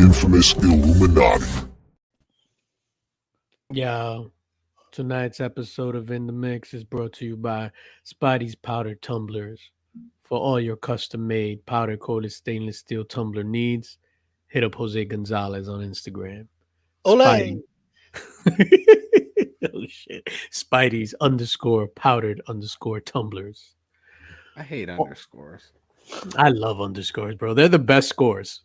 infamous Illuminati. Yo, tonight's episode of In the Mix is brought to you by Spidey's Powder Tumblers. For all your custom-made powder-coated stainless steel tumbler needs, hit up Jose Gonzalez on Instagram. Ole. Oh shit. Spidey's _powdered_ tumblers. I hate underscores. I love underscores, bro. They're the best scores.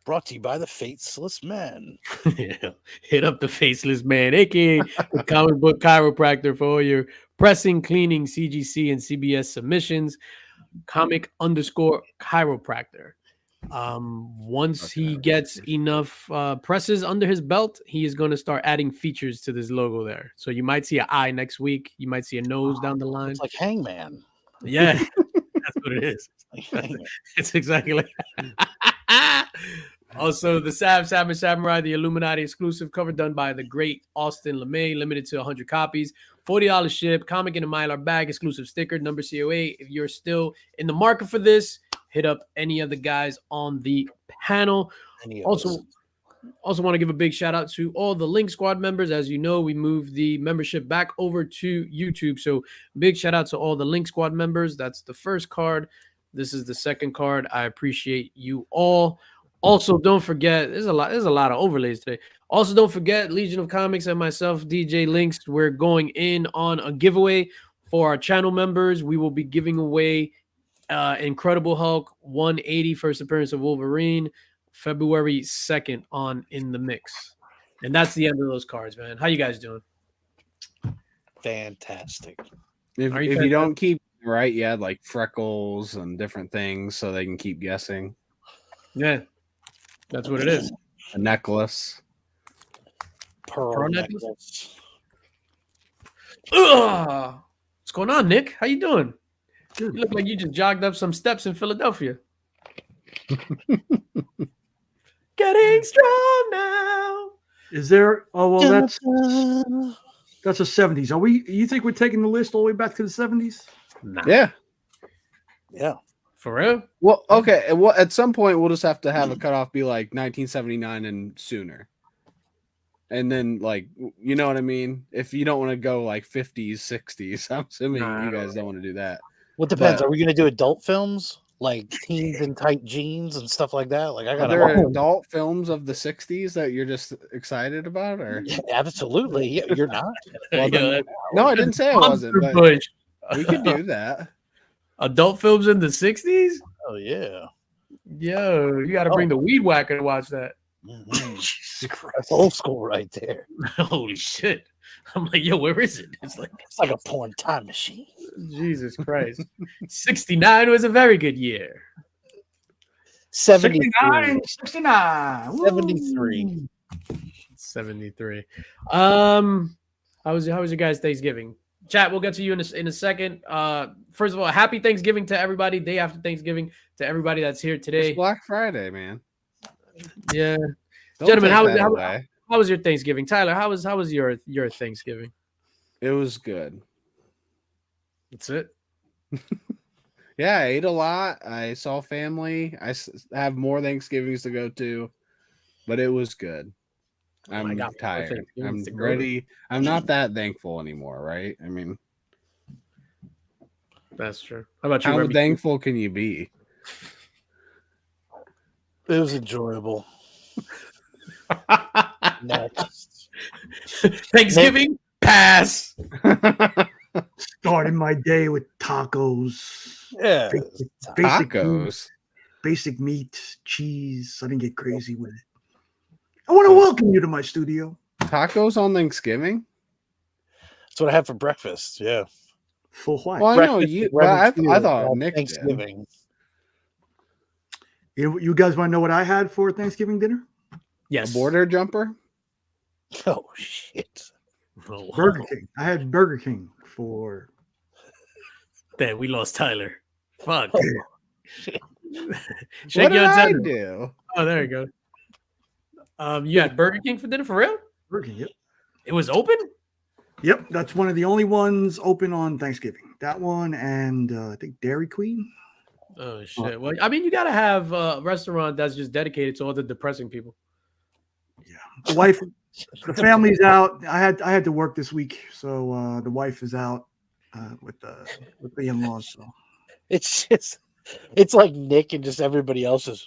Brought to you by the Faceless Man. Yeah. Hit up the Faceless Man, aka the comic book chiropractor, for all your pressing, cleaning, CGC, and CBS submissions. Comic_chiropractor. Once he gets enough presses under his belt, he is going to start adding features to this logo there. So you might see an eye next week. You might see a nose down the line. It's like Hangman. Yeah, that's what it is. Like Hangman. It's exactly like Also, the Savage Samurai, the Illuminati exclusive cover done by the great Austin LeMay, limited to 100 copies, $40 ship, comic in a Mylar bag, exclusive sticker, number COA. If you're still in the market for this, hit up any of the guys on the panel. Also want to give a big shout out to all the Link Squad members. As you know, we moved the membership back over to YouTube. So big shout out to all the Link Squad members. That's the first card. This is the second card. I appreciate you all. Also, don't forget, there's a lot of overlays today. Also, don't forget, Legion of Comics and myself, DJ Links, we're going in on a giveaway for our channel members. We will be giving away Incredible Hulk 180 first appearance of Wolverine, February 2nd on In the Mix. And that's the end of those cards, man. How you guys doing? Fantastic. If you don't keep right, you had like freckles and different things so they can keep guessing. Yeah, that's what it is. A necklace. Pearl necklace. Ugh. What's going on, Nick? How you doing? You look like you just jogged up some steps in Philadelphia. Getting strong now. Is there? Oh well, that's the 70s. Are we? You think we're taking the list all the way back to the 70s? Nah. Yeah. Yeah. For real? Well, okay. Well, at some point we'll just have to have a cutoff be like 1979 and sooner. And then, like, you know what I mean? If you don't want to go like 50s, 60s, I'm assuming you guys don't want to do that. What depends? Are we going to do adult films like teens in tight jeans and stuff like that? Like, Are there adult films of the 60s that you're just excited about, or? Yeah, absolutely. Yeah, you're not. Well, then, no, I didn't say I wasn't. But we could do that. Adult films in the 60s? Oh yeah. Yo, you got to bring the weed whacker to watch that. Mm-hmm. That's old school right there. Holy shit. I'm like, yo, where is it? It's like a porn time machine. Jesus Christ. 69 was a very good year. 73. 73. How was your guys' Thanksgiving? Chat, we'll get to you in a second. First of all, happy Thanksgiving to everybody. Day after Thanksgiving to everybody that's here today. It's Black Friday, man. Yeah. Don't Gentlemen, how was your Thanksgiving? Tyler, how was your Thanksgiving? It was good. That's it. Yeah, I ate a lot. I saw family. I have more Thanksgivings to go to, but it was good. I'm tired. I'm ready. I'm not that thankful anymore, right? I mean, that's true. How about you? How thankful can you be? It was enjoyable. Next. Thanksgiving pass. Starting my day with tacos. Yeah. Basic meat, cheese. I didn't get crazy with it. I want to welcome you to my studio. Tacos on Thanksgiving? That's what I had for breakfast. Yeah. For what? Well, I know you. I thought Nick Thanksgiving. You guys want to know what I had for Thanksgiving dinner? Yes. A border jumper? Oh, shit. Burger King. I had Burger King for... Damn, we lost Tyler. Fuck. Oh, What did I do? Oh, there you go. You had Burger King for dinner, for real? Burger King, yep. It was open? Yep, that's one of the only ones open on Thanksgiving. That one and I think Dairy Queen. Oh shit. Well, I mean, you gotta have a restaurant that's just dedicated to all the depressing people. Yeah, the wife, the family's out. I had to work this week, so the wife is out with the in-laws. So it's like Nick and just everybody else's.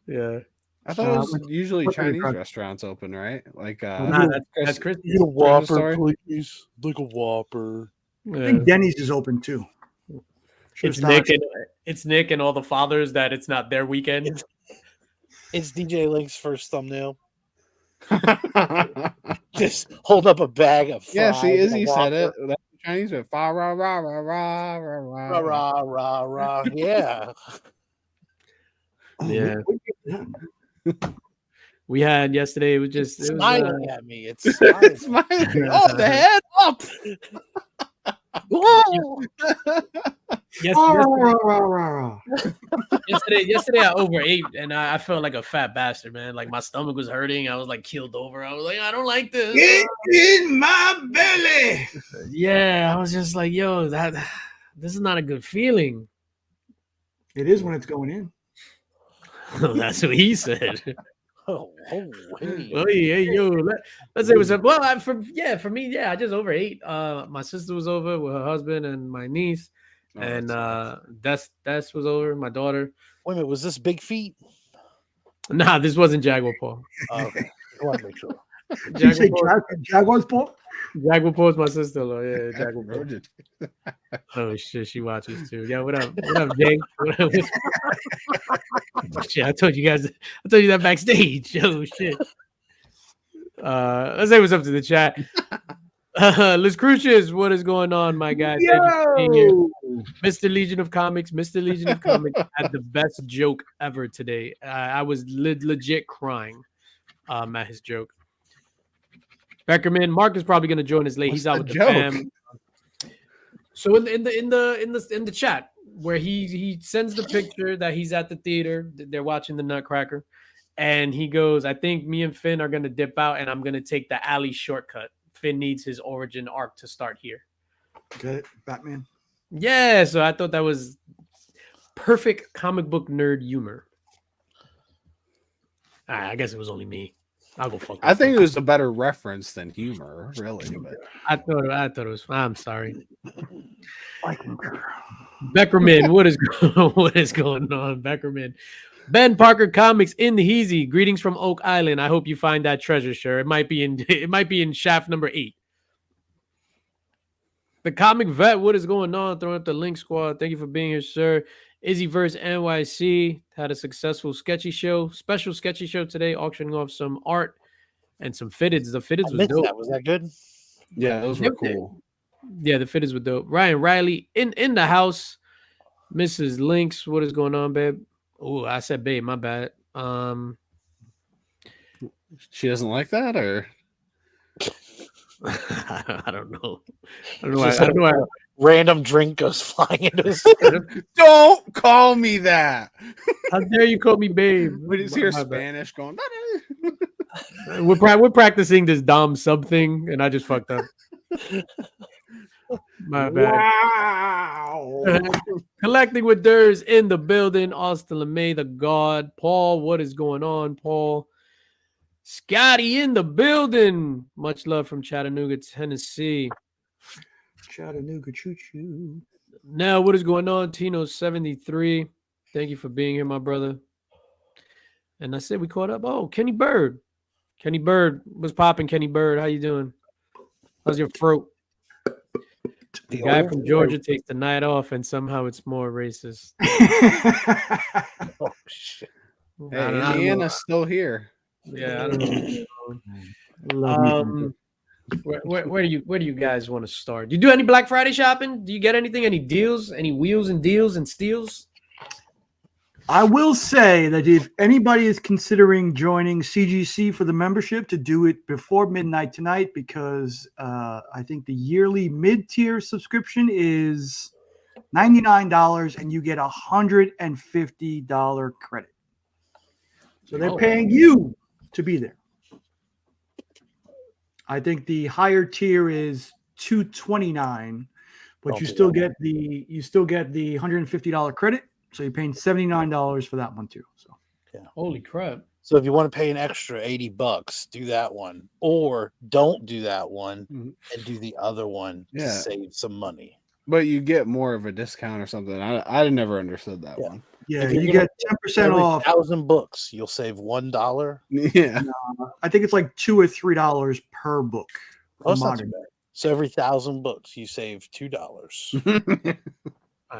Yeah. I thought it was usually what Chinese restaurant? restaurants open, right? Like Nah, that's Chris. Get a Whopper, Whopper, please. Like a Whopper. I think Denny's is open too. It's Nick and all the fathers that it's not their weekend. It's DJ Link's first thumbnail. Just hold up a bag of fries. Yeah, see, Izzy said it. Whopper. That's Chinese with fa ra ra ra ra ra Rah, rah, rah, rah. Yeah. Yeah. We had yesterday. It was just Smiling at me. It's It's smiling. Oh, the head up. Whoa! Yesterday I overate and I felt like a fat bastard, man. Like my stomach was hurting. I was like keeled over. I was like, I don't like this. Get in my belly. Yeah, I was just like, yo, this is not a good feeling. It is when it's going in. That's what he said. Oh, hey. Well, hey, yo, let's say what's up. Well, for me, I just overate. My sister was over with her husband and my niece, and Des was over, my daughter. Wait a minute, was this Big Feet? Nah, this wasn't Jaguar Paw. Oh, okay. I want to make sure. Did you say Jaguar's Paw? Jaguar Paw is my sister-in-law. Yeah, Jaguar Paw. Oh shit, she watches too. Yeah, what up? What up, Jake? What up? Shit, I told you that backstage. Oh shit. Let's say what's up to the chat. Liz Crucius, what is going on, my guy? Thank you for being here. Mr. Legion of Comics had the best joke ever today. I was legit crying at his joke. Beckerman, Mark is probably going to join us late. He's out with the fam. So in the chat where he sends the picture that he's at the theater, they're watching the Nutcracker, and he goes, "I think me and Finn are going to dip out, and I'm going to take the alley shortcut. Finn needs his origin arc to start here." Get it, Batman. Yeah, so I thought that was perfect comic book nerd humor. I guess it was only me. I'll go fuck. I think it was a better reference than humor, really. But I thought it was. I'm sorry. Beckerman, what is going on, Beckerman? Ben Parker Comics in the Heezy. Greetings from Oak Island. I hope you find that treasure, sure. It might be in shaft number 8. The Comic Vet, what is going on? Throwing up the link squad. Thank you for being here, sir. Izzyverse NYC had a successful special sketchy show today, auctioning off some art and some fitteds. The fitteds was dope. Was that good? Yeah, those were cool. Yeah, the fitteds were dope. Ryan Riley in the house. Mrs. Lynx, what is going on, babe? Oh, I said babe, my bad. She doesn't like that, or I don't know. I don't know why. Random drink goes flying into his don't call me that. How dare you call me babe? We just hear Spanish going. We're practicing this Dom sub thing, and I just fucked up. My bad. Wow. Collecting with Durs in the building. Austin LeMay, the God. Paul, what is going on, Paul? Scotty in the building. Much love from Chattanooga, Tennessee. Chattanooga choo-choo. Now, what is going on? Tino73. Thank you for being here, my brother. And I said we caught up. Oh, Kenny Bird. Kenny Bird. What's popping, Kenny Bird? How you doing? How's your throat? The guy from Georgia takes the night off, and somehow it's more racist. Oh, shit. Hey, Indiana's still here. Yeah, I don't know. Where do you guys want to start? Do you do any Black Friday shopping? Do you get anything? Any deals? Any wheels and deals and steals? I will say that if anybody is considering joining CGC for the membership, to do it before midnight tonight, because I think the yearly mid-tier subscription is $99 and you get $150 credit. So they're paying you to be there. I think the higher tier is $229, but you still get the $150 credit. So you're paying $79 for that one too. So Holy crap. So if you want to pay an extra $80, do that one, or don't do that one and do the other one to save some money. But you get more of a discount or something. I never understood that one. Yeah, you get 10% off. 1,000 books, you'll save $1. Yeah, I think it's like $2 or $3 per book. Oh, that's not too bad. So every 1,000 books, you save $2.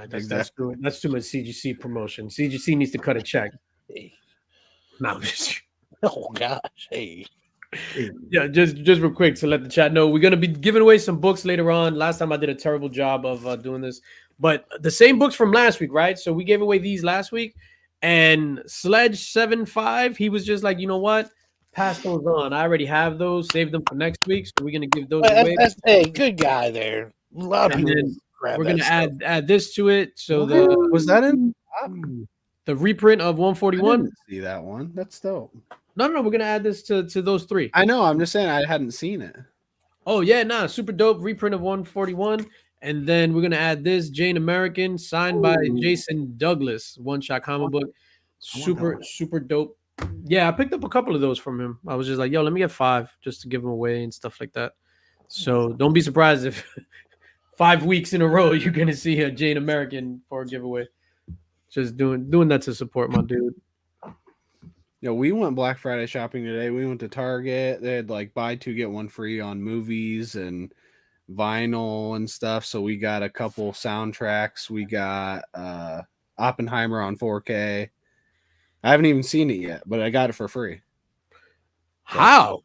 That's too much CGC promotion. CGC needs to cut a check. Hey. No. Oh gosh, hey. Yeah, just real quick to let the chat know, we're gonna be giving away some books later on. Last time I did a terrible job of doing this, but the same books from last week, right? So we gave away these last week, and Sledge75, he was just like, you know what? Pass those on. I already have those. Save them for next week. So we're gonna give those away. Hey, good guy there. A lot of people. We're gonna add this to it. So was that in the reprint of 141? I didn't see that one. That's dope. No, we're gonna add this to those three. I know. I'm just saying I hadn't seen it. Oh yeah, super dope reprint of 141, and then we're gonna add this Jane American signed by Jason Douglas, one-shot comic book. Super dope. Yeah, I picked up a couple of those from him. I was just like, yo, let me get 5 just to give them away and stuff like that. So don't be surprised if 5 weeks in a row you're gonna see a Jane American for a giveaway. Just doing that to support my dude. We went Black Friday shopping today. We went to Target. They had like buy 2 get 1 free on movies and vinyl and stuff. So we got a couple soundtracks. We got Oppenheimer on 4K. I haven't even seen it yet, but I got it for free. How?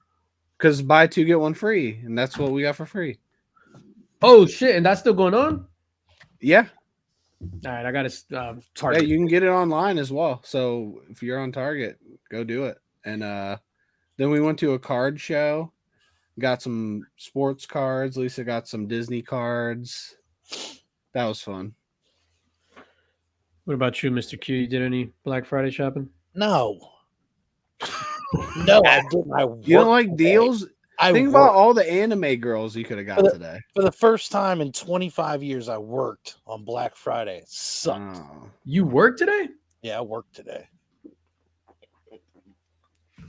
Because buy 2 get 1 free, and that's what we got for free. Oh shit! And that's still going on? Yeah. All right, I got to Target. Yeah, you can get it online as well. So if you're on Target, go do it. And then we went to a card show, got some sports cards. Lisa got some Disney cards. That was fun. What about you, Mr. Q? You did any Black Friday shopping? No. No, I didn't. You don't like deals? Think about all the anime girls you could have got today. For the first time in 25 years, I worked on Black Friday. It sucked. Oh. You worked today? Yeah, I worked today.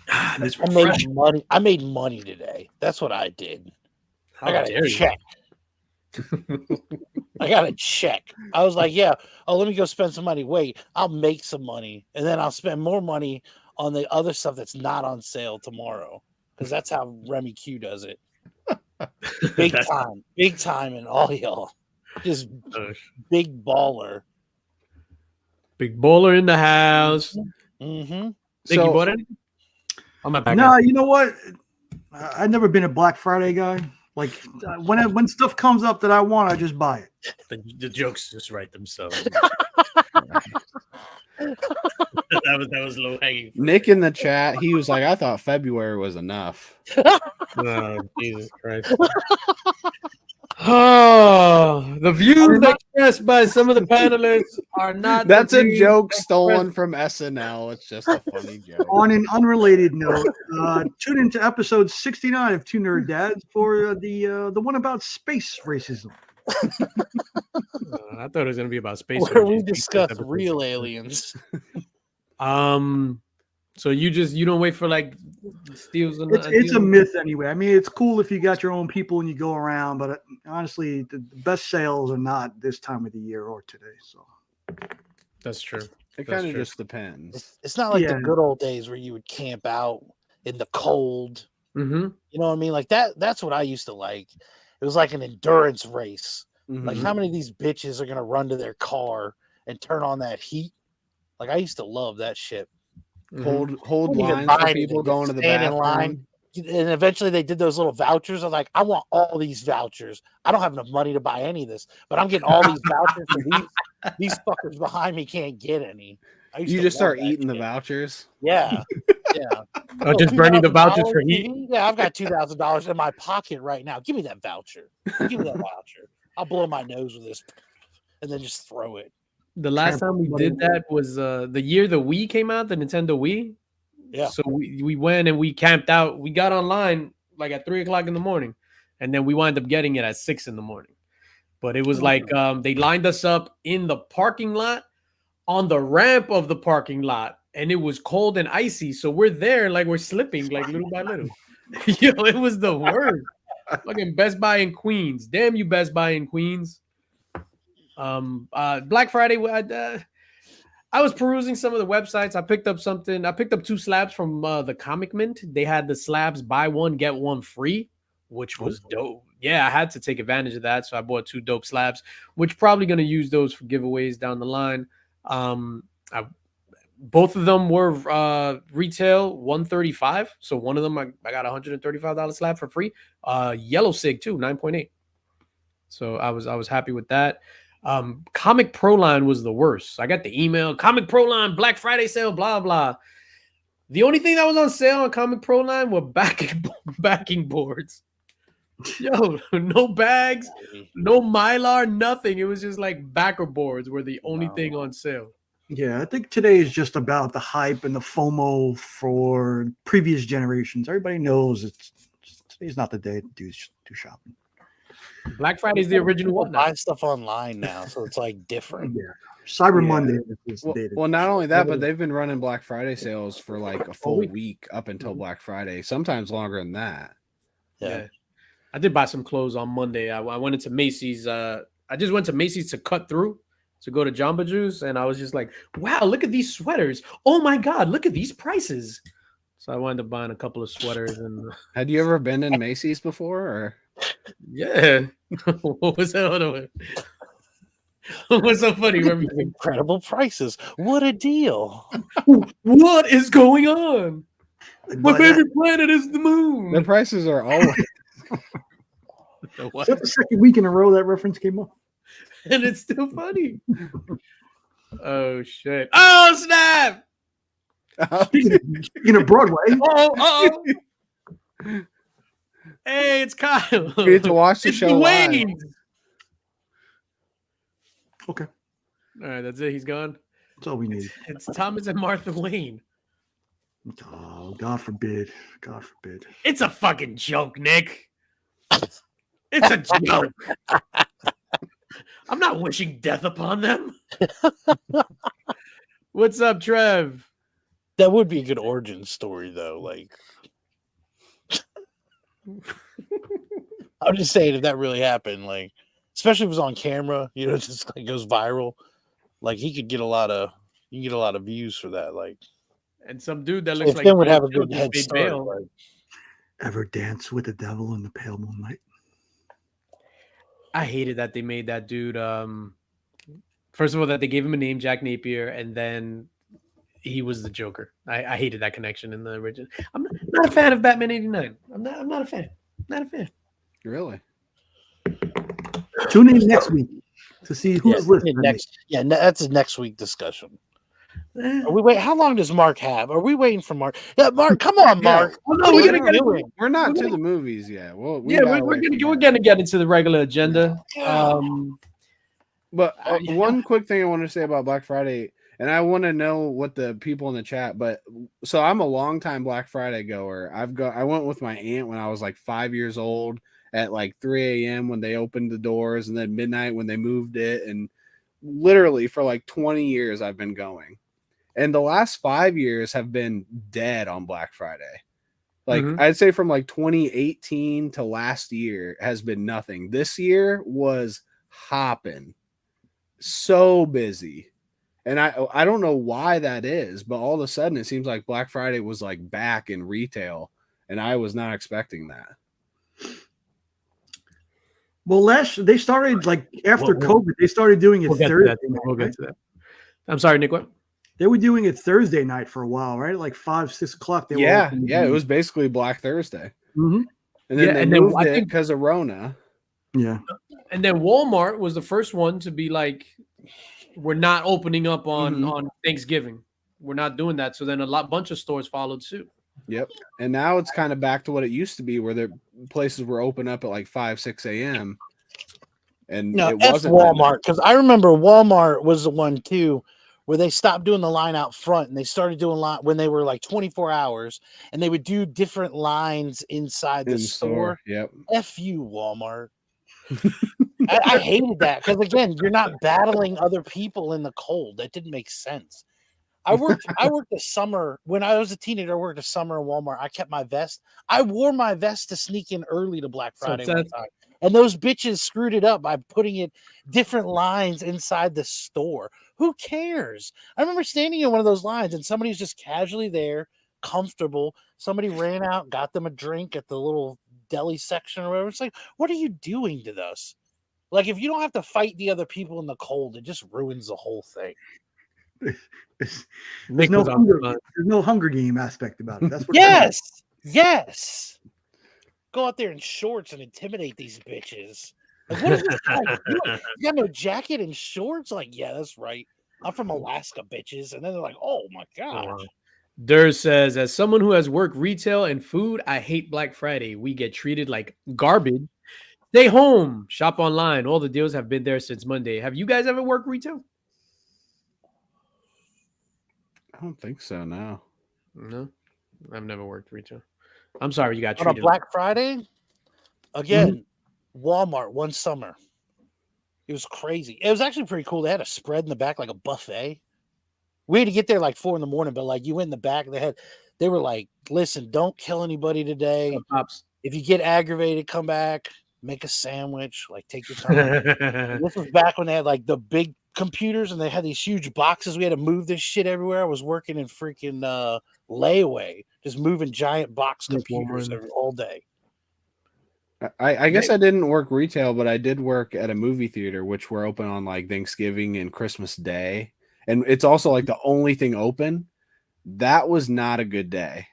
I made money today. That's what I did. I got a check. I got a check. I was like, yeah, let me go spend some money. Wait, I'll make some money, and then I'll spend more money on the other stuff that's not on sale tomorrow. Because that's how Remy Q does it. Big time, and all y'all. Just big baller. Big baller in the house. Mm-hmm. Think you bought it? I'm not back. No, you know what? I've never been a Black Friday guy. Like when stuff comes up that I want, I just buy it. The jokes just write themselves. that was low hanging. Nick in the chat, he was like, I thought February was enough. Oh, Jesus Christ. Oh, the views expressed by some of the panelists are not. That's a joke stolen from SNL. It's just a funny joke. On an unrelated note, tune into episode 69 of Two Nerd Dads for the one about space racism. I thought it was going to be about space. Where we discuss real aliens. So you don't wait for like steals. It's a myth anyway. I mean, it's cool if you got your own people and you go around, but honestly, the best sales are not this time of the year or today. So that's true. It kind of just depends. It's not like the good old days where you would camp out in the cold. Mm-hmm. You know what I mean? Like that's what I used to like. It was like an endurance race. Mm-hmm. Like how many of these bitches are gonna run to their car and turn on that heat? Like I used to love that shit. Hold lines for people going to the bathroom. In line. And eventually they did those little vouchers. I'm like, I want all these vouchers. I don't have enough money to buy any of this, but I'm getting all these vouchers. And these fuckers behind me can't get any. You just start eating the vouchers. Yeah. Oh, just burning the vouchers for heat. Yeah, I've got $2,000 in my pocket right now. Give me that voucher. Give me that voucher. I'll blow my nose with this, and then just throw it. The last time we did that was the year the Wii came out, the Nintendo Wii. Yeah. So we went and we camped out. We got online like at 3:00 in the morning, and then we wound up getting it at 6 in the morning. But it was like they lined us up in the parking lot on the ramp of the parking lot, and it was cold and icy. So we're there, like we're slipping, like little by little. Yo, it was the worst. Fucking Best Buy in Queens. Damn you, Best Buy in Queens. Black Friday. I was perusing some of the websites. I picked up something. I picked up 2 slabs from the Comic Mint. They had the slabs buy one get one free, which was dope. Yeah, I had to take advantage of that, so I bought 2 dope slabs, which probably gonna use those for giveaways down the line. Both of them were retail $135. So one of them I got $135 slab for free. Yellow Sig too, 9.8. So I was happy with that. Comic Pro Line was the worst. I got the email, Comic Pro Line, Black Friday sale, blah, blah. The only thing that was on sale on Comic Pro Line were backing boards. Yo, no bags, no Mylar, nothing. It was just like backer boards were the only thing on sale. Yeah, I think today is just about the hype and the FOMO for previous generations. Everybody knows today's not the day to do shopping. Black Friday is the original one. Buy stuff online now, so it's like different. Yeah. Cyber Monday is the day. Well, not only that, but they've been running Black Friday sales for like a full week up until Black Friday, sometimes longer than that. Yeah. I did buy some clothes on Monday. I went into Macy's. I just went to Macy's to cut through, to go to Jamba Juice, and I was just like, wow, look at these sweaters. Oh my God, look at these prices. So I wound up buying a couple of sweaters. And had you ever been in Macy's before? Or yeah. What was that? Hold on. What's so funny? Incredible prices. What a deal. What is going on? My favorite planet is the moon. The prices are always. Is that the second week in a row that reference came up? And it's still funny. Oh, shit. Oh, snap. Speaking of Broadway. Oh. Hey, it's Kyle. You need to watch the show live. Okay. All right, that's it. He's gone. That's all we need. It's Thomas and Martha Wayne. Oh, God forbid. God forbid. It's a fucking joke, Nick. It's a joke. I'm not wishing death upon them. What's up, Trev? That would be a good origin story, though. Like, I'm just saying, if that really happened, like, especially if it was on camera, you know, just like goes viral, like he could get a lot of views for that. Like, and some dude that looks like Finn would have a good head start. Like, ever dance with the devil in the pale moonlight? I hated that they made that dude. First of all, that they gave him a name, Jack Napier, and then he was the Joker. I hated that connection in the original. I'm not a fan of Batman '89. I'm not a fan. Not a fan. Really? Tune in next week to see who's listening. That's a next week discussion. Wait, how long does Mark have? Are we waiting for Mark? Yeah, Mark, come on, Mark. Well, no, we're not to the movies yet. We're gonna get into the regular agenda. But one quick thing I want to say about Black Friday, and I want to know what the people in the chat. But so I'm a longtime Black Friday goer. I went with my aunt when I was like 5 years old at like 3 a.m. when they opened the doors, and then midnight when they moved it, and literally for like 20 years I've been going. And the last 5 years have been dead on Black Friday. Like I'd say from like 2018 to last year has been nothing. This year was hopping, so busy. And I don't know why that is, but all of a sudden it seems like Black Friday was like back in retail, and I was not expecting that. Well, they started like after COVID, they started doing it Thursday. We'll get to that. I'm sorry, Nick. What? They were doing it Thursday night for a while, right? Like 5, 6 o'clock. It was basically Black Thursday. Mm-hmm. And then they moved it because of Rona. Yeah. And then Walmart was the first one to be like, we're not opening up on Thanksgiving. We're not doing that. So then a bunch of stores followed suit. Yep. And now it's kind of back to what it used to be, where the places were open up at like 5, 6 a.m. And it wasn't Walmart, because I remember Walmart was the one too, where they stopped doing the line out front and they started doing when they were like 24 hours, and they would do different lines inside the store. Yep. F you, Walmart. I hated that because again, you're not battling other people in the cold. That didn't make sense. I worked the summer when I was a teenager. I worked a summer in Walmart. I kept my vest. I wore my vest to sneak in early to Black Friday one time, and those bitches screwed it up by putting it different lines inside the store. Who cares? I remember standing in one of those lines, and somebody's just casually there, comfortable. Somebody ran out, got them a drink at the little deli section or whatever. It's like, what are you doing to this? Like, if you don't have to fight the other people in the cold, it just ruins the whole thing. There's no Hunger Game aspect about it. That's what yes. Go out there in shorts and intimidate these bitches. Like, what is this like? You got no jacket and shorts? Like, yeah, that's right. I'm from Alaska, bitches. And then they're like, oh my gosh. Durr says, as someone who has worked retail and food, I hate Black Friday. We get treated like garbage. Stay home, shop online. All the deals have been there since Monday. Have you guys ever worked retail? I don't think so. No, I've never worked retail. I'm sorry you got treated. On a Black Friday? Again, Walmart one summer. It was crazy. It was actually pretty cool. They had a spread in the back, like a buffet. We had to get there like 4 a.m, but like you went in the back, they were like, listen, don't kill anybody today. If you get aggravated, come back, make a sandwich, like take your time. This was back when they had like the big computers and they had these huge boxes. We had to move this shit everywhere. I was working in freaking layaway, just moving giant box computers all day. I guess I didn't work retail, but I did work at a movie theater, which were open on like Thanksgiving and Christmas Day. And it's also like the only thing open. That was not a good day.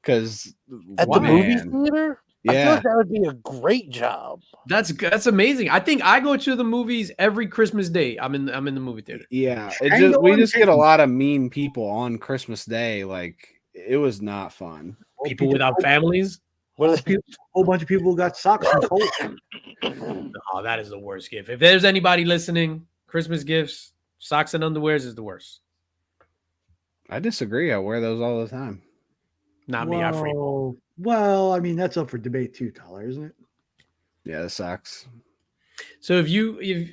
Because at the movie theater? Yeah. I feel like that would be a great job. That's amazing. I think I go to the movies every Christmas Day. I'm in the movie theater. Yeah, we just get a lot of mean people on Christmas Day. Like, it was not fun. People without families. A whole bunch of people got socks and coats. Oh, that is the worst gift. If there's anybody listening, Christmas gifts, socks and underwears is the worst. I disagree. I wear those all the time. Not me. I free. Well, I mean, that's up for debate too, Tyler, isn't it? Yeah, the socks. So whatever.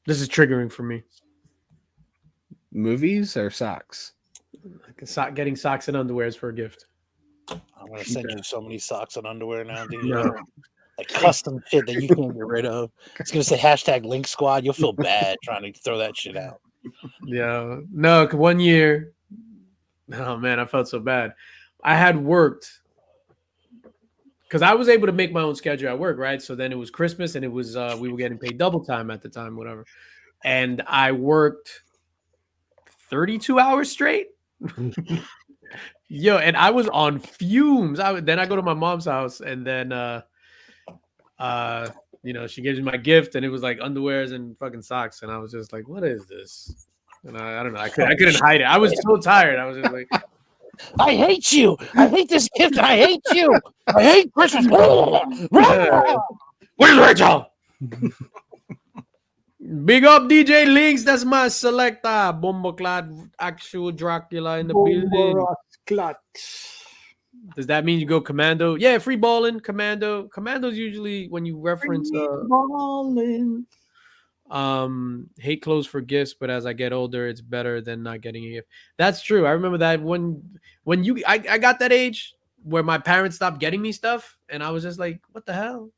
This is triggering for me. Movies or socks? Getting socks and underwears for a gift. I'm gonna send you so many socks and underwear now, dude. No. Like custom shit that you can't get rid of. It's gonna say #Link Squad. You'll feel bad trying to throw that shit out. Yeah. No, 1 year. Oh man, I felt so bad. I had worked because I was able to make my own schedule at work, right? So then it was Christmas and it was we were getting paid double time at the time, whatever. And I worked 32 hours straight. Yo, and I was on fumes. Then I go to my mom's house and then she gives me my gift and it was like underwears and fucking socks. And I was just like, what is this? And I don't know. I couldn't hide it. I was so tired. I was just like, I hate you. I hate this gift. I hate you. I hate Christmas. Where's Rachel? Big up DJ Links. That's my selector. Bomboclad, actual Dracula in the building. Does that mean you go commando? Yeah, free balling, commando. Commando's usually when you reference hate clothes for gifts, but as I get older, it's better than not getting a gift. That's true. I remember that when I got that age where my parents stopped getting me stuff, and I was just like, what the hell?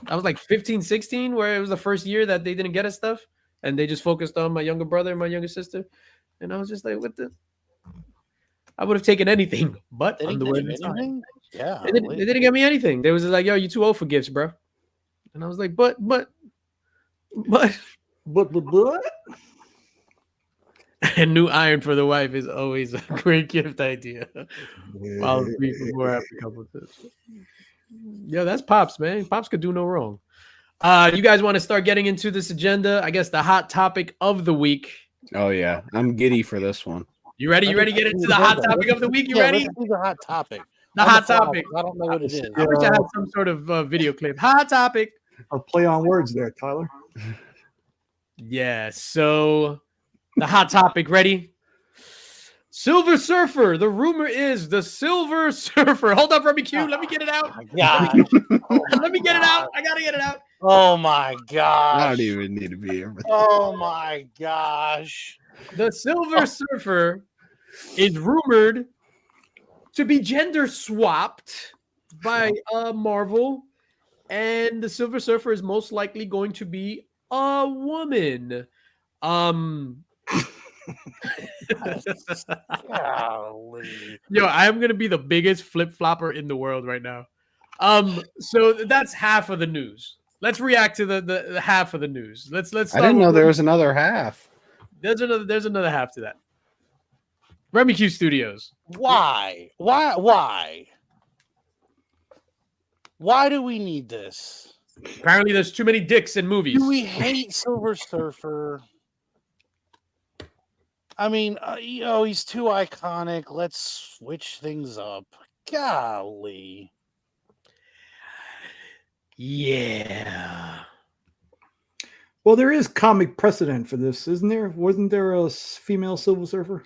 I was like 15, 16, where it was the first year that they didn't get us stuff, and they just focused on my younger brother and my younger sister, and I was just like, what the? I would have taken anything but underwear. Yeah, they didn't get me anything. They was just like, yo, you too old for gifts, bro. And I was like, but. A new iron for the wife is always a great gift idea. Follow me for more after a couple of tips. Yeah, that's Pops, man. Pops could do no wrong. You guys want to start getting into this agenda? I guess the hot topic of the week. Oh yeah, I'm giddy for this one. You ready? You ready to get into the hot topic of the week? You ready? Let's do the hot topic. The hot topic. I don't know what it is. I wish I had some sort of video clip. Hot topic. I'll play on words there, Tyler. Yeah. So the hot topic. Ready? Silver Surfer. The rumor is the Silver Surfer. Hold up, Remy Q. Let me get it out. God. Let me get it out. I gotta get it out. Oh my gosh. I don't even need to be here. Oh my gosh. The Silver Surfer is rumored to be gender swapped by Marvel, and the Silver Surfer is most likely going to be a woman. Golly. Yo, I am gonna be the biggest flip flopper in the world right now. So that's half of the news. Let's react to the half of the news. Let's. I didn't know there was another half. There's another half to that. Remy Q Studios. Why do we need this? Apparently, there's too many dicks in movies. Do we hate Silver Surfer? I mean, he's too iconic. Let's switch things up. Golly. Yeah. Well, there is comic precedent for this, isn't there? Wasn't there a female Silver Surfer?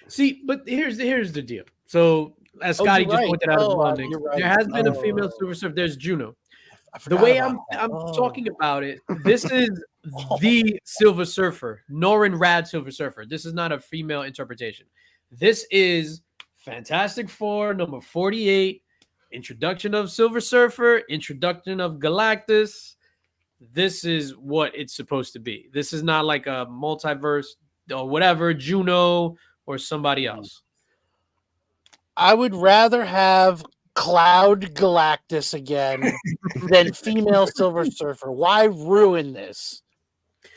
See, but here's the deal. So, as Scotty just pointed out, there has been a female Silver Surfer. There's Juno. The way I'm talking about it, this is the Silver Surfer, Norrin Rad Silver Surfer. This is not a female interpretation. This is Fantastic Four number 48, introduction of Silver Surfer, introduction of Galactus. This is what it's supposed to be. This is not like a multiverse or whatever, Juno or somebody else. I would rather have Cloud Galactus again than female Silver Surfer. Why ruin this?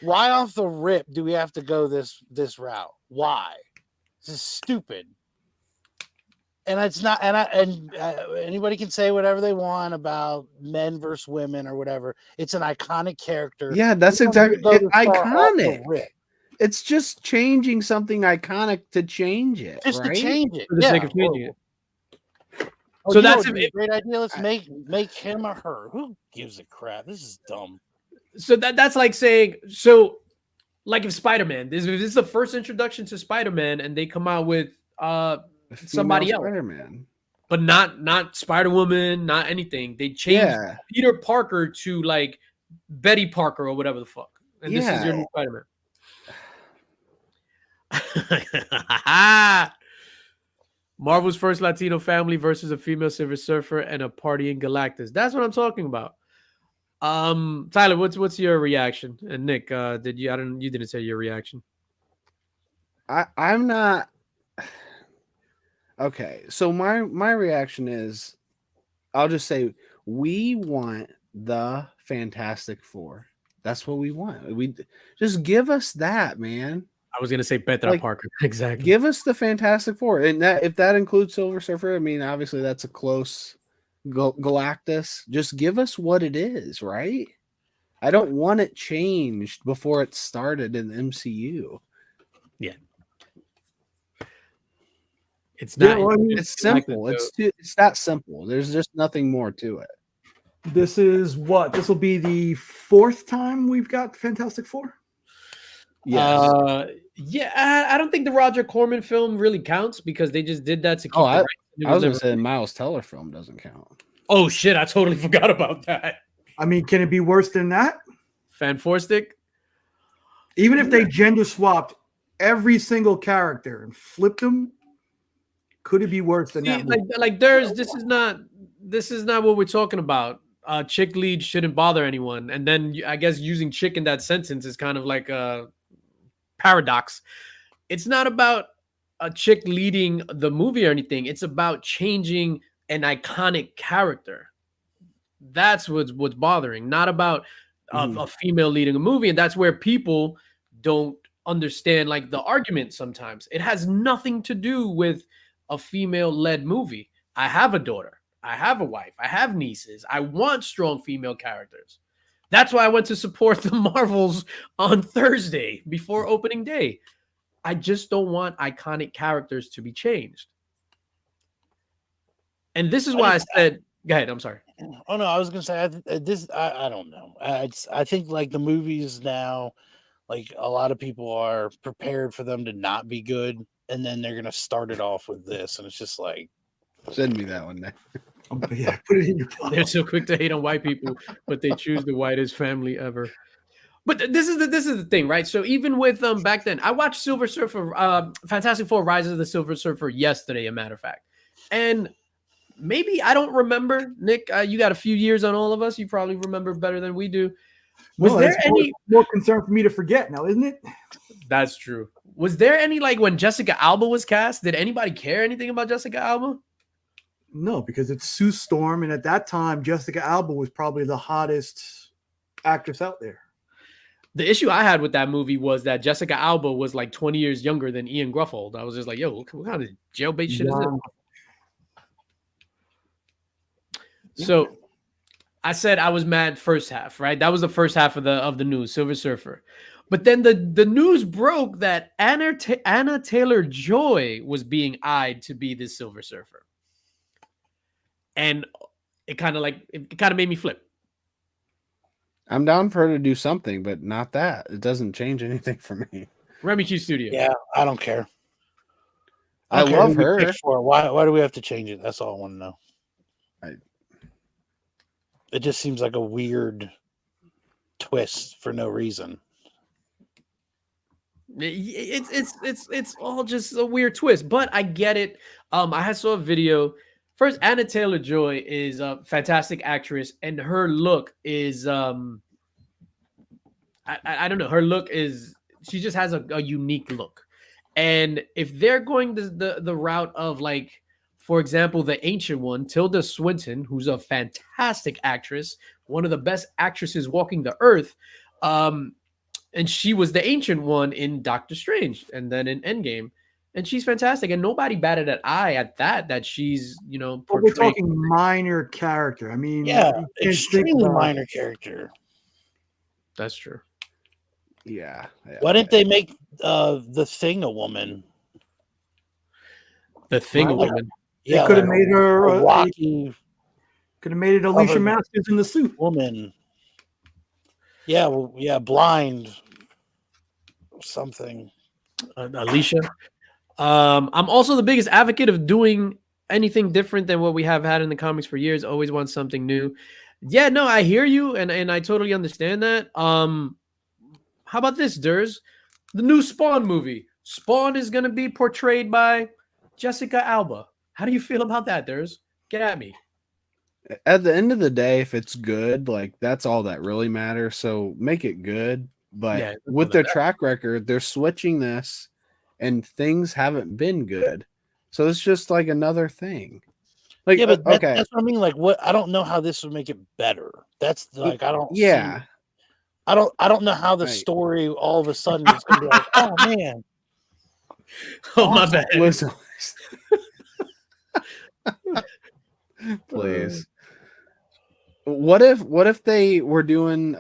Why off the rip do we have to go this route? Why? This is stupid. And it's not. And anybody can say whatever they want about men versus women or whatever. It's an iconic character. Yeah, that's exactly iconic. It's just changing something iconic to change it. Just right? to change it. For the sake of changing it. So that's a great idea. Let's make him or her. Who gives a crap? This is dumb. So that's like saying, so like if Spider-Man, this is the first introduction to Spider-Man, and they come out with somebody else, Spider-Man, but not Spider-Woman, not anything. They changed Peter Parker to like Betty Parker or whatever the fuck, and this is your new Spider-Man. Marvel's first Latino family versus a female Silver Surfer and a party in Galactus. That's what I'm talking about. Tyler, what's your reaction? And Nick, you didn't say your reaction. I'm not okay. So my reaction is, I'll just say we want the Fantastic Four. That's what we want. We just give us that, man. I was gonna say Petra Parker. Exactly. Give us the Fantastic Four, and that if that includes Silver Surfer, I mean, obviously that's a close Galactus. Just give us what it is, right? I don't want it changed before it started in the MCU. Yeah, it's not. Yeah, it's simple. It's that simple. There's just nothing more to it. This is what? This will be the fourth time we've got Fantastic Four. Yeah, I don't think the Roger Corman film really counts because they just did that to keep. I was gonna say the Miles Teller film doesn't count. Oh shit! I totally forgot about that. I mean, can it be worse than that? Fan Four Stick. Even if they gender swapped every single character and flipped them, could it be worse than that? This is not what we're talking about. Chick lead shouldn't bother anyone, and then I guess using chick in that sentence is kind of like a paradox. It's not about a chick leading the movie or anything. It's about changing an iconic character. That's what's bothering. Not about a female leading a movie, and that's where people don't understand like the argument. Sometimes it has nothing to do with a female-led movie. I have a daughter. I have a wife. I have nieces. I want strong female characters. That's why I went to support the Marvels on Thursday before opening day. I just don't want iconic characters to be changed. And this is why I said, go ahead. I'm sorry. Oh, no, I was going to say I don't know. I think like the movies now, like a lot of people are prepared for them to not be good. and then they're gonna start it off with this, and it's just like, Send me that one day. Yeah, put it in your phone. They're so quick to hate on white people, but they choose the whitest family ever. But this is the thing, right? So even with back then, I watched Silver Surfer, Fantastic Four: Rise of the Silver Surfer yesterday, a matter of fact, and maybe I don't remember. Nick, you got a few years on all of us. You probably remember better than we do. Was Well, there it's any more concern for me to forget now, isn't it? That's true. Was there any, like, when Jessica Alba was cast, did anybody care anything about Jessica Alba? No, because it's Sue Storm, and at that time, Jessica Alba was probably the hottest actress out there. The issue I had with that movie was that Jessica Alba was like 20 years younger than Ian Gruffold. I was just like, yo, what kind of jailbait shit is this? So I said I was mad first half, right? That was the first half of the news, Silver Surfer. But then the news broke that Anna Taylor-Joy was being eyed to be this Silver Surfer. And it kind of made me flip. I'm down for her to do something, but not that. It doesn't change anything for me. Remy Q Studio. yeah, I don't care. I don't care love who we her. picked for. Why do we have to change it? That's all I want to know. It just seems like a weird twist for no reason. It's all just a weird twist, but I get it. I saw a video. First, Anna Taylor-Joy is a fantastic actress, and her look is I don't know. Her look is, she just has a unique look. And if they're going the route of, like, for example, the ancient one, Tilda Swinton, who's a fantastic actress, one of the best actresses walking the earth, and she was the ancient one in Doctor Strange and then in Endgame. And she's fantastic, and nobody batted an eye at that she's, But portrayed. we're talking minor character. I mean, Yeah, you can't extremely think about- minor character. That's true. Yeah. Why didn't they make the Thing a woman? The Thing, Well, woman. They could have made her a rocky could have made it Alicia Covered- Masters in the suit. woman. Yeah, well, yeah, blind something. Alicia. I'm also the biggest advocate of doing anything different than what we have had in the comics for years. Always want something new. Yeah, no, I hear you, and I totally understand that. How about this, Durs? The new Spawn movie. Spawn is gonna be portrayed by Jessica Alba. How do you feel about that, Durs? Get at me. At the end of the day, if it's good, like, that's all that really matters. So make it good. But Yeah, with their track record, they're switching this, and things haven't been good. So it's just like another thing. Like, Yeah, but okay, that's what I mean. Like, what? I don't know how this would make it better. That's like, I don't. yeah. see- I don't know how the Right. story all of a sudden is going to be like, oh man, Oh, my bad. Listen. Please. What if they were doing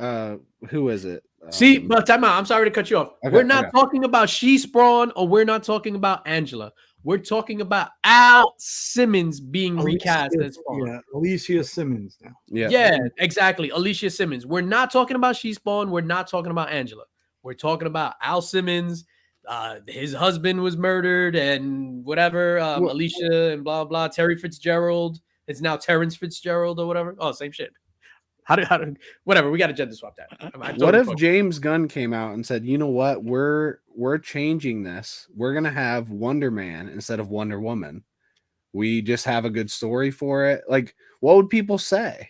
who is it? See, but time out. I'm sorry to cut you off. Okay, We're not talking about Spawn, or we're not talking about Angela. We're talking about Al Simmons being recast as Spawn. Yeah, Alicia Simmons now. Yeah, exactly. Alicia Simmons. We're not talking about Spawn. We're not talking about Angela. We're talking about Al Simmons. His husband was murdered and whatever. Alicia and blah, blah. Terry Fitzgerald. It's now Terrence Fitzgerald or whatever. Oh, same shit. How do whatever, we got to gender swap that. What if James Gunn came out and said, you know what, we're changing this. We're gonna have Wonder Man instead of Wonder Woman. We just have a good story for it. Like, what would people say?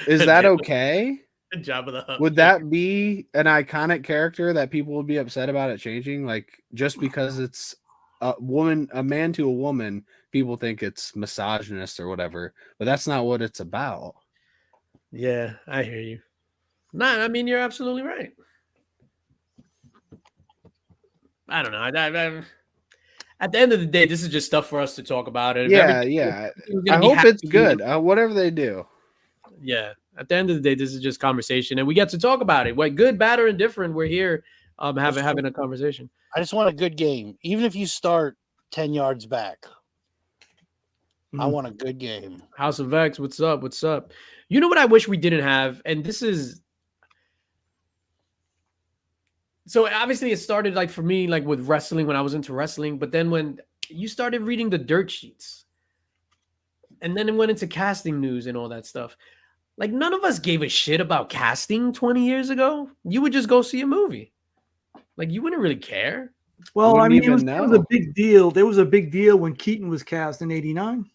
Is that okay? Good job of the Hutt. Would that be an iconic character that people would be upset about it changing? Like, just because it's a man to a woman, people think it's misogynist or whatever, but that's not what it's about. Yeah, I hear you. Nah, I mean, you're absolutely right. I don't know. At the end of the day, this is just stuff for us to talk about. And Yeah. I hope it's good. Whatever they do. Yeah. At the end of the day, this is just conversation, and we get to talk about it. What good, bad, or indifferent, we're here having a conversation. I just want a good game. Even if you start 10 yards back, I want a good game. House of X, what's up? What's up? You know what I wish we didn't have? And this is So obviously it started like for me, like with wrestling when I was into wrestling, but then when you started reading the dirt sheets, and then it went into casting news and all that stuff. Like none of us gave a shit about casting 20 years ago. You would just go see a movie. Like you wouldn't really care. Well, I Wouldn't mean, even it was a big deal. There was a big deal when Keaton was cast in '89.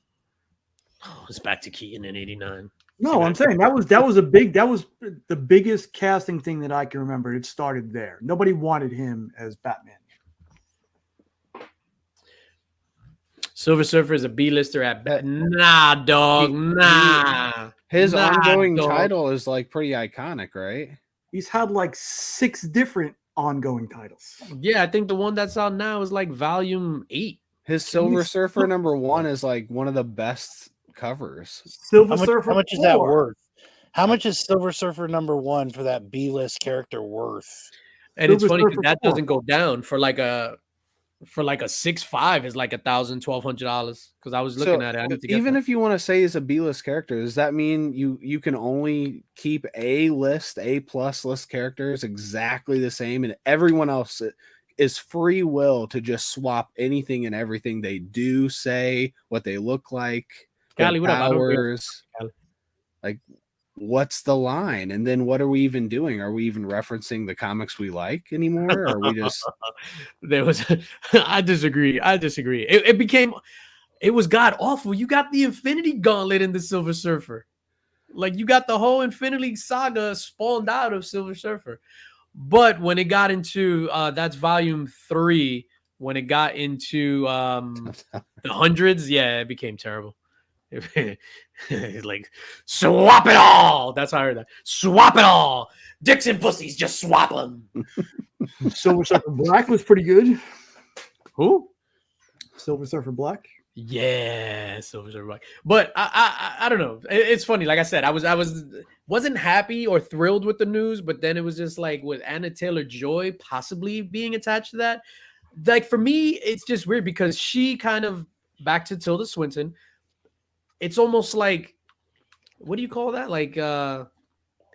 Oh, it's back to Keaton in '89. No, I'm saying that was the biggest casting thing that I can remember. It started there. Nobody wanted him as Batman. Silver Surfer is a B-lister at nah, dog, nah. His nah, ongoing dog. title is like pretty iconic, right? He's had like 6 different ongoing titles. Yeah, I think the one that's out now is like volume 8. His Silver Surfer #1 is like one of the best covers. Silver Surfer. How much is that worth? How much is Silver Surfer #1 for that B-list character worth? And it's funny because that doesn't go down for like a 6.5 is like $1,000-$1,200 because I was looking at it. I need to get even that. if you want to say he's a B-list character, does that mean you can only keep A+ list characters exactly the same, and everyone else is free will to just swap anything and everything they do, say, what they look like, Callie, what up? powers? Like, what's the line? And then what are we even doing? Are we even referencing the comics we like anymore? Or are we just there was I disagree. It was god awful. You got the Infinity Gauntlet in the Silver Surfer. Like you got the whole Infinity Saga spawned out of Silver Surfer. But when it got into that's volume 3, when it got into the hundreds, yeah, it became terrible. Like swap it all. That's how I heard that. Swap it all. Dicks and pussies, just swap them. Silver Surfer Black was pretty good. Who? Silver Surfer Black. Yeah, Silver Surfer Black. But I don't know. It's funny. Like I said, I wasn't happy or thrilled with the news, but then it was just like with Anna Taylor-Joy possibly being attached to that. Like for me, it's just weird because she kind of back to Tilda Swinton. It's almost like, what do you call that? Like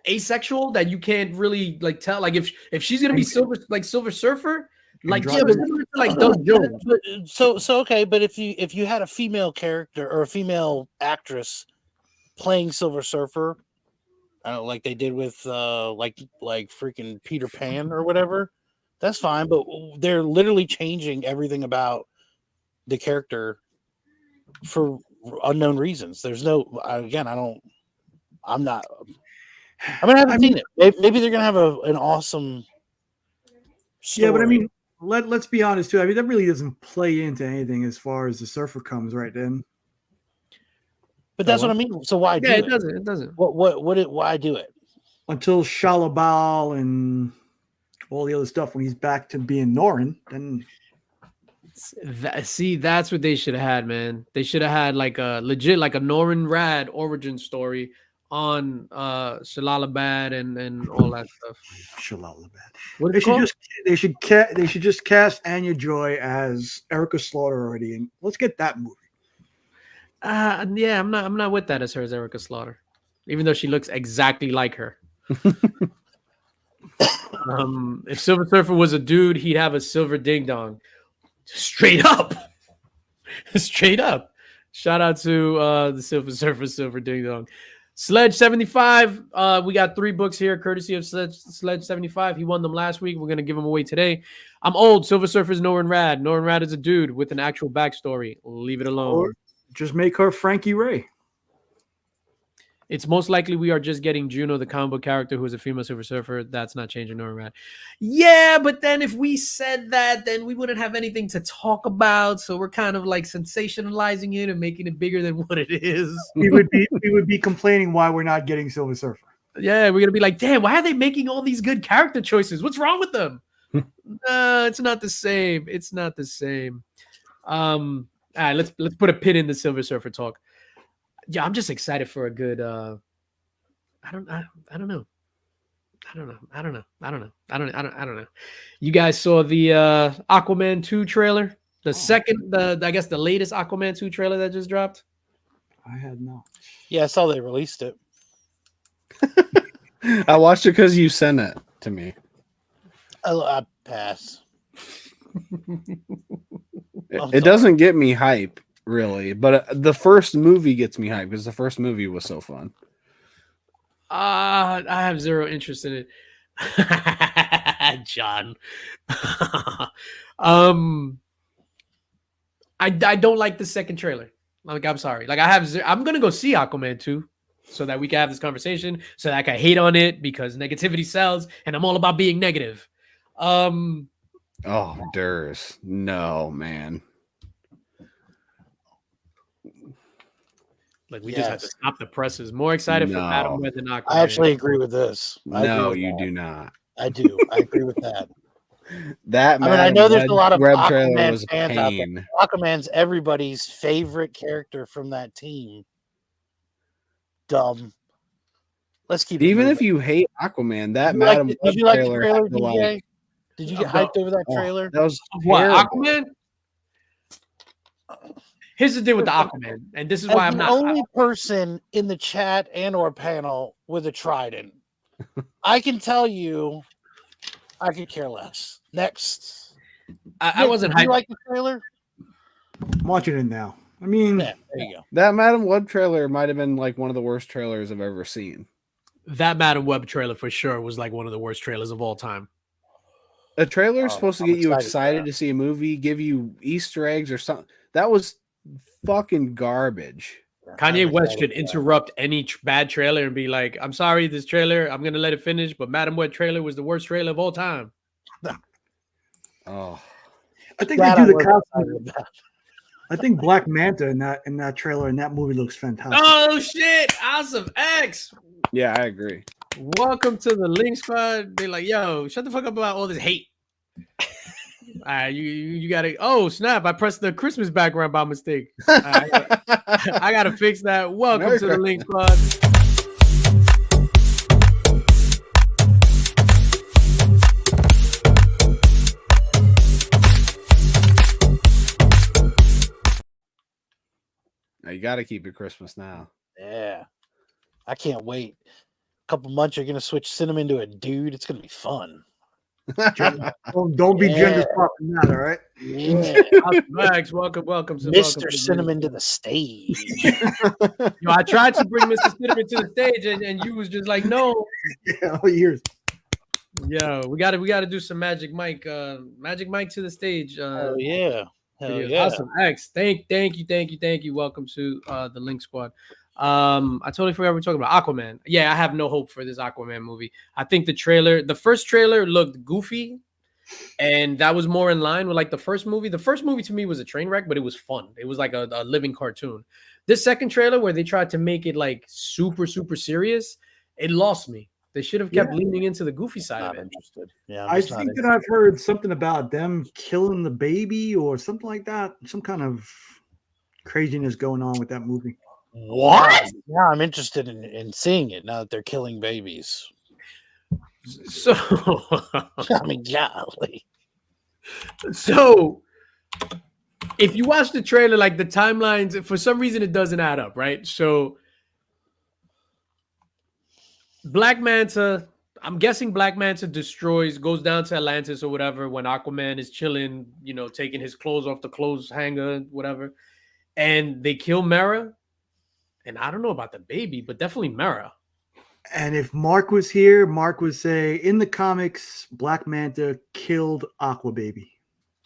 asexual, that you can't really like tell. Like if she's gonna be Silver Surfer, like yeah, like Doug Jones. So okay, but if you had a female character or a female actress playing Silver Surfer, I don't know, like they did with like freaking Peter Pan or whatever, that's fine. But they're literally changing everything about the character for unknown reasons. There's no, again, I haven't seen it. Maybe they're gonna have an awesome story. Yeah, but I mean, let's be honest too. I mean, that really doesn't play into anything as far as the Surfer comes right then. But that's what I mean. So why do it? It doesn't. Why do it? Until Shalabal and all the other stuff, when he's back to being Norrin, then see, that's what they should have had, man. They should have had like a legit, like a Norrin Rad origin story on Shalalabad and all that stuff. Shalalabad. They should just cast Anya Joy as Erica Slaughter already, and let's get that movie. Yeah, I'm not with that as her as Erica Slaughter, even though she looks exactly like her. If Silver Surfer was a dude, he'd have a silver ding dong. Straight up. Shout out to the Silver Surfer Silver Ding Dong. Sledge 75. We got 3 books here, courtesy of Sledge 75. He won them last week. We're gonna give them away today. I'm old. Silver Surfer's Norrin Rad. Norrin Rad is a dude with an actual backstory. Leave it alone. Or just make her Frankie Ray. It's most likely we are just getting Juno, the comic book character who is a female Silver Surfer. That's not changing Norrin Rad. Yeah, but then if we said that, then we wouldn't have anything to talk about. So we're kind of like sensationalizing it and making it bigger than what it is. We would be complaining why we're not getting Silver Surfer. Yeah, we're gonna be like, damn, why are they making all these good character choices? What's wrong with them? It's not the same. It's not the same. All right, let's put a pin in the Silver Surfer talk. Yeah, I'm just excited for a good I don't know. You guys saw the Aquaman 2 trailer? I guess the latest Aquaman 2 trailer that just dropped? I had not. Yeah, I saw they released it. I watched it because you sent it to me. I pass. It doesn't get me hype really, but the first movie gets me hype because the first movie was so fun. I have zero interest in it. John. I don't like the second trailer. Like, I'm sorry. Like, I'm gonna go see Aquaman 2 so that we can have this conversation, so that I can hate on it because negativity sells, and I'm all about being negative. Oh, Durs. No, man. Like, we just had to stop the presses. More excited for Madam Web than Aquaman. I actually agree with this. No, you do not. I do. I agree with that. That I know there's a lot of web trailer Aquaman was fans out there. Aquaman's everybody's favorite character from that team. Dumb. Let's keep it Even moving. if you hate Aquaman, that Madam Web did you like the trailer trailer, had to, DJ? Did you get hyped over that trailer? That was what, terrible. Aquaman? Here's the deal with the Aquaman, and this is why I'm not the only person in the chat and or panel with a trident. I can tell you, I could care less. Next, I wasn't hyped. You like the trailer? I'm watching it now. I mean, there you go. That Madam Web trailer might have been like one of the worst trailers I've ever seen. That Madam Web trailer for sure was like one of the worst trailers of all time. A trailer is supposed to get you excited to see a movie, give you Easter eggs or something. That was fucking garbage. Kanye West should interrupt any bad trailer and be like, I'm sorry, this trailer, I'm going to let it finish, but Madam Web trailer was the worst trailer of all time. Oh. I think they do the costume. I think Black Manta in that trailer and that movie looks fantastic. Oh shit! Awesome X. Yeah, I agree. Welcome to the Link Squad. They're like, yo, shut the fuck up about all this hate. You gotta. Oh snap! I pressed the Christmas background by mistake. I gotta fix that. Welcome to the Link Squad. Now you got to keep it Christmas now. Yeah, I can't wait. A couple months, you're gonna switch Cinnamon to a dude. It's gonna be fun. Don't be gender swapping that, all right? Yeah. Max, welcome to Mr. Cinnamon to the stage. Yo, I tried to bring Mr. Cinnamon to the stage, and you was just like, no. Yeah, all years. Yo, we gotta do some Magic Mike to the stage. Oh yeah. Hell yeah. Awesome. X. Thank you. Welcome to the Link Squad. I totally forgot we were talking about Aquaman. Yeah, I have no hope for this Aquaman movie. I think the first trailer looked goofy, and that was more in line with like the first movie. The first movie to me was a train wreck, but it was fun. It was like a living cartoon. This second trailer, where they tried to make it like super, super serious, it lost me. They should have kept leaning into the goofy side of it. Interested. Yeah, I think that I've heard something about them killing the baby or something like that. Some kind of craziness going on with that movie. What? Yeah, I'm interested in seeing it now that they're killing babies. So, I mean, golly. So, if you watch the trailer, like the timelines, for some reason it doesn't add up, right? So, Black Manta, I'm guessing Black Manta goes down to Atlantis or whatever when Aquaman is chilling, taking his clothes off the clothes hanger, whatever. And they kill Mera. And I don't know about the baby, but definitely Mera. And if Mark was here, Mark would say, in the comics, Black Manta killed Aqua Baby.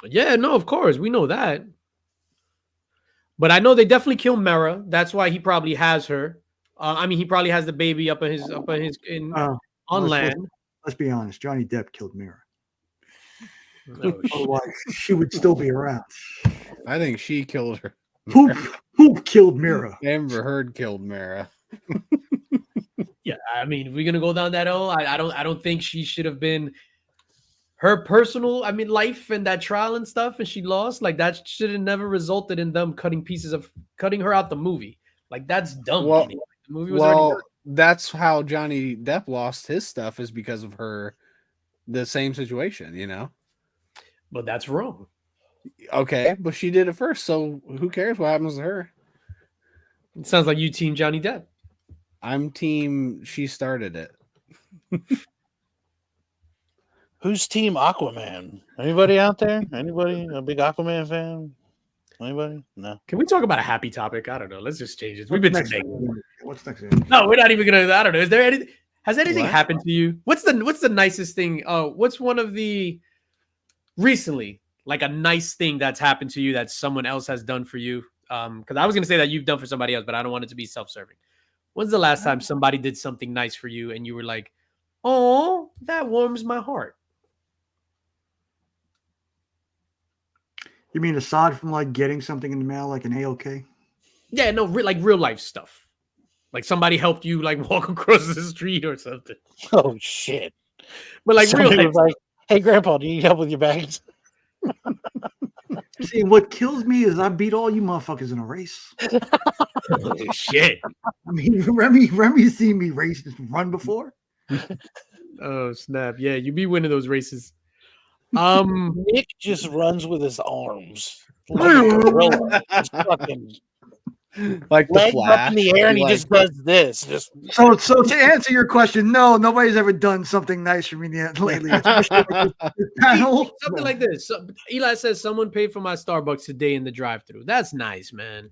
Yeah, no, of course. We know that. But I know they definitely kill Mera. That's why he probably has her. He probably has the baby on land. Let's be honest. Johnny Depp killed Mera. Oh, otherwise, she would still be around. I think she killed her. Who killed Mera? Amber Heard killed Mera. Yeah, I mean, if we're gonna go down that hole, I don't think she should have been her personal, life and that trial and stuff, and she lost. Like that should have never resulted in them cutting her out the movie. Like that's dumb. Well, the movie was already that's how Johnny Depp lost his stuff is because of her. The same situation, But that's wrong. Okay, but she did it first, so who cares what happens to her? It sounds like you team Johnny Depp. I'm team she started it. Who's Team Aquaman? Anybody out there? Anybody a big Aquaman fan? Anybody? No. Can we talk about a happy topic? I don't know. Let's just change it. We've been too negative. What's next? No, we're not even gonna. I don't know. Is there anything? Has anything What? happened to you? What's the nicest thing? What's one of the recently like a nice thing that's happened to you that someone else has done for you? Because I was gonna say that you've done for somebody else, but I don't want it to be self-serving. When's the last time somebody did something nice for you and you were like, "Oh, that warms my heart"? You mean aside from like getting something in the mail, like an AOK? Yeah, no, like real life stuff. Like somebody helped you like walk across the street or something. Oh shit! But like Somebody real life. was like, "Hey, Grandpa, do you need help with your bags?" See, what kills me is I beat all you motherfuckers in a race. Oh, shit. I mean, Remy seen me race and run before. Oh snap! Yeah, you be winning those races. Nick just runs with his arms like a gorilla. Just fucking Like the legs Flash. up in the air, and he like, just does this. Just So to answer your question, no, nobody's ever done something nice for me yet lately. Especially with the panel. something like this. So, Eli says someone paid for my Starbucks today in the drive-thru. That's nice, man.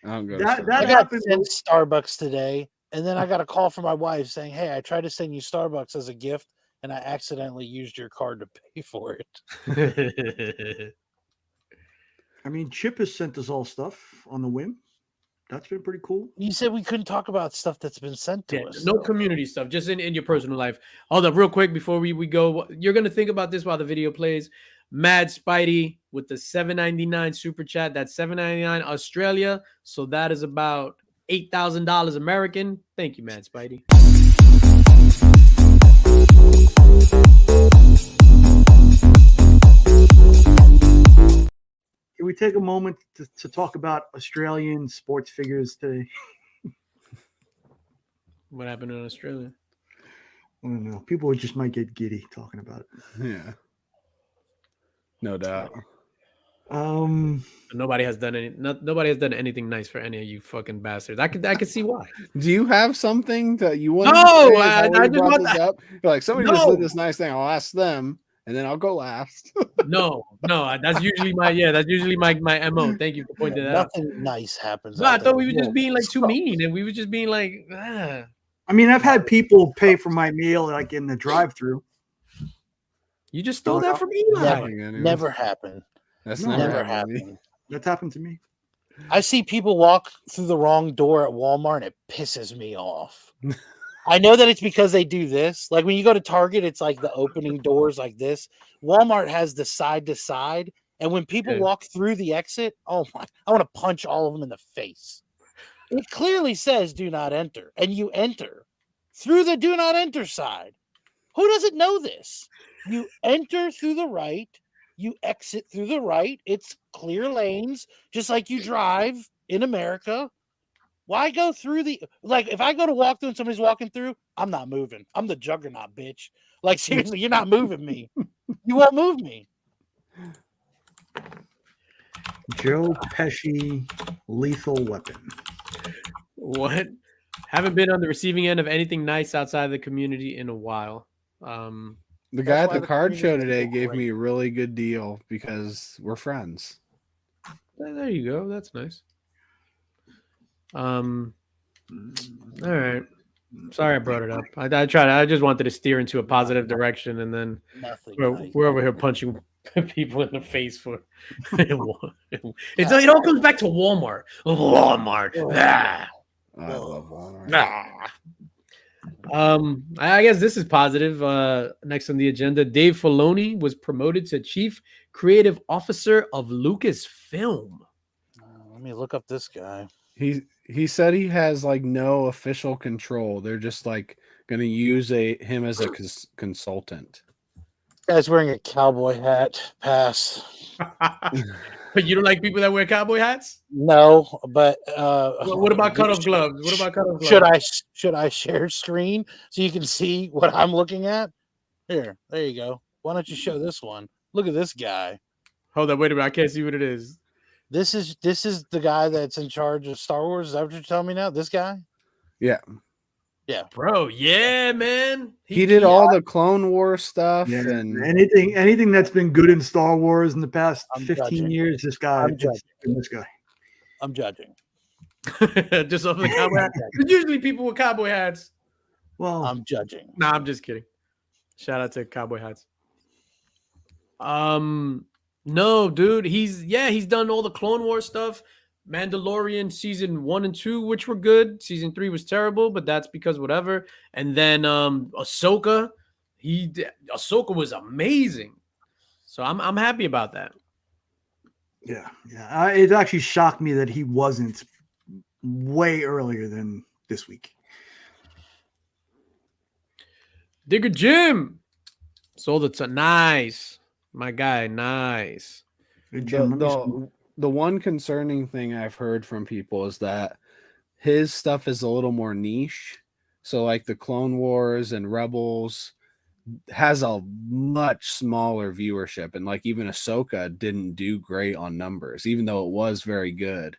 I don't go That- to that I Starbucks. got happened- sent Starbucks today, and then I got a call from my wife saying, "Hey, I tried to send you Starbucks as a gift, and I accidentally used your card to pay for it." I mean, Chip has sent us all stuff on the whim. That's been pretty cool. You said we couldn't talk about stuff that's been sent to Yeah, us. no though. community stuff, just in your personal life. Hold up, real quick before we go. You're gonna think about this while the video plays. Mad Spidey with the $7.99 super chat. That's $7.99 Australia. So that is about $8,000 American. Thank you, Mad Spidey. Can we take a moment to talk about Australian sports figures today? What happened in Australia? I don't know. People just might get giddy talking about it. Yeah. No doubt. Nobody has done nobody has done anything nice for any of you fucking bastards. I could see why. Do you have something that you want? No, to say? Is I that why you just brought want this that. up? You're like, somebody just No. did this nice thing. I'll ask them, and then I'll go last. No, that's usually my MO. Thank you for pointing that out. Nothing nice happens. No, I out thought there. we were just Yeah. being like too mean, and we were just being like, ah. I mean, I've had people pay for my meal like in the drive-through. You just stole that from Eli. Never happened. That's No, Never happened to me. happened. That's happened to me. I see people walk through the wrong door at Walmart, and it pisses me off. I know that it's because they do this. Like when you go to Target, it's like the opening doors like this. Walmart has the side to side. And when people Yeah. walk through the exit, oh my, I want to punch all of them in the face. It clearly says do not enter. And you enter through the do not enter side. Who doesn't know this? You enter through the right, you exit through the right. It's clear lanes, just like you drive in America. Why go through the, like, if I go to walk through and somebody's walking through, I'm not moving. I'm the juggernaut, bitch. Like, seriously, you're not moving me. You won't move me. Joe Pesci, Lethal Weapon. What? Haven't been on the receiving end of anything nice outside of the community in a while. The guy at why the the card show community today is gave great. me a really good deal because we're friends. There you go. That's nice. All right. Sorry I brought it up. I tried. I just wanted to steer into a positive direction, and then Nothing. we're, nice. we're over here punching people in the face for. It all comes back to Walmart. Walmart. Ah. I love Walmart. I guess this is positive. Next on the agenda, Dave Filoni was promoted to Chief Creative Officer of Lucasfilm. Let me look up this guy. He said he has like no official control. They're just like going to use him as a consultant. Guy's wearing a cowboy hat. Pass. But you don't like people that wear cowboy hats? No, but What about cutoff gloves? What about cutoff gloves? Should I share screen so you can see what I'm looking at? Here, there you go. Why don't you show this one? Look at this guy. Hold on, wait a minute. I can't see what it is. This is the guy that's in charge of Star Wars. Is that what you're telling me now? This guy? Yeah. Yeah, bro. Yeah, man. He did all the Clone Wars stuff, Yeah, and anything that's been good in Star Wars in the past I'm 15 judging. years, this guy, I'm it's judging. been this guy. I'm judging. just off the cowboy hat. There's usually people with cowboy hats. Well, I'm judging. Nah, I'm just kidding. Shout out to cowboy hats. No, dude, he's done all the Clone Wars stuff. Mandalorian season 1 and 2, which were good. Season 3 was terrible, but that's because whatever. And then Ahsoka, Ahsoka was amazing. So I'm happy about that. yeah. It actually shocked me that he wasn't way earlier than this week. Digger Jim sold it to nice, my guy, nice. Good, Jim. The one concerning thing I've heard from people is that his stuff is a little more niche. So like the Clone Wars and Rebels has a much smaller viewership, and like even Ahsoka didn't do great on numbers, even though it was very good.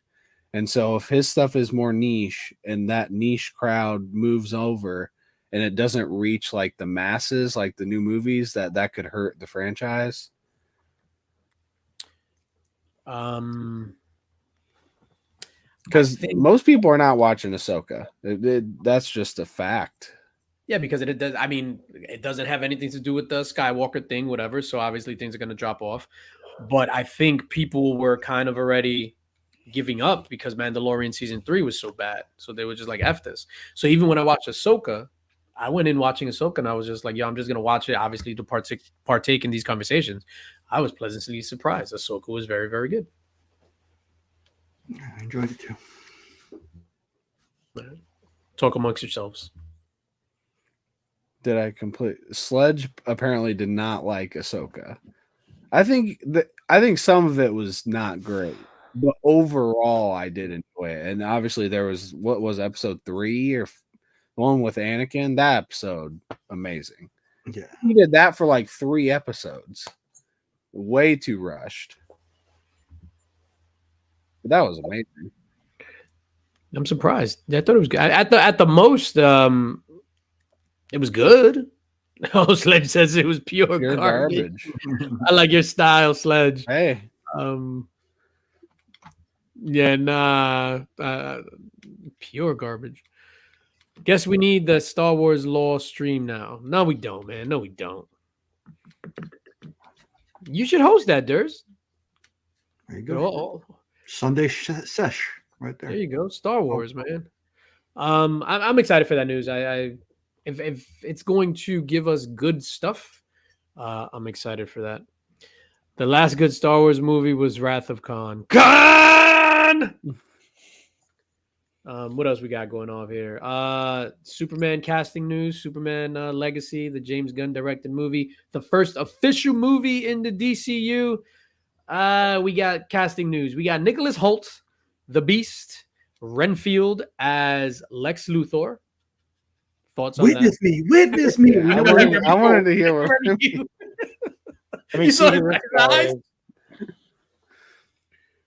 And so if his stuff is more niche and that niche crowd moves over and it doesn't reach like the masses, like the new movies, that could hurt the franchise. Because most people are not watching Ahsoka. That's just a fact. Yeah, because it does. I mean, it doesn't have anything to do with the Skywalker thing, whatever. So obviously things are going to drop off. But I think people were kind of already giving up because Mandalorian season 3 was so bad. So they were just like, F this. So even when I watched Ahsoka, I went in watching Ahsoka and I was just like, yo, I'm just going to watch it, obviously, to partake in these conversations. I was pleasantly surprised. Ahsoka was very, very good. I enjoyed it too. Talk amongst yourselves. Did I complete? Sledge apparently did not like Ahsoka. I think some of it was not great, but overall I did enjoy it. And obviously there was what was episode 3 or the one with Anakin. That episode amazing. Yeah, he did that for like 3 episodes. Way too rushed. But that was amazing. I'm surprised. I thought it was good. At the most, it was good. Oh, Sledge says it was pure garbage. I like your style, Sledge. Hey. Yeah, nah. Pure garbage. Guess we need the Star Wars Law stream now. No, we don't, man. No, we don't. You should host that, Durs. There you go. Sunday sesh right there. There you go. Star Wars, man. I'm excited for that news. If it's going to give us good stuff, I'm excited for that. The last good Star Wars movie was Wrath of Khan. Khan! What else we got going on here? Superman casting news, Superman Legacy, the James Gunn directed movie, the first official movie in the DCU. We got casting news. We got Nicholas Hoult, the Beast, Renfield as Lex Luthor. Thoughts on Witness me. I wanted to hear what you saw his eyes.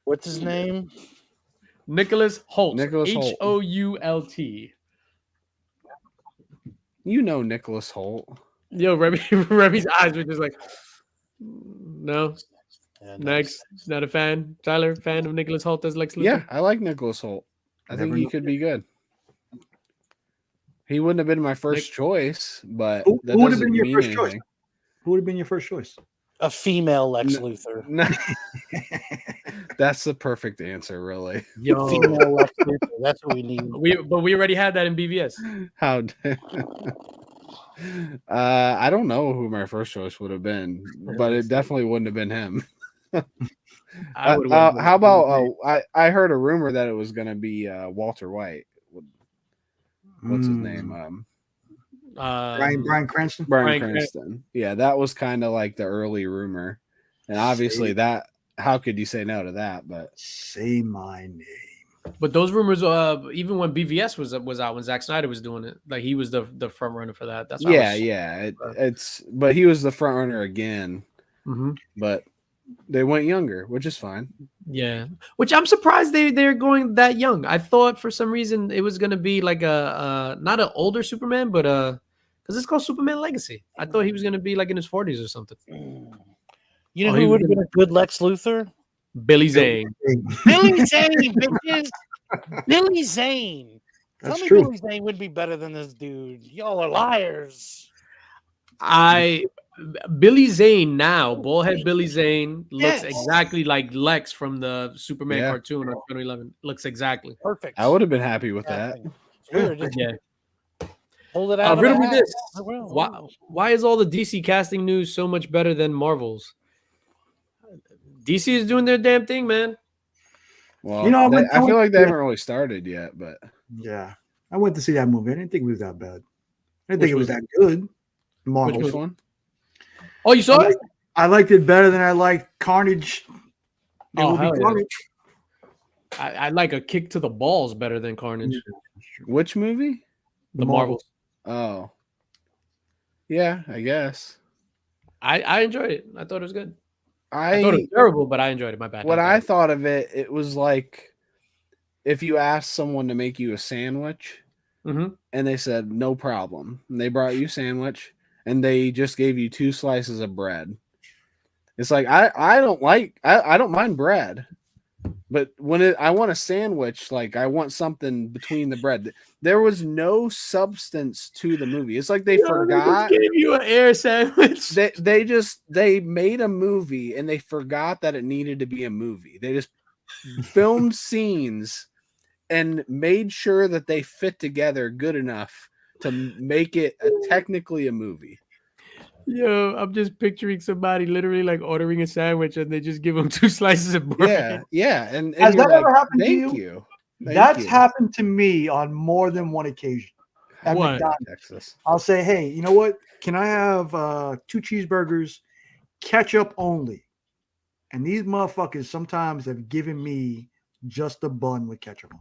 What's his name? Nicholas Hoult. Nicholas Hoult. Hoult. You know Nicholas Hoult. Yo, Remy's eyes were just like, no. Yeah, Next, not a fan. Tyler, fan of Nicholas Hoult as Lex Luthor? Yeah, I like Nicholas Hoult. I think he could be good. He wouldn't have been my first choice, but who would have been your first anything. choice? Who would have been your first choice? A female Lex Luthor. No. That's the perfect answer, really. Yo, Female Lex Luthor. That's what we need. But we already had that in BVS. How? I don't know who my first choice would have been, but it definitely wouldn't have been him. How about? I heard a rumor that it was going to be Walter White. What's his name? Bryan Cranston. Bryan Cranston. Yeah, that was kind of like the early rumor, and obviously that. How could you say no to that? But say my name. But those rumors, even when BVS was out, when Zack Snyder was doing it, like he was the front runner for that. That's but he was the front runner again. Mm-hmm. But They went younger, which is fine. Yeah, which I'm surprised they're going that young. I thought for some reason it was gonna be like a not an older Superman, but because it's called Superman Legacy. I thought he was gonna be like in his 40s or something. You know he who was would have been a good Lex Luthor? Billy Zane. Billy Zane, bitches. Billy Zane. Tell That's me true. Billy Zane wouldn't be better than this dude. Y'all are liars. Billy Zane now, ballhead Billy Zane looks Yes. exactly like Lex from the Superman Yeah. cartoon on 2011. Looks exactly. Perfect. I would have been happy with that. Weird. Just Yeah. hold it out. Riddle me this. I will. Why is all the DC casting news so much better than Marvel's? DC is doing their damn thing, man. Well, You know, I feel like they haven't really started yet, but yeah, I went to see that movie. I didn't think it was that bad. I didn't Which think it was one? that good. Marvel. which one? Oh, you saw it? I liked it better than I liked Carnage. Oh, Movie hell yeah. Carnage. I like a kick to the balls better than Carnage. Which movie? The Marvels. Oh, yeah, I guess. I enjoyed it. I thought it was good. I thought it was terrible, but I enjoyed it. My bad. What I thought of it, it was like if you asked someone to make you a sandwich, Mhm. and they said no problem, and they brought you a sandwich, and they just gave you 2 slices of bread. It's like I don't mind bread, but when I want a sandwich, like I want something between the bread. There was no substance to the movie. It's like they forgot. They gave you an air sandwich. They made a movie and they forgot that it needed to be a movie. They just filmed scenes and made sure that they fit together good enough to make it technically a movie. Yo, I'm just picturing somebody literally like ordering a sandwich and they just give them 2 slices of bread. Yeah. And Has you're that like, ever happened to thank you? you. Thank That's you. happened to me on more than one occasion. At What? McDonald's. Texas. I'll say, hey, you know what? Can I have 2 cheeseburgers, ketchup only? And these motherfuckers sometimes have given me just a bun with ketchup on.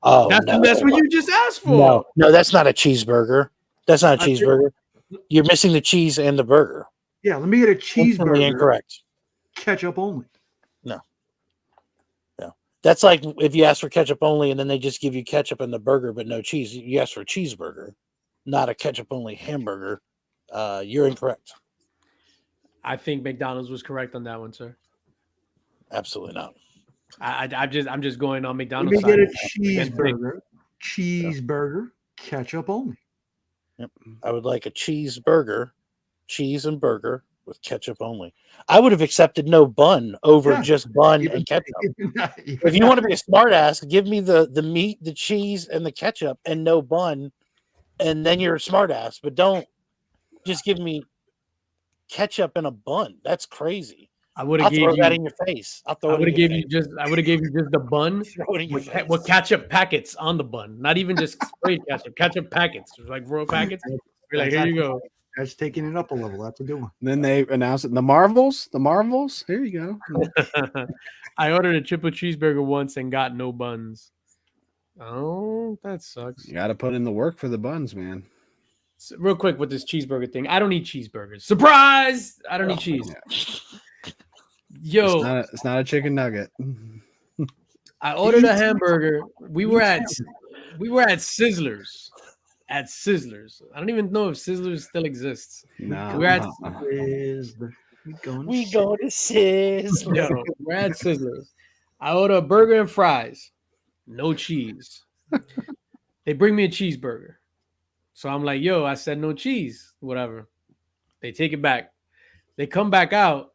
Oh, That's what you just asked for. No, that's not a cheeseburger. That's not a cheeseburger. You're missing the cheese and the burger. Yeah, let me get a Instantly cheeseburger. incorrect. Ketchup only. No. That's like if you ask for ketchup only and then they just give you ketchup and the burger but no cheese. You ask for a cheeseburger, not a ketchup only hamburger. You're incorrect. I think McDonald's was correct on that one, sir. Absolutely not. I'm just going on Let McDonald's me get side. a cheeseburger, ketchup only. Yep. I would like a cheeseburger, cheese and burger with ketchup only. I would have accepted no bun over just bun and ketchup. If you want to be a smart ass, give me the meat, the cheese, and the ketchup and no bun, and then you're a smart ass. But don't just give me ketchup and a bun. That's crazy. I would have throw that in your face. I would have gave you just the bun with ketchup packets on the bun, not even just straight ketchup packets, like raw packets. We're like, here you go. That's taking it up a level. That's a good one. And then they announced it. The Marvels. Here you go. I ordered a triple cheeseburger once and got no buns. Oh, that sucks. You got to put in the work for the buns, man. So, real quick with this cheeseburger thing, I don't eat cheeseburgers. Surprise! I don't eat cheese. Yeah. Yo, it's not a chicken nugget. I ordered a hamburger. We were at Sizzlers. At Sizzlers. I don't even know if Sizzlers still exists. No. We're at we go to Sizzlers. Yo, we're at Sizzlers. I order a burger and fries. No cheese. They bring me a cheeseburger. So I'm like, yo, I said no cheese. Whatever. They take it back. They come back out.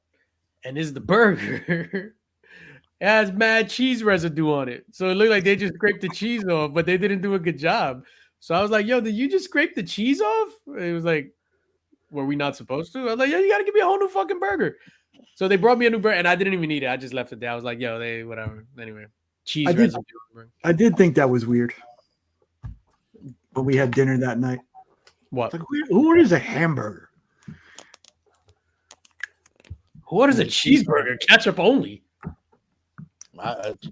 And it's the burger. It has mad cheese residue on it. So it looked like they just scraped the cheese off, but they didn't do a good job. So I was like, yo, did you just scrape the cheese off? It was like, were we not supposed to? I was like, yo, you got to give me a whole new fucking burger. So they brought me a new burger, and I didn't even eat it. I just left it there. I was like, yo, whatever. Anyway, cheese residue. I did think that was weird. But we had dinner that night. What? Like, who orders a hamburger? What is a cheeseburger? Ketchup only.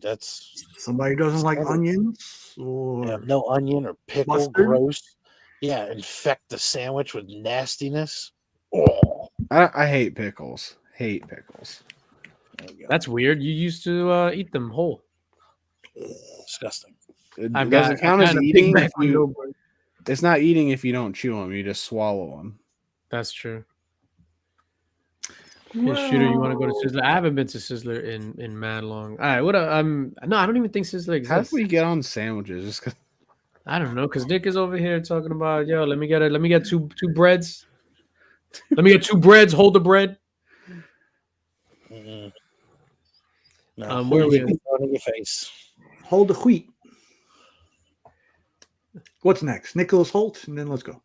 That's somebody doesn't like onions or no onion or pickle. Mustard? Gross. Yeah, infect the sandwich with nastiness. Oh, I hate pickles. hate pickles. That's weird. You used to eat them whole. Disgusting. It I've doesn't got count I've as got a Big eating Mac if with you. no bread. It's not eating if you don't chew them. You just swallow them. That's true. Yeah, Shooter, you want to go to Sizzler? I haven't been to Sizzler in mad long. All right, what? No, I don't even think Sizzler How exists. did we get on sandwiches? Just 'cause I don't know, cause Nick is over here talking about, yo, let me get two breads. Let me get 2 breads. Hold the bread. Mm-mm. No, Where are we? in your face. Hold the wheat. What's next? Nicholas Holt, and then let's go.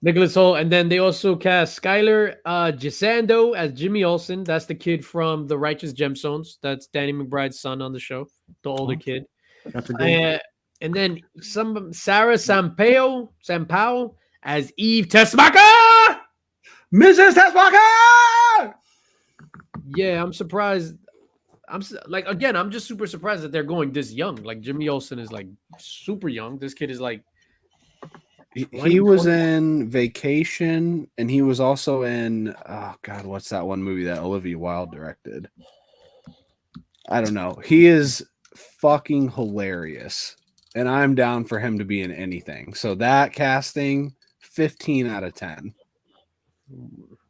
Nicholas Hoult, and then they also cast Skylar Gisando as Jimmy Olsen. That's the kid from The Righteous Gemstones. That's Danny McBride's son on the show, the older kid. That's a good. And then Sarah Sampao as Eve Tesmacher. Mrs. Tesmacher! Yeah, I'm surprised. I'm just super surprised that they're going this young. Like Jimmy Olsen is like super young. This kid is like. he was in Vacation, and he was also in what's that one movie that Olivia Wilde directed? I don't know. He is fucking hilarious, and I'm down for him to be in anything. So that casting, 15 out of 10.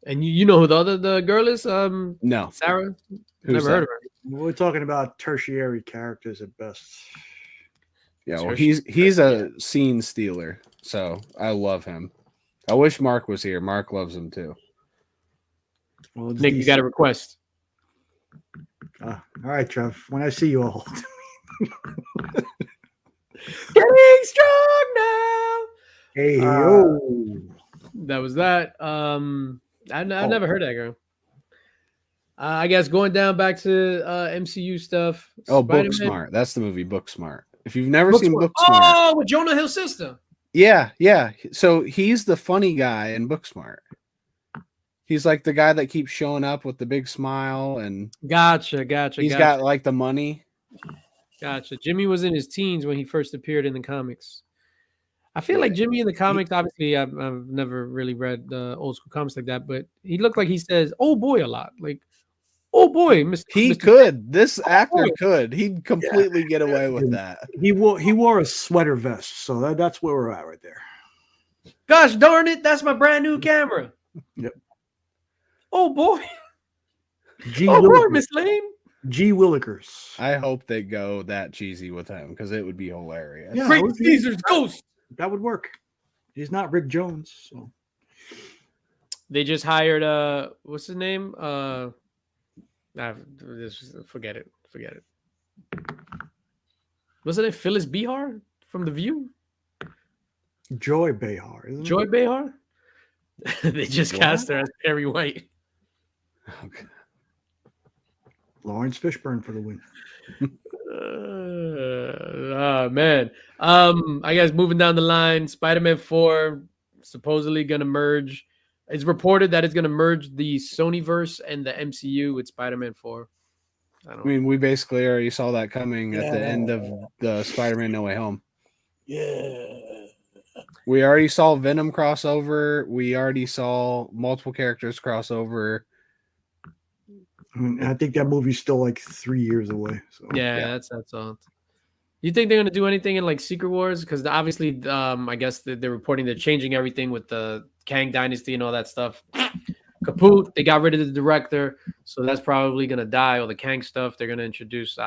And you know who the girl is? No, Sarah. Who's Never that? heard of her. We're talking about tertiary characters at best. Yeah, well, he's a scene stealer, so I love him. I wish Mark was here. Mark loves him too. Well, Nick, you got a request. All right, Trev. When I see you all. Getting strong now. Hey, yo. That was that. I've never heard that girl. I guess going down back to MCU stuff. Oh, Spider-Man. Booksmart. That's the movie Booksmart. If you've never seen Booksmart. Booksmart. Oh, with Jonah Hill's sister. Yeah. So he's the funny guy in Booksmart. He's like the guy that keeps showing up with the big smile, and Gotcha. He's got like the money. Gotcha. Jimmy was in his teens when he first appeared in the comics. I feel like Jimmy in the comics, obviously, I've never really read old school comics like that, but he looked like he says, "Oh boy," a lot. Like, "Oh boy," Mr. He Mr. could. This actor could. He'd completely get away with that. He wore a sweater vest, so that's where we're at right there. Gosh darn it, that's my brand new camera. Yep. Oh boy. G. Oh boy, Willikers. Miss Lane. G. Willikers. I hope they go that cheesy with him because it would be hilarious. Yeah, Great Caesar's ghost. That would work. He's not Rick Jones. So. They just hired what's his name? Forget it. Wasn't it Phyllis Behar from The View? Joy Behar. Isn't Joy it? Behar? They just cast her as Perry White. Okay. Lawrence Fishburne for the win. Man. I guess moving down the line, Spider-Man 4 supposedly gonna merge. It's reported that it's gonna merge the Sonyverse and the MCU with Spider-Man 4. I mean, we basically already saw that coming at the end of the Spider-Man No Way Home. Yeah. We already saw Venom crossover. We already saw multiple characters crossover. I mean, I think that movie's still like 3 years away. So Yeah, that's all. You think they're gonna do anything in like Secret Wars? Because obviously, I guess they're reporting they're changing everything with the Kang Dynasty and all that stuff. Kaput. They got rid of the director, so that's probably gonna die. All the Kang stuff they're gonna introduce,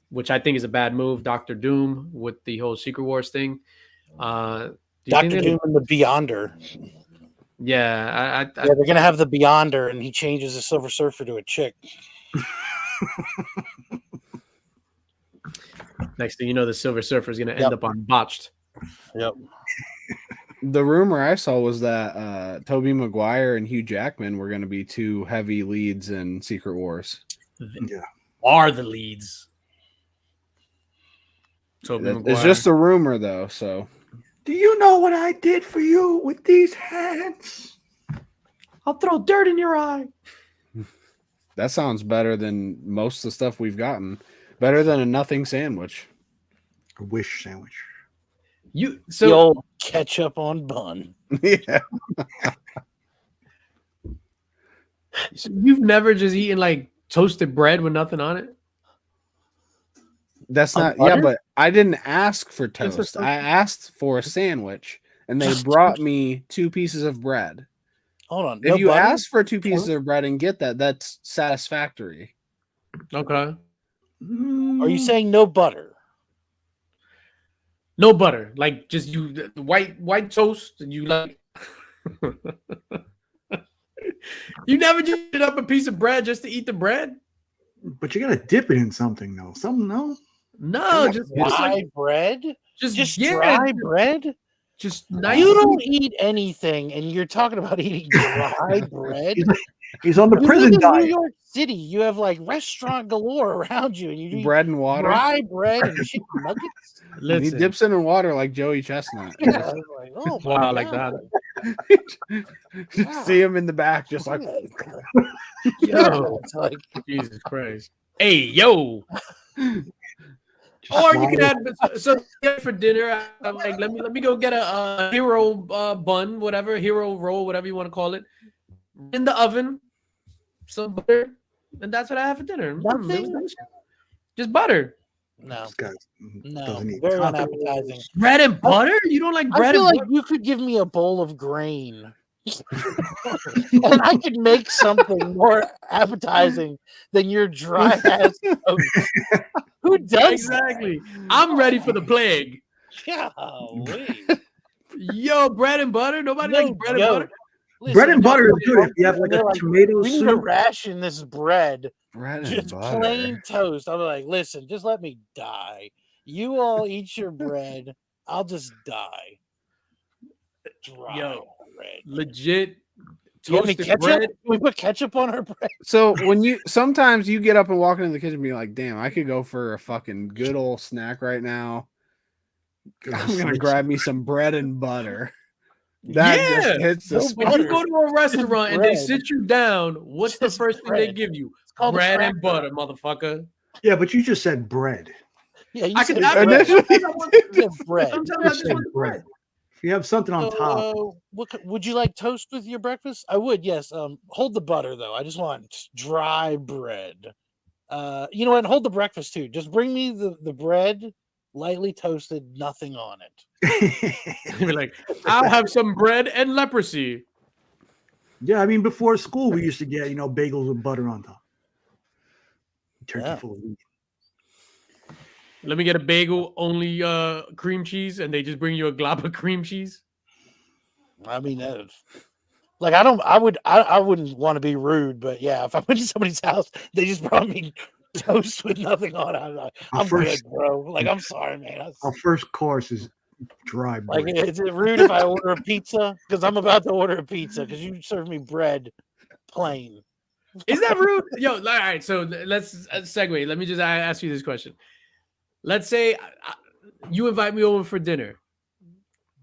which I think is a bad move. Doctor Doom with the whole Secret Wars thing. Doctor Doom and the Beyonder. Yeah, they're gonna have the Beyonder, and he changes the Silver Surfer to a chick. Next thing you know, the Silver Surfer is going to end up on Botched. Yep. The rumor I saw was that Tobey Maguire and Hugh Jackman were going to be 2 heavy leads in Secret Wars. Yeah. Are the leads. Tobey Maguire. It's just a rumor, though, so. Do you know what I did for you with these hands? I'll throw dirt in your eye. That sounds better than most of the stuff we've gotten. Better than a nothing sandwich. A wish sandwich. The old ketchup on bun. Yeah. So you've never just eaten like toasted bread with nothing on it? That's not, butter? yeah, but I didn't ask for Just a toast. toast- I asked for a sandwich, and they Just brought me 2 pieces of bread. Hold on. If No you butter? ask for 2 pieces of bread and get that, that's satisfactory. Okay. Are you saying no butter? No butter, like just you white toast, and you like. You never just eat up a piece of bread just to eat the bread? But you gotta dip it in something though. Something no. No, just Dry like bread? just Dry bread? just nice. You don't eat anything, and you're talking about eating dry bread. He's on the You prison live in New diet. York City. You have like restaurant galore around you, and you eat Bread and water. dry bread and chicken nuggets. He Listen, dips it in water like Joey Chestnut. Yeah, I was like, oh my wow, God. like that. See him in the back, just like Yo, It's like, Jesus Christ. Hey, yo. Or you can add so for dinner. I'm like, let me go get a hero bun, whatever, hero roll, whatever you want to call it, in the oven, some butter, and that's what I have for dinner. Nothing? Just butter. no, This guy no, doesn't eat very tacos. unappetizing. Bread and butter? You don't like I bread feel and like butter? you could give me a bowl of grain, and I could make something more appetizing than your dry ass toast. Who does Exactly. I'm ready for the plague. that? Golly. Yo, bread and butter? Nobody No likes bread and joke. butter? Listen, Bread and no, butter is good if you have and like they're a like, tomato we need to soup. ration this bread. bread and Just butter. plain toast. I'm like, listen, just let me die. You all eat your bread. I'll just die. Dry Yo, bread. legit Do you have any toasted ketchup? bread. Can we put ketchup on our bread? So when sometimes you get up and walk into the kitchen and be like, damn, I could go for a fucking good old snack right now. I'm gonna grab me some bread and butter. That Yeah. just hits the No spot. When you butter. go to a restaurant and they bread. sit you down, what's the Just first thing they bread. give you? It's called a Bread and cracker. butter, motherfucker. Yeah, but you just said bread. Yeah, you I said can bread. initially- You said bread. Sometimes You I just just said want the bread. If you have something on top, Would you like toast with your breakfast? I would, yes. Hold the butter though. I just want dry bread. You know what? And hold the breakfast too. Just bring me the bread, lightly toasted, nothing on it. You'd be like, I'll have some bread and leprosy. yeah, I mean before school we used to get bagels with butter on top. Turkey Yeah. full of wheat. Let me get a bagel, only cream cheese, and they just bring you a glob of cream cheese. I mean, like I wouldn't want to be rude, but yeah, if I went to somebody's house, they just brought me toast with nothing on it. I'm good, bro. Like, I'm sorry, man. Our first course is dry bread. Like, is it rude if I order a pizza? Because I'm about to order a pizza because you serve me bread plain. Is that rude? Yo, all right. So let's segue. Let me just ask you this question. Let's say you invite me over for dinner.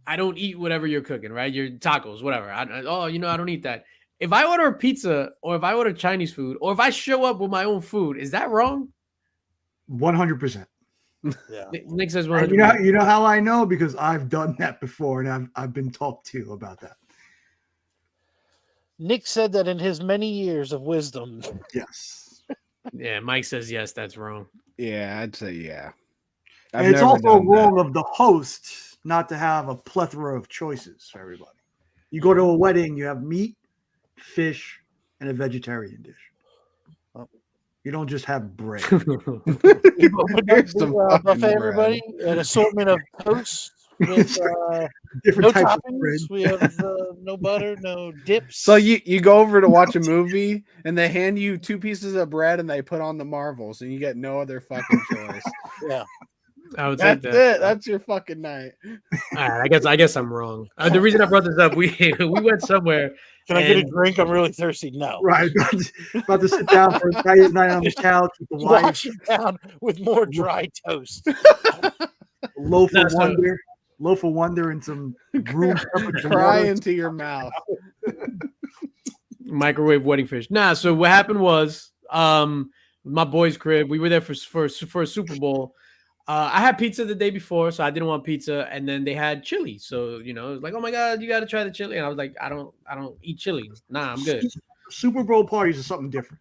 I don't eat whatever you're cooking, right? Your tacos, whatever. I don't eat that. If I order a pizza or if I order Chinese food or if I show up with my own food, is that wrong? 100%. Yeah. Nick says And 100%. you know how I know, because I've done that before, and I've been talked to about that. Nick said that in his many years of wisdom. Yes. Yeah, Mike says yes, that's wrong. Yeah, I'd say yeah. And it's also wrong of the host not to have a plethora of choices for everybody. You go to a wedding, you have meat, fish, and a vegetarian dish. You don't just have bread. Buffet, fucking everybody, an assortment of toast with Different no types of bread. toppings. We have no butter, no dips. So you go over to watch a movie and they hand you 2 pieces of bread and they put on the Marvels and you get no other fucking choice. Yeah. I would take That's that. it. That's your fucking night. All right, I guess I'm wrong. The reason I brought this up, we went somewhere. Can I get a And- drink? I'm really thirsty. No. Right. About to sit down for a nice night on the couch with the wife. Wash it down with more dry toast. Loaf No, of wonder, and some room temperature Cry water. into your mouth. Microwave wedding fish. Nah, so what happened was my boy's crib. We were there for a Super Bowl. I had pizza the day before, so I didn't want pizza, and then they had chili. So it was like, oh my god, you got to try the chili. And I was like, I don't eat chili. Nah, I'm good. Super Bowl parties are something different.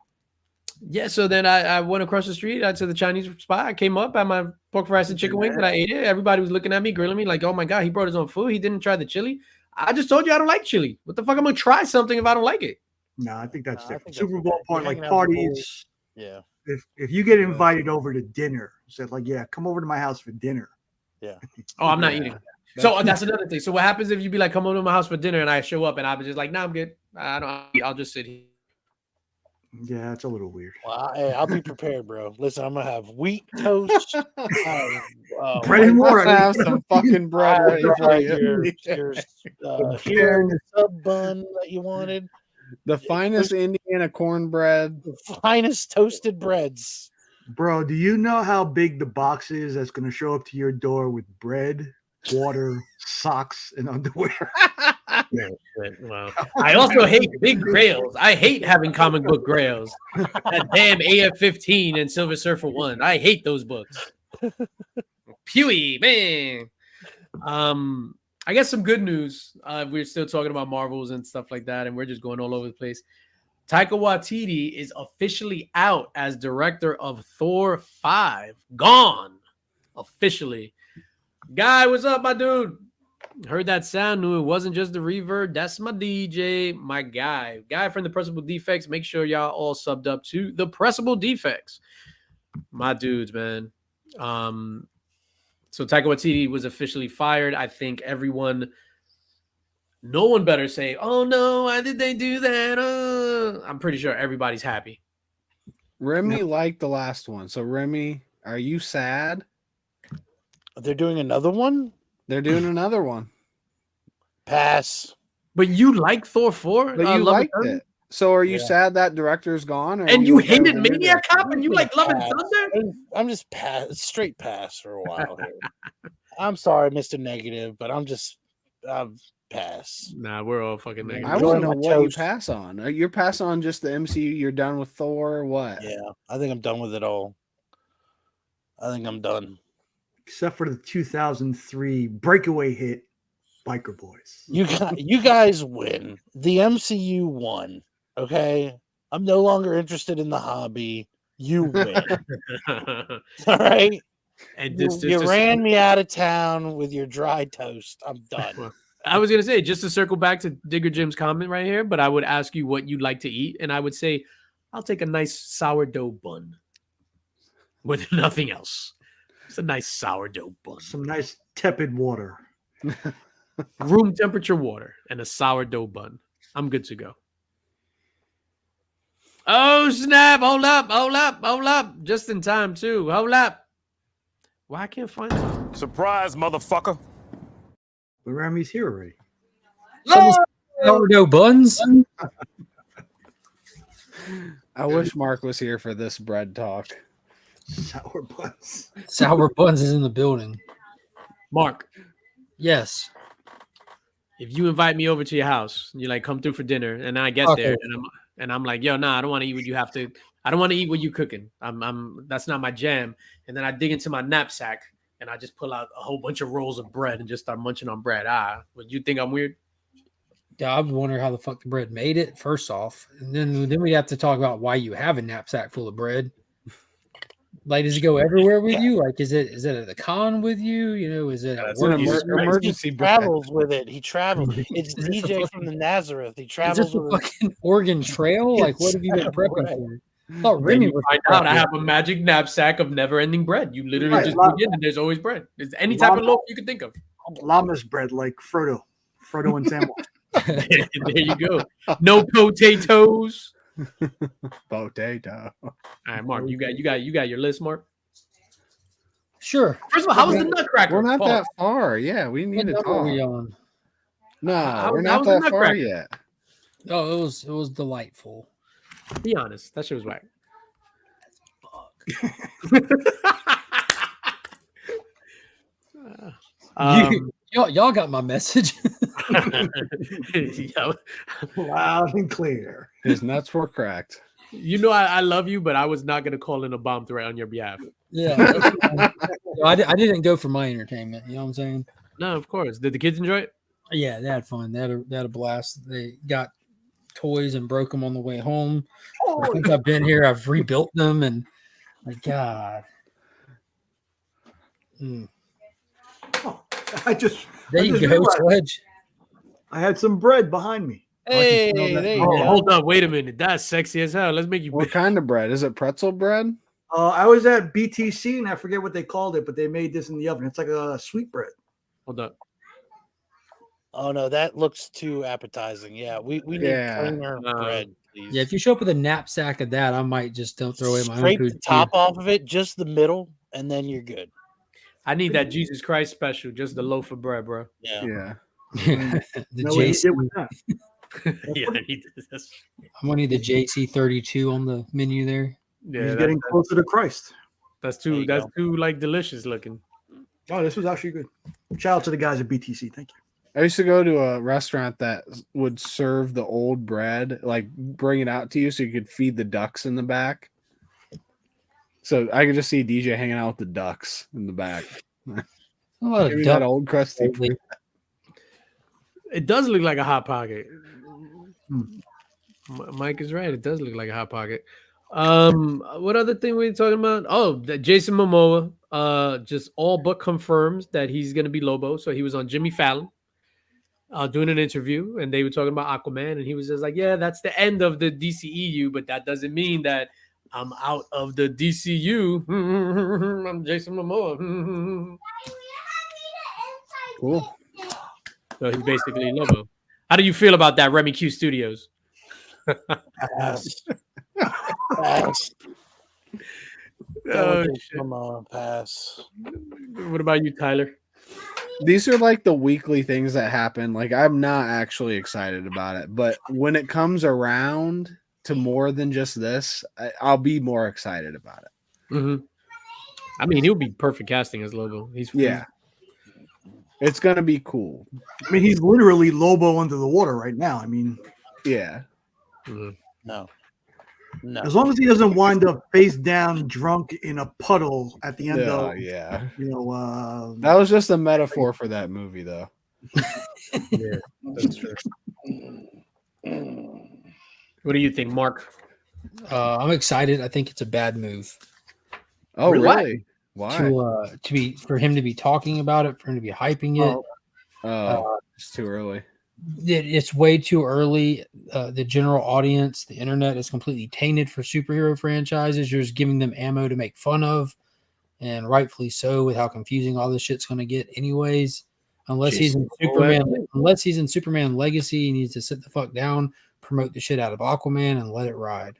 Yeah, so then I went across the street to the Chinese spot. I came up at my pork fries and chicken wings, and I ate it. Everybody was looking at me, grilling me like, "Oh my god, he brought his own food. He didn't try the chili." I just told you I don't like chili. What the fuck? I'm gonna try something if I don't like it. No, I think that's different. think Super Bowl party, like hanging out with parties. Yeah. If you get invited over to dinner, said like, yeah, come over to my house for dinner. Yeah. Oh, I'm not eating. So that's another thing. So what happens if you be like, come over to my house for dinner, and I show up and I'm just like, nah, I'm good. I'll just sit here. Yeah, it's a little weird. Well, hey, I'll be prepared, bro. Listen, I'm gonna have wheat toast, bread and water. Have some fucking bread ready for you. Your sub bun that you wanted. The finest Indiana cornbread. The finest toasted breads. Bro, do you know how big the box is that's going to show up to your door with bread, water, socks, and underwear? Wow. I also hate big grails. I hate having comic book grails. That damn AF-15 and Silver Surfer 1. I hate those books. Pewy, man. I guess some good news. We're still talking about Marvels and stuff like that, and we're just going all over the place. Taika Waititi is officially out as director of Thor 5. Gone. Officially. Guy, what's up, my dude? Heard that sound, knew it wasn't just the reverb. That's my DJ, my guy. Guy from the Pressable Defects. Make sure y'all all subbed up to the Pressable Defects. My dudes, man. So Taika Waititi was officially fired. I think no one better say, oh no, why did they do that? I'm pretty sure everybody's happy. Remy liked the last one. So Remy, are you sad? They're doing another one? They're doing another one. Pass. But you like Thor 4? But you liked it. So are you sad that director's gone? And you hated Maniac Cop and you like Love and Thunder? I'm just straight pass for a while here. I'm sorry, Mr. Negative, but I'm pass. Nah, we're all fucking negative. I want to know what you pass on. You're passing on just the MCU. You're done with Thor or what? Yeah, I think I'm done with it all. I think I'm done. Except for the 2003 breakaway hit, Biker Boys. You guys win. The MCU won. Okay, I'm no longer interested in the hobby. You win. All right. And you ran me out of town with your dry toast. I'm done. Well, I was gonna say, just to circle back to Digger Jim's comment right here, but I would ask you what you'd like to eat, and I would say, I'll take a nice sourdough bun with nothing else. It's a nice sourdough bun. Some nice tepid water. Room temperature water and a sourdough bun. I'm good to go. Oh, snap. Hold up. Just in time, too. Hold up. Why I can't find it? Surprise, motherfucker. But Remy's here already. Sourdough buns? I wish Mark was here for this bread talk. Sour buns. Sour buns is in the building. Mark. Yes. If you invite me over to your house, you like come through for dinner, and I get there, and I'm like, yo, nah, I don't want to eat what you have to. I don't want to eat what you cooking. That's not my jam. And then I dig into my knapsack and I just pull out a whole bunch of rolls of bread and just start munching on bread. Would you think I'm weird? Yeah, I wonder how the fuck the bread made it, first off. And then we have to talk about why you have a knapsack full of bread. Like, does it go everywhere with you? Like, is it at the con with you? You know, is it an emergency? He travels with it. He travels. It's DJ from the Nazareth. He travels is this with a fucking Oregon Trail? Like, what have you been prepping for? I thought Remy was find out I have a magic knapsack of never-ending bread. You literally just dig in and there's always bread. There's any type of loaf you can think of. Llama's bread, like Frodo and Sam. There you go. No potatoes. Potato. All right, Mark, you got your list, Mark. Sure. First of all, how was the Nutcracker? We're not that far. Yeah, we need to talk. On? No, we're not that far yet. Oh, it was delightful. Be honest, that shit was whack. Y'all got my message. Loud and clear. His nuts were cracked. You know I love you, but I was not going to call in a bomb threat on your behalf. Yeah. I didn't go for my entertainment. You know what I'm saying? No, of course. Did the kids enjoy it? Yeah, they had fun. They had a blast. They got toys and broke them on the way home. Since I've been here, I've rebuilt them, and my God. Oh, I just Go, realized Sledge. I had some bread behind me. Hey, there you Oh, go. hold up, wait a minute. That's sexy as hell. Let's make you. What kind of bread? Is it pretzel bread? I was at BTC and I forget what they called it, but they made this in the oven. It's like a sweet bread. Hold up. Oh no, that looks too appetizing. Yeah, we need plainer bread, please. Yeah, if you show up with a knapsack of that, I might just don't throw away my own Scrape food. the top off of it, just the middle, and then you're good. I need that Jesus Christ special, just the loaf of bread, bro. Yeah. The No way he JC, did with that. Yeah, I need this. I'm gonna need the JC32 on the menu there. Yeah, He's that- getting closer to Christ. that's There too. you That's go. too like delicious looking. Oh, this was actually good. Shout out to the guys at BTC. Thank you. I used to go to a restaurant that would serve the old bread, like bring it out to you so you could feed the ducks in the back. So I could just see DJ hanging out with the ducks in the back. A lot Give of me duck that old crusty bread. It does look like a hot pocket. Hmm. Mike is right. It does look like a hot pocket. What other thing were you talking about? Oh, that Jason Momoa just all but confirms that he's gonna be Lobo. So he was on Jimmy Fallon doing an interview, and they were talking about Aquaman, and he was just like, "Yeah, that's the end of the DCEU, but that doesn't mean that I'm out of the DCU. I'm Jason Momoa." Cool. So he's basically Lobo. How do you feel about that, Remy Q Studios? Pass. Pass. Oh, Come on, pass. what about you, Tyler? These are like the weekly things that happen. Like I'm not actually excited about it, but when it comes around to more than just this, I'll be more excited about it. Mm-hmm. I mean, he'll be perfect casting as Lobo. He's It's gonna be cool. I mean, he's literally Lobo under the water right now. I mean, Yeah. Mhm. No. as long as he doesn't wind up face down, drunk in a puddle at the end Oh, of, yeah. that That was just a metaphor for that movie, though. Yeah, that's true. What do you think, Mark? I'm excited. I think it's a bad move Oh, Really? really? Why? to be for him to be talking about it, for him to be hyping it. It's too early. It's way too early. The general audience, the internet is completely tainted for superhero franchises. You're just giving them ammo to make fun of, and rightfully so, with how confusing all this shit's going to get, anyways. Unless he's in Superman Legacy, he needs to sit the fuck down, promote the shit out of Aquaman, and let it ride.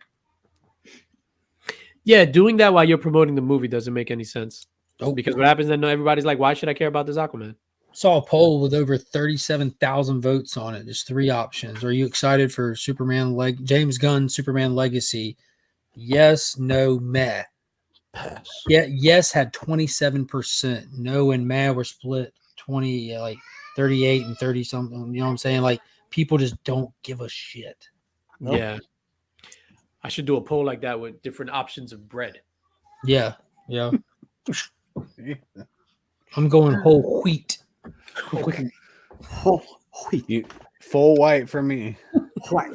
Yeah, doing that while you're promoting the movie doesn't make any sense. Oh, Because what happens then? Everybody's like, "Why should I care about this Aquaman?" saw a poll with over 37,000 votes on it. There's three options. Are you excited for James Gunn Superman Legacy? Yes, no, meh. Pass. Yeah, yes had 27%. No and meh were split 20, like 38 and 30 something. You know what I'm saying? Like people just don't give a shit. Nope. Yeah, I should do a poll like that with different options of bread. Yeah. I'm going whole wheat. whole wheat. Full white for me. White.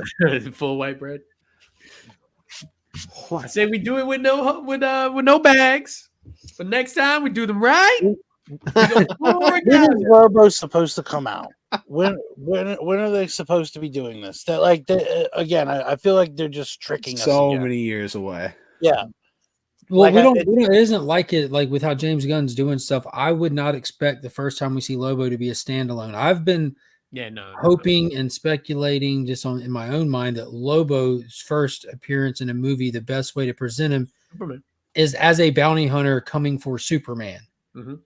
Full white bread. I White. say we do it with no bags, but next time we do them right. We go full When organic. is Robo supposed to come out? When are they supposed to be doing this? That again, I feel like they're just tricking us. So again. many years away. Yeah. Well, Like it isn't like it, like with how James Gunn's doing stuff. I would not expect the first time we see Lobo to be a standalone. I've been hoping and speculating just in my own mind that Lobo's first appearance in a movie, the best way to present him is as a bounty hunter coming for Superman. Mhm.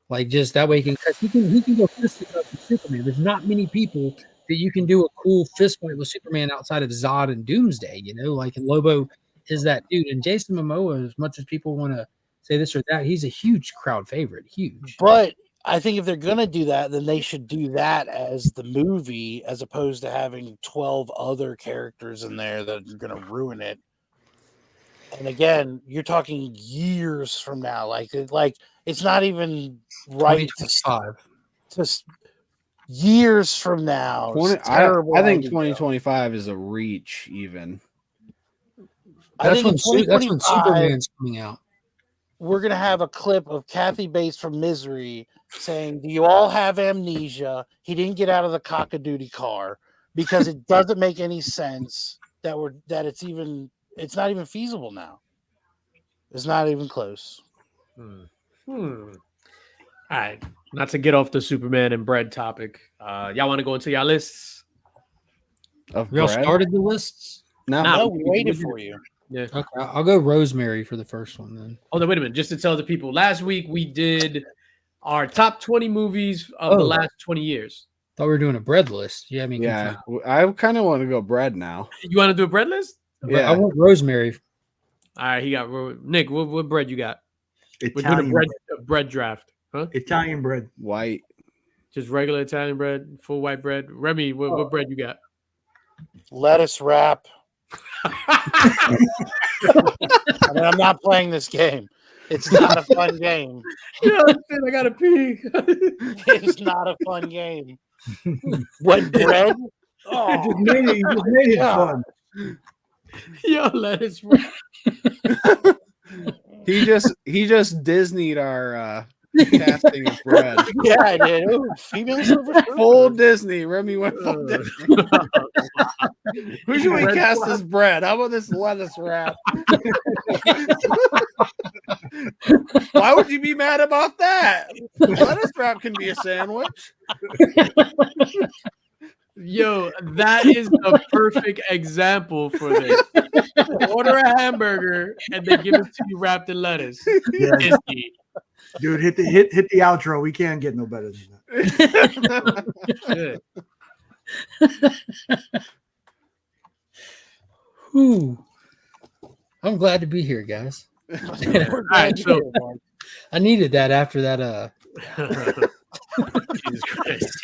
Like just that way he can go fist fight with Superman. There's not many people that you can do a cool fist fight with Superman outside of Zod and Doomsday, like, and Lobo is that dude. And Jason Momoa, as much as people want to say this or that, he's a huge crowd favorite. Huge. But I think if they're gonna do that, then they should do that as the movie, as opposed to having 12 other characters in there that are gonna ruin it. And again, you're talking years from now. Like it's not even right to 2025. years from now. 20, Terrible I think idea. 2025 is a reach. Even I think in that's when 2025, Superman's coming out. we're gonna have a clip of Kathy Bates from Misery saying, "Do you all have amnesia? He didn't get out of the cock-a-doodle car because it doesn't make any sense that it's not even feasible now. It's not even close." All right. Not to get off the Superman and bread topic. Y'all want to go into y'all lists? of We all bread. started the lists. No, No, we waited for you. Yeah. Okay, I'll go Rosemary for the first one then. Oh, no, wait a minute. Just to tell the people, last week we did our top 20 movies of the last 20 years. Thought we were doing a bread list. Yeah, I mean, yeah, I kind of want to go bread now. You want to do a bread list? Yeah, I want Rosemary. All right, he got Nick. What bread you got? Italian We're doing a bread draft, huh? Italian bread. white. Just regular Italian bread, full white bread. Remy, what bread you got? Lettuce wrap. I mean, I'm not playing this game. It's not a fun game. Yeah, I gotta pee. It's not a fun game. What bread? It just made it fun. Yo, lettuce wrap. He just Disneyed our casting of bread. Yeah, I did. Ooh, female silver Full Disney. Remy went full Disney. Who should we cast as bread? How about this lettuce wrap? Why would you be mad about that? Lettuce wrap can be a sandwich. Yo, that is the perfect example for this. Order a hamburger and they give it to you wrapped in lettuce. Yeah. Disney. Dude, hit the outro. We can't get no better than that. Good. Whew. I'm glad to be here, guys. All right, so I needed that after that. Jesus Christ.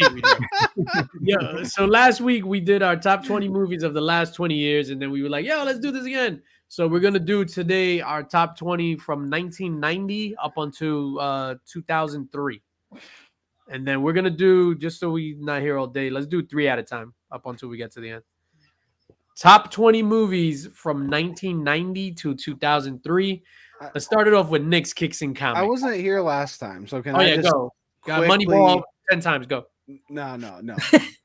Yeah. So last week we did our top 20 movies of the last 20 years, and then we were like, "Yo, let's do this again." So we're gonna do today our top 20 from 1990 up until 2003, and then we're gonna do, just so we're not here all day, let's do 3 at a time up until we get to the end. Top 20 movies from 1990 to 2003. Let's start it off with Nick's Kicks and Comics. I wasn't here last time, so can Oh I yeah, just go. Got quickly- Moneyball 10 times. Go. No.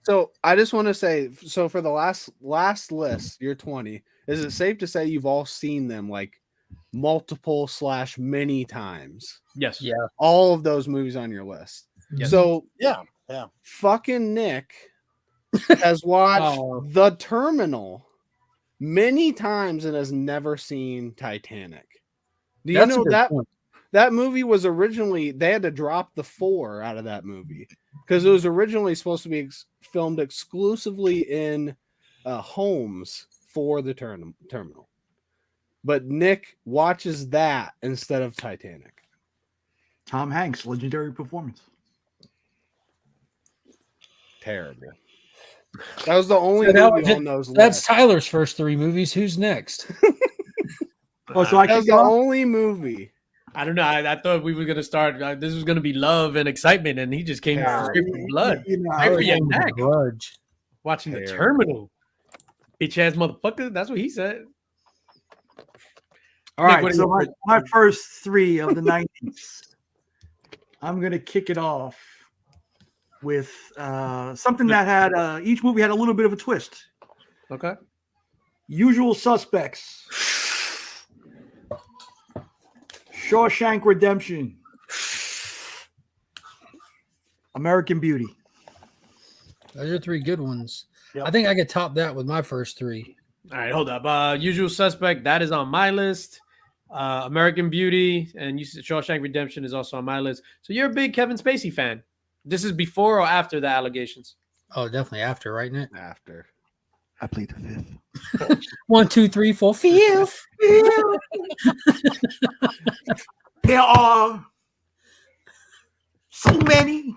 So I just want to say, so for the last list, you're 20. Is it safe to say you've all seen them like multiple / many times? Yes. Yeah. All of those movies on your list. Yes. So yeah. fucking Nick has watched The Terminal many times and has never seen Titanic. Do you know that point. that movie was originally, they had to drop the 4 out of that movie because it was originally supposed to be filmed exclusively in homes for the terminal. But Nick watches that instead of Titanic. Tom Hanks, legendary performance. Terrible. That was the only So movie on those That's lists. Tyler's first 3 movies. Who's next? Oh, so I That was can the go. only movie. I don't know. I thought we were gonna start. This was gonna be love and excitement, and he just came straight from blood. You know, Right for your neck. Grudge. Watching The Terrible. Terminal. Bitch ass motherfucker. That's what he said. All Nick, right, what are so your my first 3 of the 90s. I'm gonna kick it off with something that had each movie had a little bit of a twist. Okay. Usual Suspects, Shawshank Redemption, American Beauty. Those are 3 good ones. Yep. I think I could top that with my first 3. All right, hold up. Usual Suspect, that is on my list. American Beauty and Shawshank Redemption is also on my list. So you're a big Kevin Spacey fan. This is before or after the allegations? Oh, definitely after, right, Nick? After. I played the 5th. 1, 2, 3, 4, 5. There are so many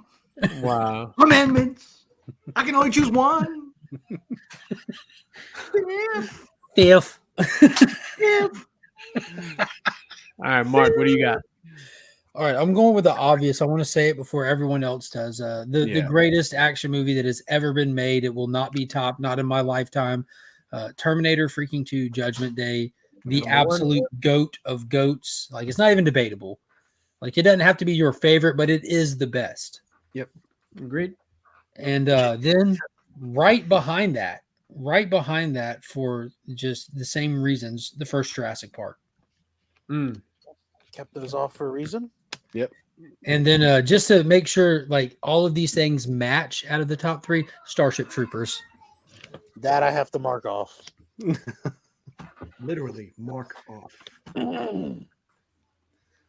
Wow. amendments. I can only choose one. Fifth. 5. All right, Mark, what do you got? All right, I'm going with the obvious. I want to say it before everyone else does. The greatest action movie that has ever been made. It will not be topped, not in my lifetime. Terminator freaking 2 Judgment Day, the absolute goat of goats. Like, it's not even debatable. Like, it doesn't have to be your favorite, but it is the best. Yep. Agreed. And then right behind that for just the same reasons, the first Jurassic Park. Kept those off for a reason. Yep. And then just to make sure like all of these things match out of the top 3, Starship Troopers. That I have to mark off. Literally mark off.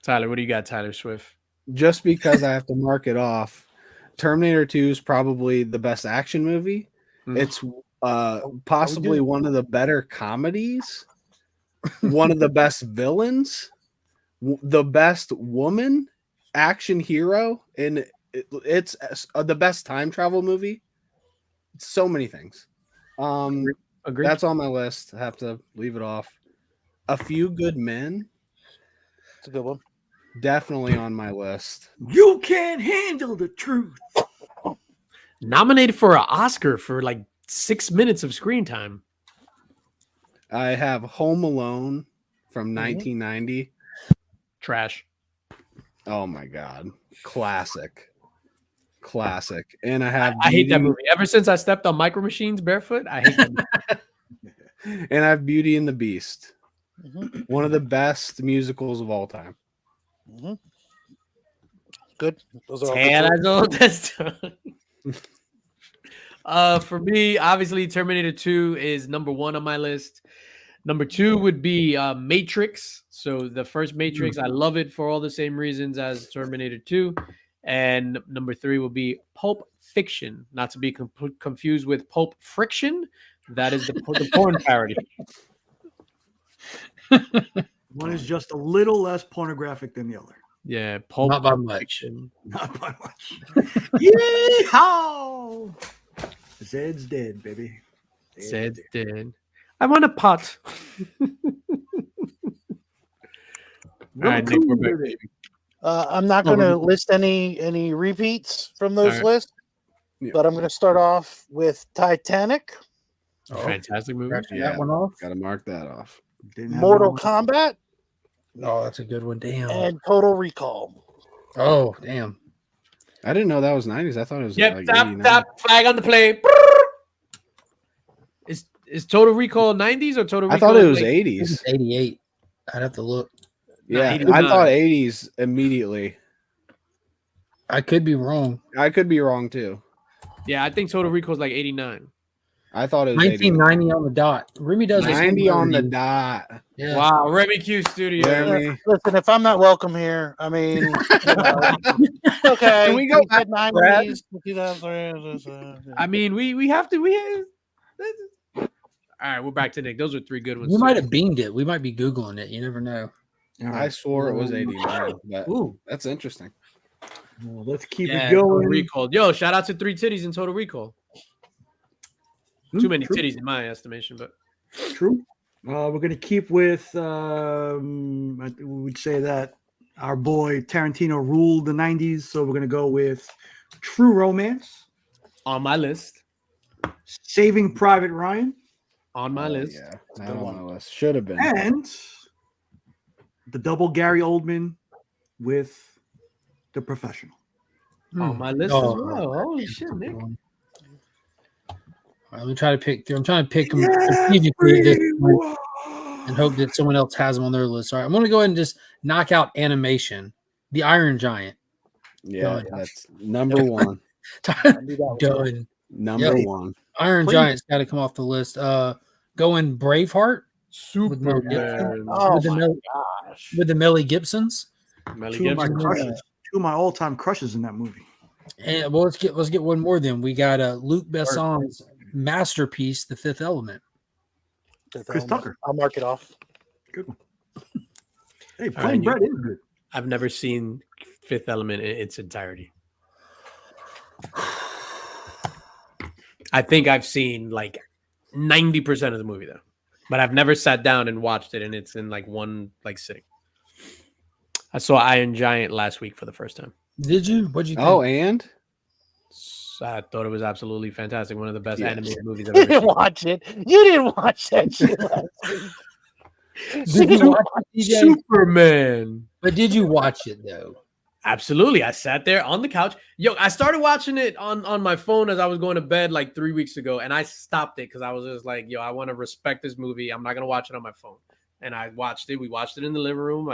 Tyler, what do you got, Tyler Swift? Just because I have to mark it off, Terminator 2 is probably the best action movie. It's possibly one of the better comedies, one of the best villains, the best woman action hero, and it's the best time travel movie. So many things. Agreed. That's on my list. I have to leave it off. A Few Good Men. It's a good one. Definitely on my list. You can't handle the truth. Nominated for an Oscar for like 6 minutes of screen time. I have Home Alone from 1990. Trash. Oh my god. Classic. And I hate that movie. Ever since I stepped on Micro Machines barefoot, I hate that movie. And I have Beauty and the Beast. One of the best musicals of all time. Good. Those are all good. For me, obviously, Terminator 2 is number 1 on my list. Number 2 would be Matrix. So the first Matrix, I love it for all the same reasons as Terminator 2. And number 3 will be Pulp Fiction, not to be confused with Pulp Friction. That is the porn parody. One is just a little less pornographic than the other. Yeah, Pulp Not by much. Fiction. Not by much. Yeehaw! Zed's dead, baby. Zed's dead. I want a pot. All right, Nick, we're back, baby. I'm not going to list any repeats from those lists, but I'm going to start off with Titanic. Fantastic movie. That one off. Got to mark that off. Mortal Kombat. Oh, that's a good one. Damn. And Total Recall. Oh, damn. I didn't know that was 90s. I thought it was Yep, like stop, flag on the play. Is Total Recall 90s or Total Recall? I thought it was I think 80s. it's 88. I'd have to look. Yeah, 89. I thought 80s immediately. I could be wrong. I could be wrong too. Yeah, I think Total Recall is like 89. I thought it was 1990 on the dot. Remy does this 90 on the movie. dot. Yeah. Wow, Remy Q Studio. Remy. Listen, if I'm not welcome here, I mean, you know, okay. Can we go back, 90s, 2003. I mean, we have to. All right, we're back to Nick. Those are 3 good ones. You might have beamed it. We might be Googling it. You never know. I swore it was 89, but that's interesting. Well, let's keep it Total going. Recall. Yo, shout out to 3 titties in Total Recall. Too many titties in my estimation, but true. We're going to keep with, we'd say that our boy Tarantino ruled the 90s. So we're going to go with True Romance. On my list. Saving Private Ryan. On my list. Yeah, not on my list. Should have been. And the double Gary Oldman with The Professional. On my list as well. Holy shit, Nick. Let me try to pick through. I'm trying to pick them strategically at this point and hope that someone else has them on their list. All right, I'm going to go ahead and just knock out animation. The Iron Giant. Yeah, that's number 1. Done. Number 1. Iron Giant's got to come off the list. Going Braveheart. Superman. Oh my gosh. With the Melly Gibsons. Two of my all-time crushes in that movie. And well, let's get one more. Then we got Luc Besson's masterpiece, The Fifth Element. Chris Tucker. I'll mark it off. Good one. Hey, plain bread is good. I've never seen Fifth Element in its entirety. I think I've seen like 90% of the movie though, but I've never sat down and watched it, and it's in like one like sitting. I saw Iron Giant last week for the first time. Did you? What'd you think? Oh, and I thought it was absolutely fantastic. One of the best Yes. animated movies I've You ever didn't seen. watch it. You didn't watch that shit last week. Did you watch it, TJ? Superman. But did you watch it though? Absolutely. I sat there on the couch. Yo, I started watching it on my phone as I was going to bed like 3 weeks ago, and I stopped it because I was just like, yo, I want to respect this movie. I'm not gonna watch it on my phone. And I watched it. We watched it in the living room. Me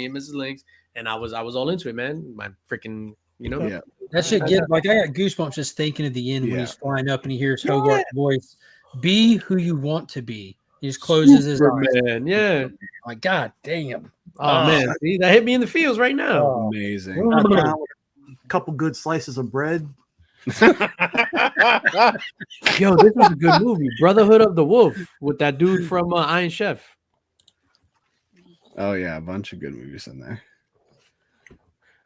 and Mrs. Links, and I was all into it, man. My freaking, yeah, That shit get like I got goosebumps just thinking of the end when Yeah. he's flying up and he hears Hogarth's voice. Be who you want to be. He just closes his eyes. Superman. Yeah. Like, God damn. Oh man, see, that hit me in the feels right now. Oh. amazing. Knock down with a couple good slices of bread. Yo, this was a good movie. Brotherhood of the Wolf with that dude from Iron Chef. Oh yeah, a bunch of good movies in there.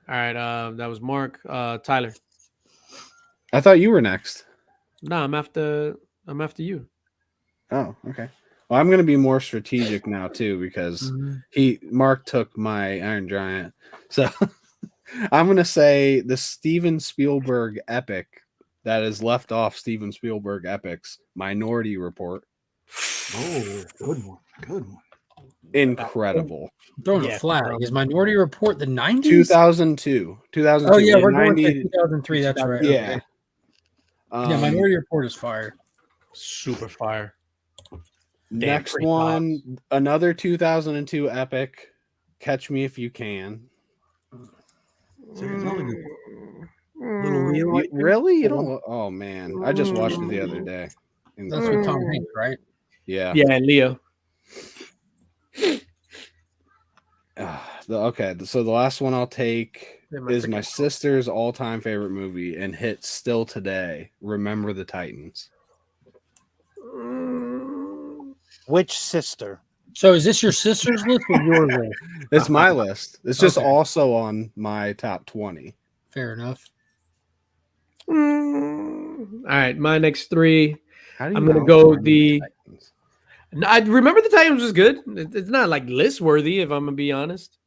All right, that was Mark. Tyler. I thought you were next. No, I'm after you. Oh, okay. Well, I'm gonna be more strategic now too because Mark took my Iron Giant. So I'm gonna say the Steven Spielberg epic that is left off Steven Spielberg epics, Minority Report. Oh, good one. Good one. Incredible. Throwing a flag. Is Minority Report the 90s? 2002. 2002. Oh yeah, we're going 90, to 2003. That's right. Yeah. Okay. Yeah, Minority Report is fire. Super fire. Next one, another 2002 epic, Catch Me If You Can. There's another good one. Little Leo. Really? You don't? Oh man, I just watched it the other day. That's with Tom Hanks, right? Yeah. Yeah, and Leo. Okay, so the last one I'll take Am I is my freaking- sister's all-time favorite movie and hits still today. Remember the Titans. Which sister? So is this your sister's list or your list? It's my list. It's just Okay. also on my top 20. Fair enough. All right, my next three. How do you I'm gonna not go remember the. Titans? No, I remember the Titans was good. It's not like list worthy, if I'm gonna be honest.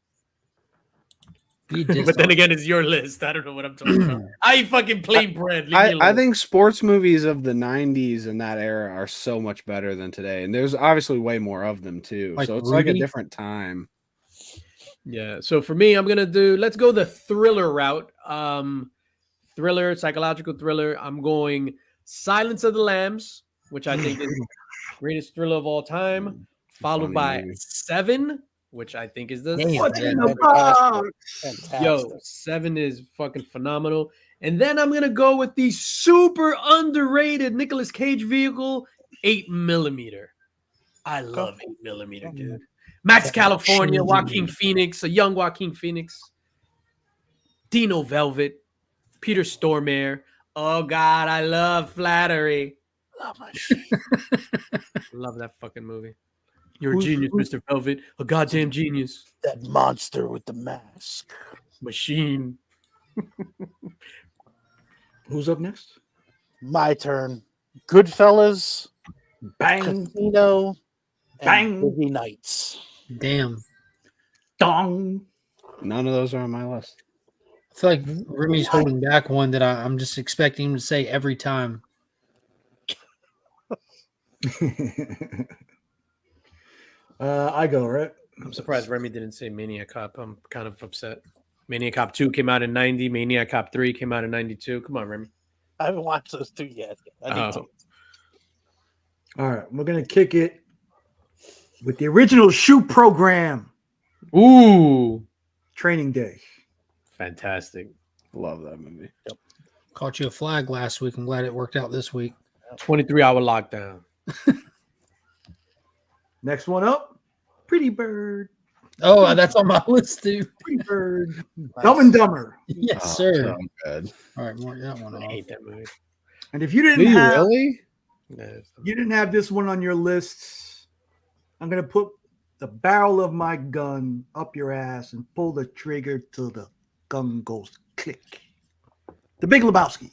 But then again, it's your list. I don't know what I'm talking about. I eat fucking plain bread. Leave me I alone. think sports movies of the 90s and that era are so much better than today. And there's obviously way more of them too. Like so it's like a Rudy? different time. Yeah. So for me, I'm gonna let's go the thriller route. Thriller, psychological thriller. I'm going Silence of the Lambs, which I think is the greatest thriller of all time, followed Funny by movie. Seven, which I think is the Damn, What's in man. the box? Fantastic. Yo, Seven is fucking phenomenal. And then I'm gonna go with the super underrated Nicolas Cage vehicle, 8mm. I love 8mm, dude. Max California, Joaquin Phoenix, a young Joaquin Phoenix, Dino Velvet, Peter Stormare. Oh God, I love flattery. Love my shit. Love that fucking movie. You're a genius, Mr. Velvet. A goddamn genius. That monster with the mask. Machine. Who's up next? My turn. Goodfellas, Bang, Casino, Bang. and Boogie Nights. Damn. dong. None of those are on my list. I feel like Remy's holding back one that I'm just expecting him to say every time. I go, right? I'm surprised Remy didn't say Maniac Cop. I'm kind of upset. Maniac Cop 2 came out in 90. Maniac Cop 3 came out in 92. Come on, Remy. I haven't watched those two yet. I need to. All right, we're gonna kick it with the original shoot program, Ooh. Training Day. Fantastic. Love that movie. Caught you a flag last week. I'm glad it worked out this week. 23-hour lockdown. Next one up, Pretty Bird. Oh, that's on my list too. Pretty Bird. Dumb and Dumber. Yes, Oh, sir. so good. All right, mark that one I off. hate that movie. And if you Do didn't you have really? you didn't have this one on your list, I'm gonna put the barrel of my gun up your ass and pull the trigger till the gun goes click. The Big Lebowski.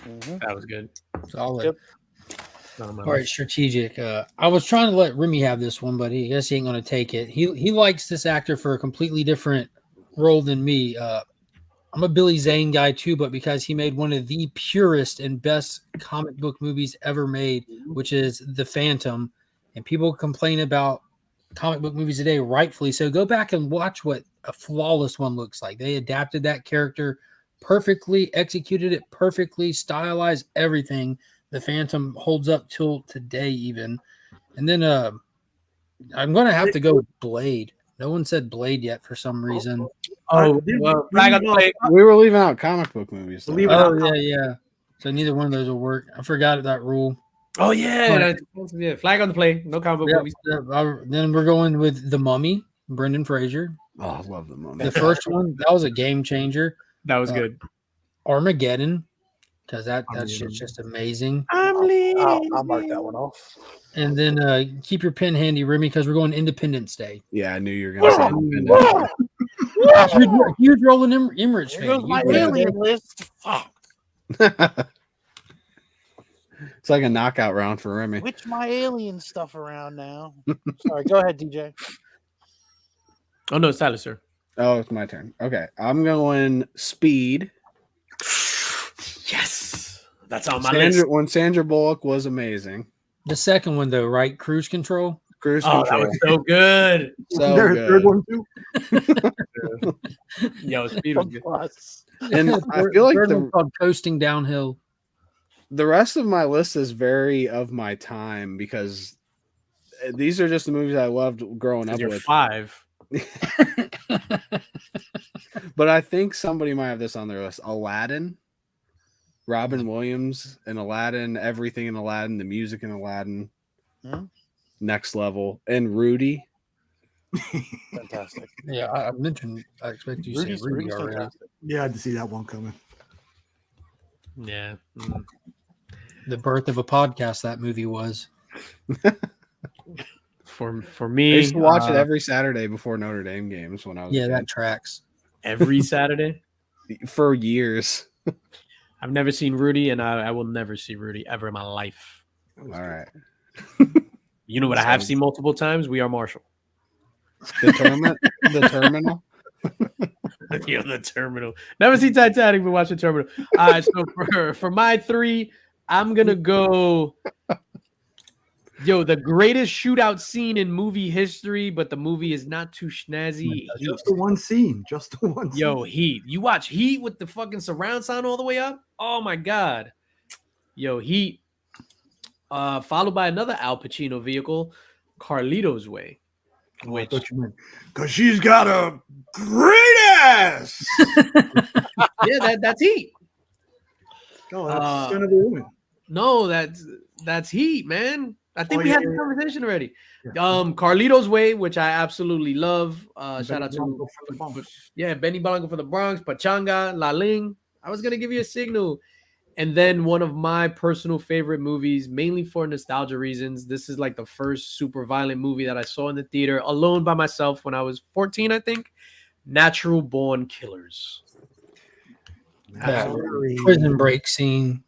Mhm. That was good. Solid. Yep. All right, strategic. I was trying to let Remy have this one, but I guess he ain't going to take it. He likes this actor for a completely different role than me. I'm a Billy Zane guy too, but because he made one of the purest and best comic book movies ever made, which is The Phantom, and people complain about comic book movies today, rightfully so. Go back and watch what a flawless one looks like. They adapted that character perfectly, executed it perfectly, stylized everything. The Phantom holds up till today even. And then I'm going to have to go with Blade. No one said Blade yet for some reason. Oh, well, flag on the play. We were leaving out comic book movies. Though. Yeah. So neither one of those will work. I forgot that rule. Oh, yeah. Right. Yeah, flag on the play. No comic book movies. Then we're going with The Mummy, Brendan Fraser. Oh, I love The Mummy. The first one, that was a game changer. That was good. Armageddon, because that shit's just amazing. I'll mark that one off. And then keep your pen handy, Remy, because we're going Independence Day. Yeah, I knew you were going to say Independence Day. Huge Roland Emmerich fan. My alien list. Fuck. It's like a knockout round for Remy. Switch my alien stuff around now. Sorry, go ahead, DJ. Oh, no, it's Tyler, sir. Oh, it's my turn. Okay, I'm going Speed. Yes. That's on my list. When Sandra Bullock was amazing. The second one, though, right? Cruise Control. Cruise Control. Control. That was so good. So There's good. a third one too. Yo, Speed was good. And I feel like called Coasting Downhill. The rest of my list is very of my time because these are just the movies I loved growing up with. 5. But I think somebody might have this on their list. Aladdin, Robin Williams in Aladdin, everything in Aladdin, the music in Aladdin, next level, and Rudy. Fantastic. Yeah, I mentioned. I expect you to say Rudy already. Fantastic. Yeah, I had to see that one coming. Yeah. The birth of a podcast. That movie was. For me, I used to watch it every Saturday before Notre Dame games when I was that tracks. Every Saturday for years. I've never seen Rudy, and I will never see Rudy ever in my life. All right. You know what I have seen multiple times? We Are Marshall. The Terminal. Yeah, the Terminal. Never seen Titanic, but watch the Terminal. All right, so for my 3, I'm gonna go. Yo, the greatest shootout scene in movie history, but the movie is not too snazzy. Just the one scene. Yo, Heat. You watch Heat with the fucking surround sound all the way up? Oh my god. Yo, Heat. Followed by another Al Pacino vehicle, Carlito's Way. Which because she's got a great ass. Yeah, that's Heat. No, that's Son of a Woman. No, that's Heat, man. I think we had this conversation already. Yeah. Carlito's Way, which I absolutely love. Shout out Benny to Blanco Benny Blanco for the Bronx, Pachanga, La Ling. I was gonna give you a signal. And then one of my personal favorite movies, mainly for nostalgia reasons. This is like the first super violent movie that I saw in the theater alone by myself when I was 14, I think. Natural Born Killers. That prison break scene.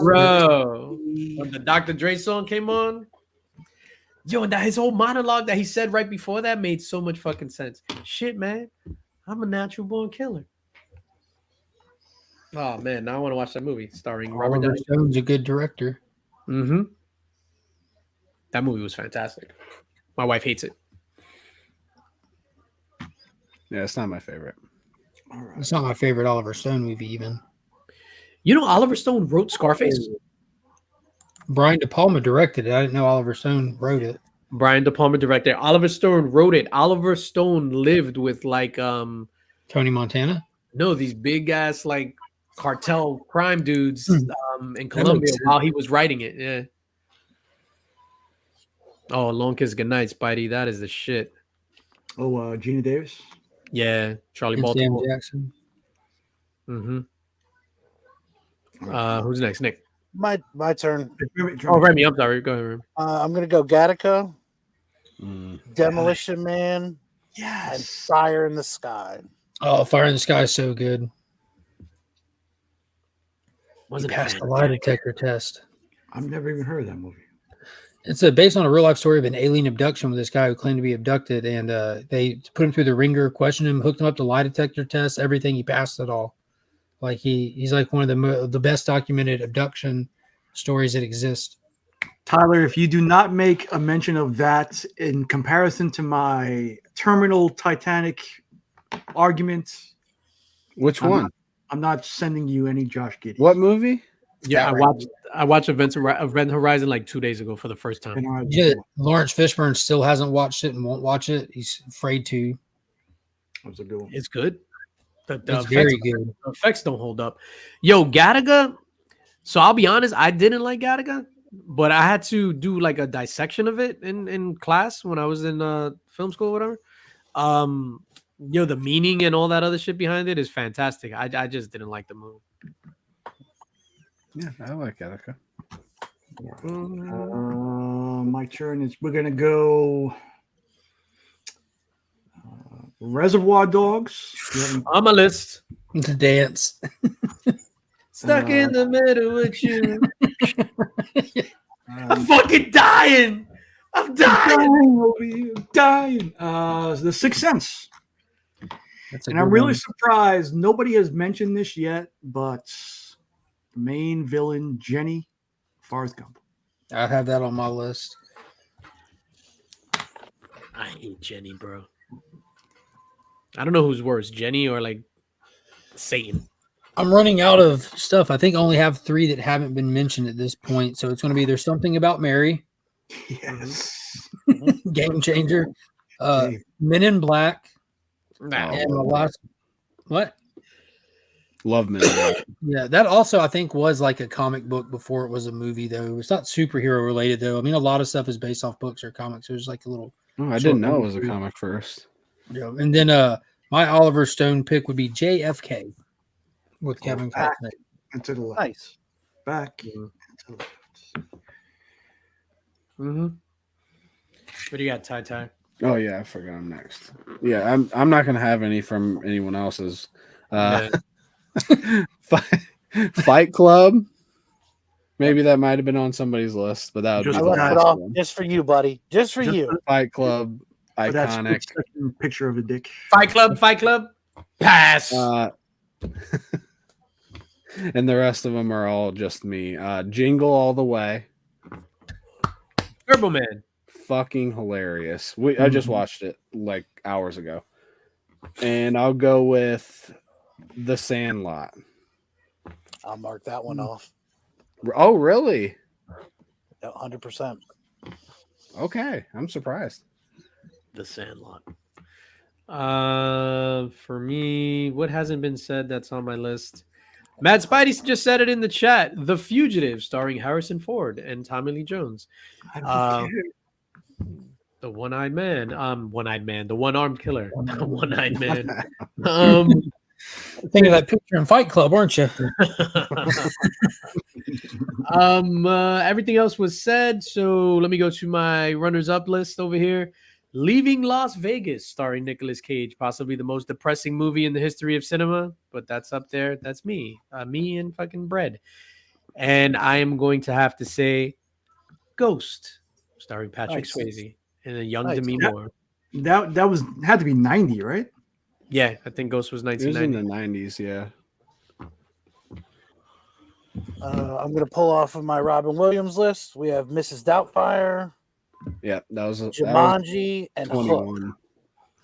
Bro, when the Dr. Dre song came on, yo, and that his whole monologue that he said right before that made so much fucking sense. Shit, man, I'm a natural born killer. Oh man, now I want to watch that movie starring Robert Oliver Stone's a good director. Mm-hmm. That movie was fantastic. My wife hates it. Yeah, it's not my favorite. It's not my favorite Oliver Stone movie, even. You know, Oliver Stone wrote Scarface. Brian De Palma directed it. I didn't know Oliver Stone wrote it. Brian De Palma directed. Oliver Stone wrote it. Oliver Stone lived with like Tony Montana. No, these big ass like cartel crime dudes in Colombia while he was writing it. Yeah. Oh, Long Kiss Goodnight, Spidey. That is the shit. Oh, Gina Davis. Yeah, Charlie And Baltimore. Sam Jackson. Mm-hmm. Who's next? Nick. My turn. Oh, Remy. I'm sorry. Go ahead, Remy. I'm gonna go Gattaca, Demolition Man, and Fire in the Sky. Oh, Fire in the Sky is so good. Wasn't Passed the lie detector test. I've never even heard of that movie. It's based on a real life story of an alien abduction with this guy who claimed to be abducted, and they put him through the ringer, questioned him, hooked him up to lie detector tests, everything. He passed it all. Like he's like one of the best documented abduction stories that exist. Tyler, if you do not make a mention of that in comparison to my terminal Titanic argument, Which one? I'm not sending you any Josh Giddey. What movie? Yeah, I watched Event Horizon like 2 days ago for the first time. Yeah, Lawrence Fishburne still hasn't watched it and won't watch it. He's afraid to. That's a good one. It's good. It's very good. The effects don't hold up. Yo, Gattaca. So I'll be honest, I didn't like Gattaca, but I had to do like a dissection of it in class when I was in film school or whatever. The meaning and all that other shit behind it is fantastic. I just didn't like the movie. Yeah, I like Gattaca. My turn is we're gonna go Reservoir Dogs. On my list. The dance. Stuck in the middle with you. I'm fucking dying. I'm dying. The Sixth Sense. And I'm really surprised nobody has mentioned this yet, but the main villain, Jenny, Forrest Gump. I have that on my list. I hate Jenny, bro. I don't know who's worse, Jenny or like Satan. I'm running out of stuff. I think I only have 3 that haven't been mentioned at this point. So it's going to be There's Something About Mary. Yes. Game Changer. Men in Black. Oh, and the last. What? Love Men in Black. Yeah, that also I think was like a comic book before it was a movie, though. It's not superhero related, though. I mean, a lot of stuff is based off books or comics. There's like a little. Oh, I didn't know it was a comic first. Yeah, and then my Oliver Stone pick would be JFK with Kevin Costner. And to the left. Nice. Back. And to the left. Mm-hmm. What do you got, Ty? Oh yeah, I forgot I'm next. Yeah, I'm not gonna have any from anyone else's. Fight Club. Maybe that might have been on somebody's list, but that would I be left the it last off one. just for you, buddy. Just for you. Fight Club, For that iconic. split-second picture of a dick. Fight Club. Pass. And the rest of them are all just me. Jingle All the Way. Turbo Man. Fucking hilarious. I just watched it like hours ago. And I'll go with The Sandlot. I'll mark that one off. Oh, really? 100%. Okay. I'm surprised. The Sandlot. For me, what hasn't been said that's on my list? Matt Spidey just said it in the chat. The Fugitive, starring Harrison Ford and Tommy Lee Jones. The One-Eyed Man. The One-Armed Killer. The One-Eyed Man. Thinking of that picture in Fight Club, aren't you? Everything else was said, so let me go to my runners-up list over here. Leaving Las Vegas, starring Nicolas Cage, possibly the most depressing movie in the history of cinema, but that's up there. That's me and fucking bread. And I am going to have to say Ghost, starring Patrick Swayze and a young Demi Moore. That had to be 90, right? Yeah, I think Ghost was It was in 1990. the 90s, yeah. I'm going to pull off of my Robin Williams list. We have Mrs. Doubtfire, Yeah, that was Jumanji, and Hook. 21.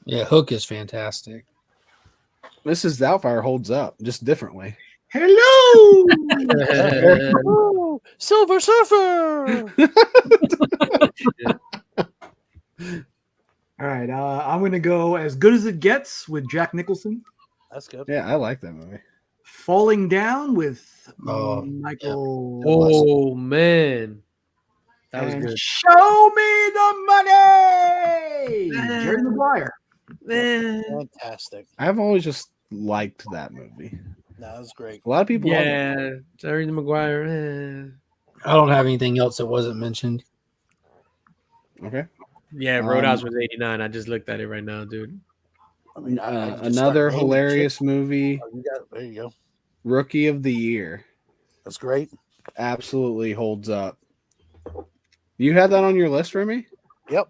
Yeah, Hook is fantastic. Mrs. Doubtfire holds up, just differently. Hello. Ooh, Silver Surfer. All right, I'm going to go As Good as It Gets with Jack Nicholson. That's good. Yeah, I like that movie. Falling Down with Oh, Michael. Oh, man. That was and good. Show me the money. Jerry Maguire. Fantastic. I've always just liked that movie. That was great. A lot of people love it. Yeah, Jerry Maguire. I don't have anything else that wasn't mentioned. Okay. Yeah, Roadhouse was 89. I just looked at it right now, dude. I mean, I just Another start naming hilarious shit. movie, Oh, you got it. There you go. Rookie of the Year. That's great. Absolutely holds up. You had that on your list, Remy? Yep.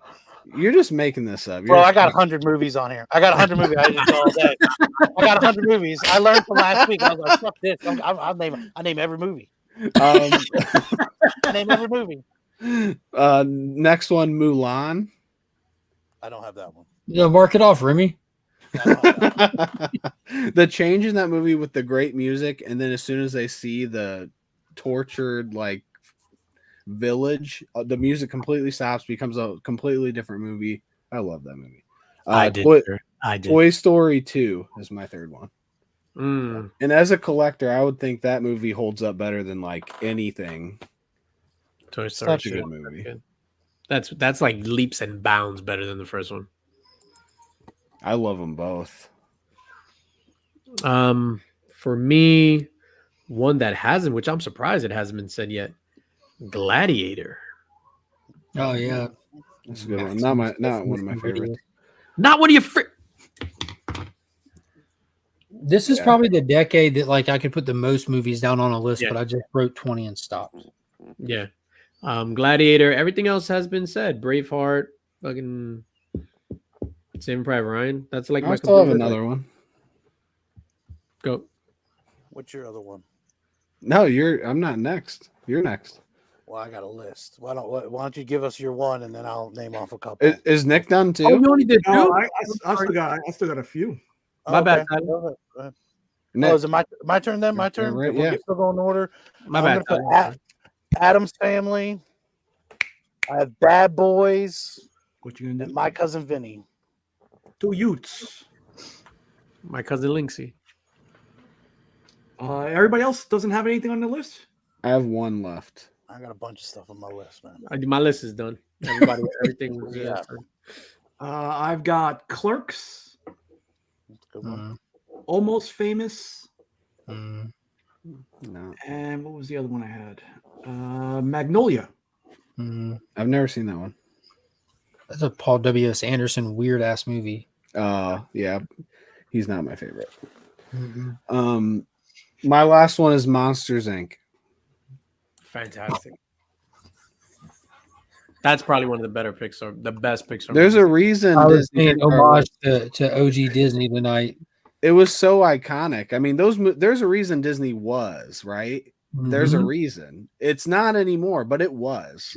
You're just making this up. Bro, I got 100 movies on here. I got 100 movies. I just all day. I got 100 movies. I learned from last week. I was like, fuck this. I name every movie. I name every movie. Next one, Mulan. I don't have that one. Yeah, mark it off, Remy. The change in that movie with the great music, and then as soon as they see the tortured like village, the music completely stops, becomes a completely different movie. I love that movie. I did. Toy Story 2 is my third one. Mm. And as a collector, I would think that movie holds up better than like anything. Toy Story. Such a good movie. That's like leaps and bounds better than the first one. I love them both. For me, one that hasn't, which I'm surprised it hasn't been said yet, Gladiator. Oh yeah, That's a good one. Not one of my favorites. Not one of your. This is probably the decade that like I could put the most movies down on a list, but I just wrote 20 and stopped. Yeah. Gladiator. Everything else has been said. Braveheart. Fucking Saving Private Ryan. That's like I still have another one. Go. What's your other one? No, I'm not next. You're next. Well, I got a list. Why don't you give us your one and then I'll name off a couple. Is Nick done too? Oh, you only did two? No, I still got a few. My bad. Go ahead. Nick. Oh, is it my turn then? My turn? Right, We'll still go in order. My I'm bad. gonna put Adam's Family. I have Bad Boys. What you gonna And do? My Cousin Vinny. Two Utes. My cousin Linksy. Everybody else doesn't have anything on the list? I have one left. I got a bunch of stuff on my list, man. My list is done. Everything was Yeah. I've got Clerks, That's a good one. Almost Famous, Mm. No, and what was the other one I had? Magnolia. Mm. I've never seen that one. That's a Paul W.S. Anderson weird ass movie. Yeah, he's not my favorite. Mm-hmm. My last one is Monsters Inc. Fantastic. That's probably one of the better Pixar, the best Pixar. There's a movies. reason I was Disney paying homage to OG Disney tonight. it was so iconic. I mean, there's a reason Disney was, right? There's a Mhm. reason. It's not anymore, but it was.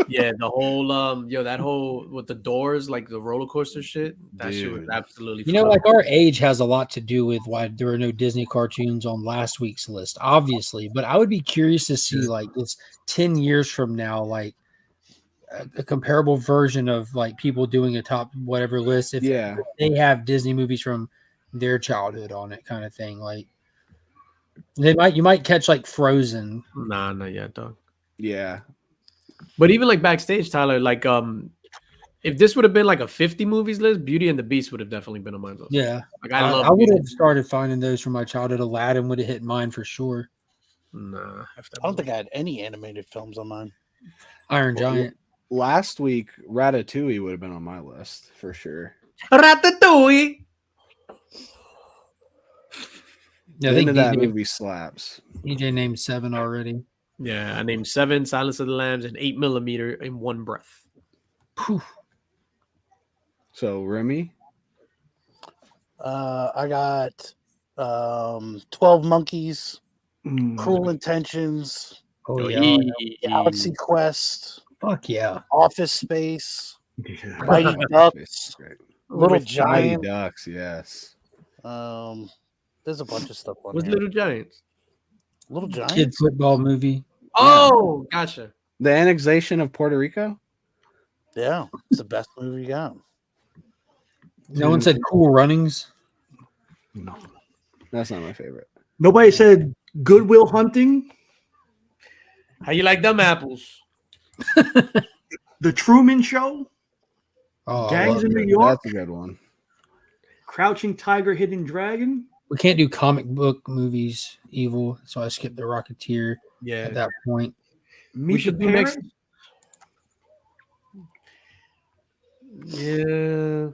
Yeah, the whole that whole with the doors, like the roller coaster shit. That shit was Dude. absolutely. You know, like our age has a lot to do with why there are no Disney cartoons on last week's list, obviously. But I would be curious to see, like, it's 10 years from now, like a comparable version of like people doing a top whatever list if they have Disney movies from their childhood on it, kind of thing. Like you might catch like Frozen. Nah, not yet, dog. Yeah. But even like backstage, Tyler, like if this would have been like a 50 movies list, Beauty and the Beast would have definitely been on my list. Yeah, like I love. I would have started finding those from my childhood. Aladdin would have hit mine for sure. Nah, I don't think I had any animated films on mine. Iron Giant. Last week, Ratatouille would have been on my list for sure. Ratatouille. Yeah, I The think end of that DJ movie slaps. DJ named 7 already. Yeah, I named 7, Silence of the Lambs, and 8mm in one breath. Whew. So Remy, I got 12 Monkeys, Cruel Intentions, Oh yeah. Galaxy Quest, Fuck yeah. Office Space, Yeah. Mighty Ducks, great. Little Mighty Giant. Ducks, yes. There's a bunch of stuff on What's here. Little Giants? Little Giants? Kid football movie. Oh, gotcha. The annexation of Puerto Rico. Yeah, it's the best movie you got. No one said Cool Runnings. No. That's not my favorite. Nobody said Goodwill Hunting, How you like them apples? The Truman Show, Oh, Gangs in New York, That's a good one. Crouching Tiger, Hidden Dragon. we can't do comic book movies, evil, so I skipped the Rocketeer Yeah. at that point. Meet We the should do next- Parents. Yeah.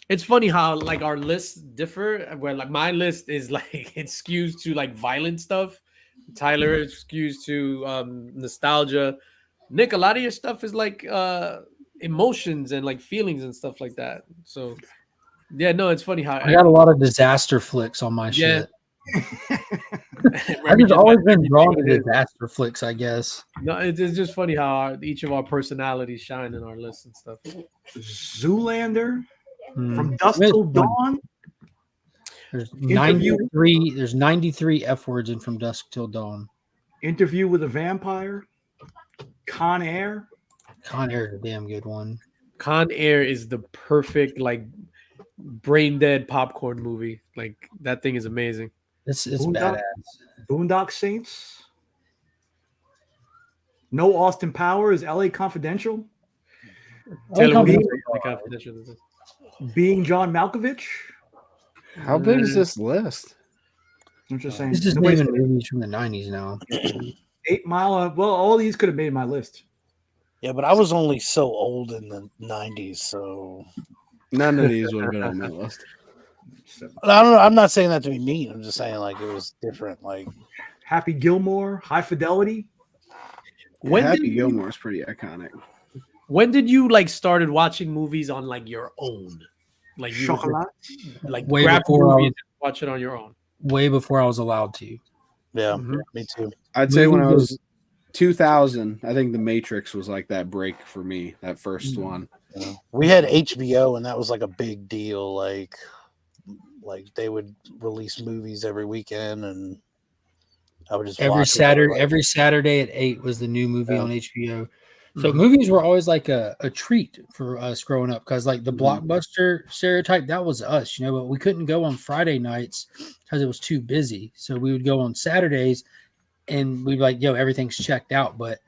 It's funny how like our lists differ. Where like my list is like it skews to like violent stuff, Tyler skews to nostalgia. Nick, a lot of your stuff is like emotions and like feelings and stuff like that. So yeah, no, it's funny how I got a lot of disaster flicks on my Yeah. shit. I've just always been drawn to disaster flicks, I guess. No, it's just funny how each of our personalities shine in our lists and stuff. Zoolander, Hmm. From Dusk Till Dawn. There's Interview- 93. There's 93 F words in From Dusk Till Dawn. Interview with a Vampire, Con Air. Con Air is a damn good one. Con Air is the perfect like brain dead popcorn movie. Like that thing is amazing. It's Boondock- badass. Boondock Saints. No Austin Powers, LA Confidential. Taylor, what do you Being- think of the Confidential? Being John Malkovich. How big is this list? I'm just saying. This is Nobody's- naming movies from the 90s now. 8 Mile. Well, all these could have made my list. Yeah, but I was only so old in the 90s, so None of these would have been on my list. I don't know. I'm not saying that to be mean. I'm just saying like it was different. Like Happy Gilmore, High Fidelity. When Happy did you- Gilmore is pretty iconic. When did you like started watching movies on like your own? Like you would, Chocolat. like Way grab a before I movie was- and watch it on your own. Way before I was allowed to. yeah, Mhm. me too. I'd say when I Movies was 2000, I think The Matrix was like that break for me, that first one. You know, we had HBO, and that was like a big deal. Like they would release movies every weekend, and I would just Every watch Saturday, It. every Saturday at 8 was the new movie Yeah. on HBO. So Mhm. movies were always like a treat for us growing up because like the Mhm. blockbuster stereotype, that was us, but we couldn't go on Friday nights because it was too busy. So we would go on Saturdays and we'd be like, yo, everything's checked out. But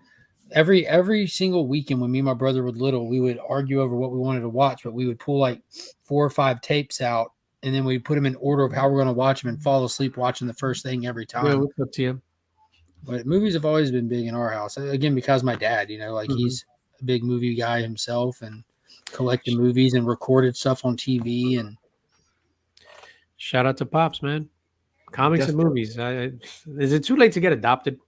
every single weekend when me and my brother were little, we would argue over what we wanted to watch, but we would pull like 4 or 5 tapes out and then we'd put them in order of how we're going to watch them and fall asleep watching the first thing every time. Yeah, what's up, TM? But movies have always been big in our house. Again, because my dad, like Mhm. he's a big movie guy himself and collected movies and recorded stuff on TV. And Shout out to Pops, man. Comics Yes. and movies. Is it too late to get adopted?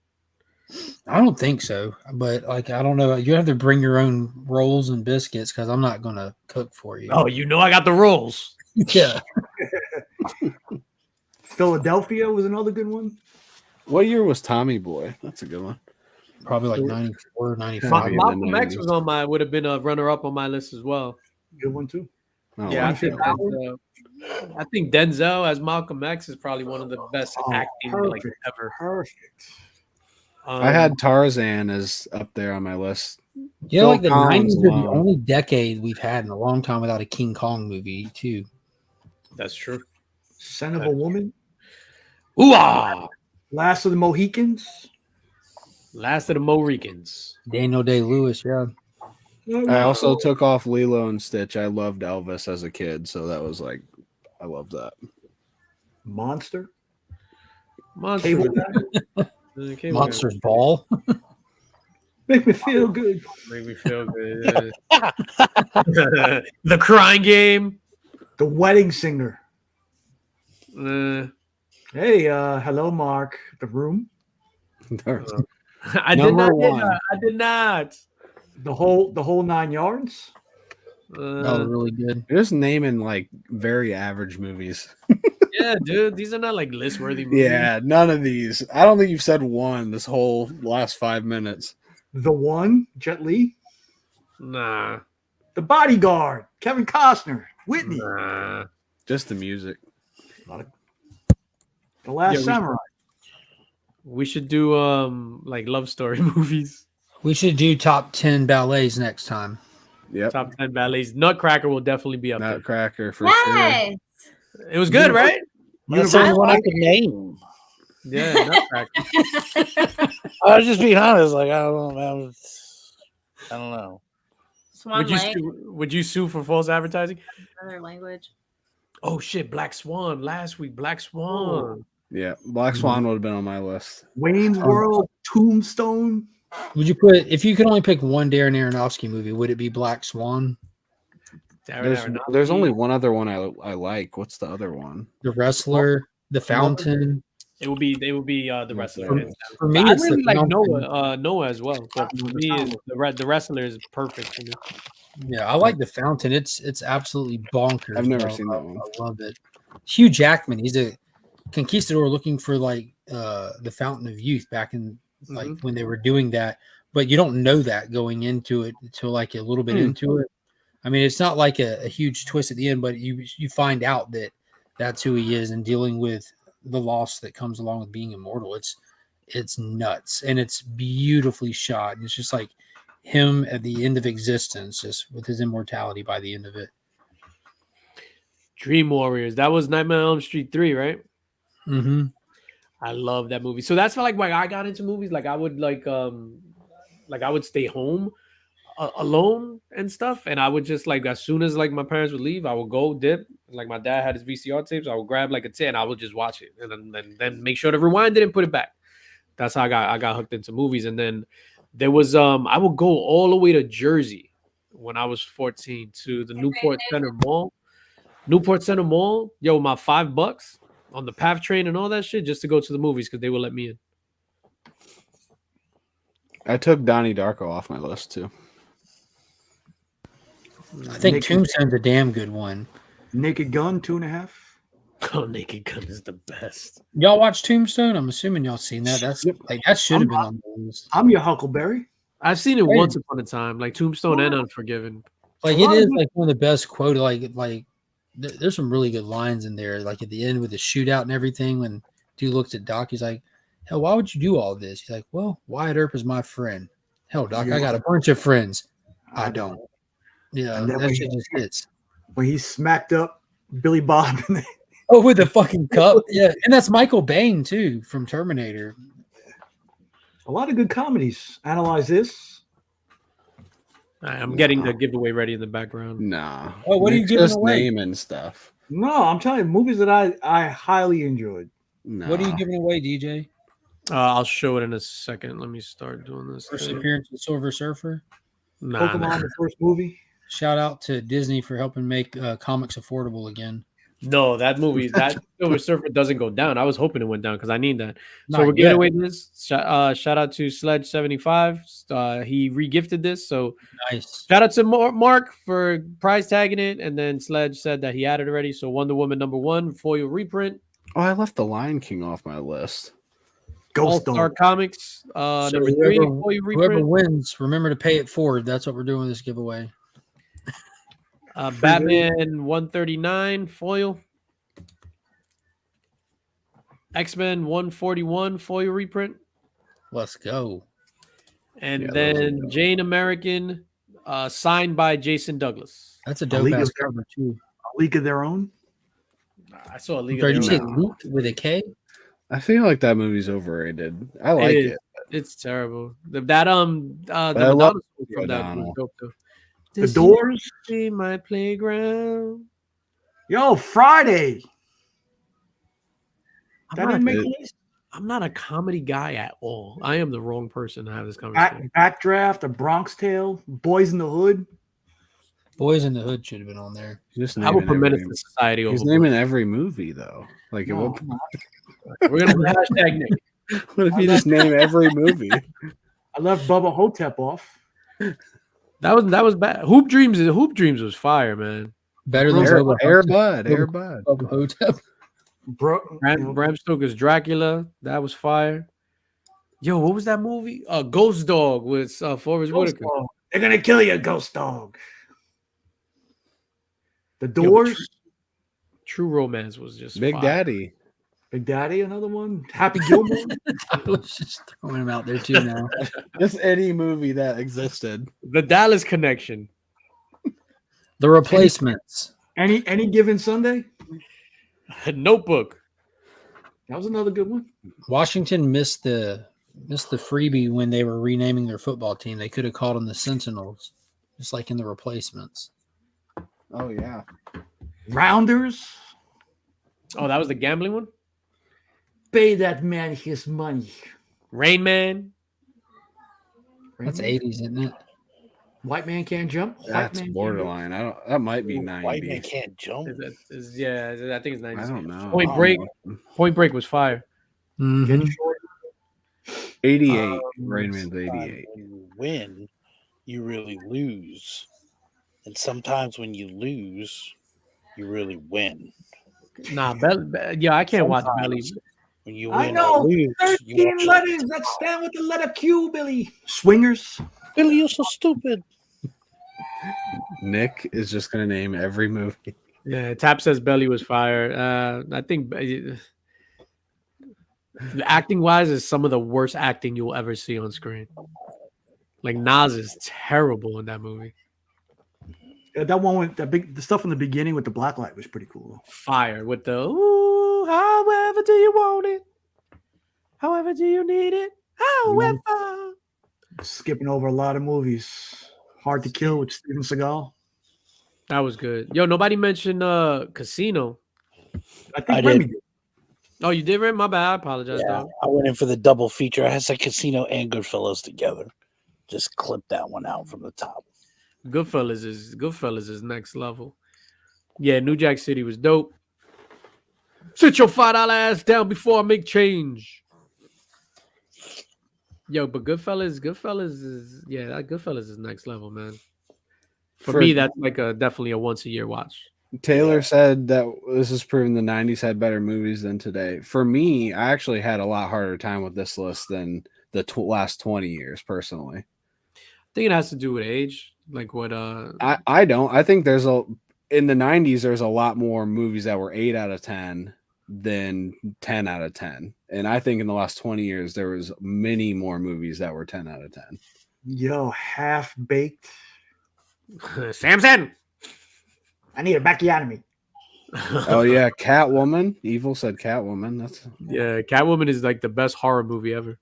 I don't think so. But I don't know. You have to bring your own rolls and biscuits because I'm not going to cook for you. Oh, I got the rolls. yeah. Philadelphia was another good one. What year was Tommy Boy? That's a good one. Probably like 94, 95. Probably in the Malcolm X 90s. was would have been a runner up on my list as well. Good one too. Oh, Yeah, I wow. think Denzel as Malcolm X is probably one of the best Oh, acting like perfect. ever. Perfect. I had Tarzan as up there on my list. Yeah, Phil like the Collins 90s are the alone. only decade we've had in a long time without a King Kong movie, too. That's true. Son of a Woman. Ooh, ah! Last of the Mohicans. Last of the Mohicans. Daniel Day-Lewis, yeah. I also took off Lilo and Stitch. I loved Elvis as a kid, so that was like, I loved that. Monster. Monster. Cable Guy. Cable Monsters Ball. Make me feel good. Guy. Make me feel good. The Crying Game. The Wedding Singer. Hey, Hello, Mark. The Room. I did Number not. one. I did not. The whole 9 yards. That was really good. You're just naming like very average movies. Yeah, dude, these are not like list worthy movies. Yeah, none of these. I don't think you've said one this whole last 5 minutes. The One. Jet Li. Nah. The Bodyguard. Kevin Costner. Whitney. Nah. Just the music. The Last Yeah, we- Samurai. We should do like love story movies. We should do top 10 ballets next time. Yep. Top 10 ballets. Nutcracker will definitely be up Nutcracker for sure. Yes. there. It was good, right? That's the only one I could name. Yeah, Nutcracker. I was just being honest. Like I don't know, man. I don't know. Swan Lake, Would you sue for false advertising? another language. Oh shit, Black Swan. Last week, Black Swan. Yeah, Black Swan would have been on my list. Wayne's World. Tombstone. Would you put, if you could only pick one Darren Aronofsky movie, would it be Black Swan? There's only one other one I like. What's the other one? The Wrestler, The Fountain. It would be the wrestler. For me, I it's really the like fountain. Noah as well. But for me, the wrestler is perfect for me. Yeah, I like the fountain. It's absolutely bonkers. I've never bro. seen that one. I love it. Hugh Jackman, he's a conquistador looking for like the fountain of youth back in like when they were doing that, but you don't know that going into it until like a little bit into it. I mean, it's not like a huge twist at the end, but you find out that that's who he is and dealing with the loss that comes along with being immortal. It's nuts and it's beautifully shot. And it's just like him at the end of existence, just with his immortality by the end of it. Dream Warriors. That was Nightmare on Elm Street 3, right? Mm-hmm. I love that movie. So that's like why I got into movies. Like I would I would stay home alone and stuff, and I would just like as soon as like my parents would leave, I would go dip. Like my dad had his VCR tapes, I would grab like a 10, I would just watch it, and then make sure to rewind it and put it back. That's how I got hooked into movies. And then there was I would go all the way to Jersey when I was 14 to the Newport Center Mall. Newport Center Mall, yo, my $5 on the PATH train and all that shit just to go to the movies because they would let me in. I took Donnie Darko off my list too. I think Tombstone's a damn good one. Naked Gun 2.5. Oh, Naked Gun is the best. Y'all watch Tombstone? I'm assuming y'all seen that. That's like that should have been on the list. I'm your Huckleberry. I've seen it once upon a time, like Tombstone and Unforgiven. Like it is like one of the best quoted. Like there's some really good lines in there. Like at the end with the shootout and everything, when dude looks at Doc, he's like, "Hell, why would you do all this?" He's like, "Well, Wyatt Earp is my friend." Hell, Doc, I got a bunch of friends. I don't. Yeah, that shit just hits. When he smacked up Billy Bob. Oh, with the fucking cup. Yeah, and that's Michael Bain too from Terminator. A lot of good comedies. Analyze This. I'm getting the giveaway ready in the background. Nah. Oh, what are you giving just away? naming stuff. No, I'm telling you, movies that I highly enjoyed. No. What are you giving away, DJ? I'll show it in a second. Let me start doing this. First appearance of Silver Surfer. Pokemon, the first movie. Shout out to Disney for helping make comics affordable again. No, that Silver Surfer doesn't go down. I was hoping it went down because I need that. So Not we're giving yet. away this. Shout out to Sledge75. He regifted this. So Nice. shout out to Mark for prize tagging it. And then Sledge said that he had it already. So Wonder Woman #1 foil reprint. Oh, I left the Lion King off my list. Ghost All-Star Dog. Comics So #3 foil whoever reprint. wins, remember to pay it forward. That's what we're doing with this giveaway. Batman 139 foil. X-Men 141 foil reprint. Let's go. And Yeah, then Jane American signed by Jason Douglas. That's a League dope ass of- cover too. A League of Their Own. I saw a League Sorry, of did you Their say Own. Luke with a K? I feel like that movie's overrated. I like is. it. It's terrible. The Madonna I song love from that O'Donnell. was dope too. The Doors. See my playground. Yo, Friday. That didn't make it. the list. I'm not a comedy guy at all. I am the wrong person to have this conversation. Backdraft, A Bronx Tale, Boys in the Hood. Boys in the Hood should have been on there. Just I will naming put Menace every- to Society over. He's naming every movie though. Like, No, We're gonna hashtag Nick. what if you just name every movie? I left Bubba Hotep off. That was bad. Hoop Dreams was fire, man. Better than Air Bubba Bud, Air Bud. Hotep. Bram Stoker's Dracula, that was fire. Yo, what was that movie? Ghost Dog with Forrest Ghost Whitaker. Dog. They're gonna kill you, Ghost Dog. The Yo, Doors. True Romance was just Big fire. Daddy. Big Daddy, another one. Happy Gilmore. I was just throwing him out there too now. Just any movie that existed. The Dallas Connection. The Replacements. any given Sunday. Notebook. That was another good one. Washington missed the freebie when they were renaming their football team. They could have called them the Sentinels, just like in The Replacements. Oh yeah. Rounders. Oh, that was the gambling one? Pay that man his money. Rain Man. That's 80s, isn't it? White Man Can't Jump. White That's Man Can't borderline. I don't. That might be White man 90. can't jump. Yeah, I think it's 90s. I don't know. Point Break. Point Break was fire. Get Mhm. short. 88. Rain Man's 88. When you win, you really lose. And sometimes when you lose, you really win. Nah, yeah, I can't watch Belly. Sometimes when you I win know. or lose, you 13 actually letters that stand with the letter Q, Billy. Swingers. Billy, you're so stupid. Nick is just gonna name every movie. Yeah, Tap says Belly was fire. I think acting wise is some of the worst acting you'll ever see on screen. Like Nas is terrible in that movie. That one with the stuff in the beginning with the black light was pretty cool. Fire with the ooh, however do you want it? However do you need it? However. Skipping over a lot of movies. Hard to Kill with Steven Seagal. That was good. Yo, nobody mentioned Casino. I think I Remy did. did. Oh, you did, Ren? My bad. I apologize, Yeah, dog. I went in for the double feature. I had like Casino and Goodfellas together. Just clip that one out from the top. Goodfellas is next level. Yeah, New Jack City was dope. Sit your $5 ass down before I make change. Yo, but Goodfellas is that Goodfellas is next level, man. For me, that's like definitely a once a year watch. Taylor said that this is proving the 90s had better movies than today. For me, I actually had a lot harder time with this list than the last 20 years, personally. I think it has to do with age. Like what I don't. I think in the 90s there's a lot more movies that were 8 out of 10 than 10 out of 10. And I think in the last 20 years there was many more movies that were 10 out of 10. Yo, Half Baked. Samson. I need a backiotomy. Oh yeah, Catwoman. Evil said Catwoman. Yeah, Catwoman is like the best horror movie ever.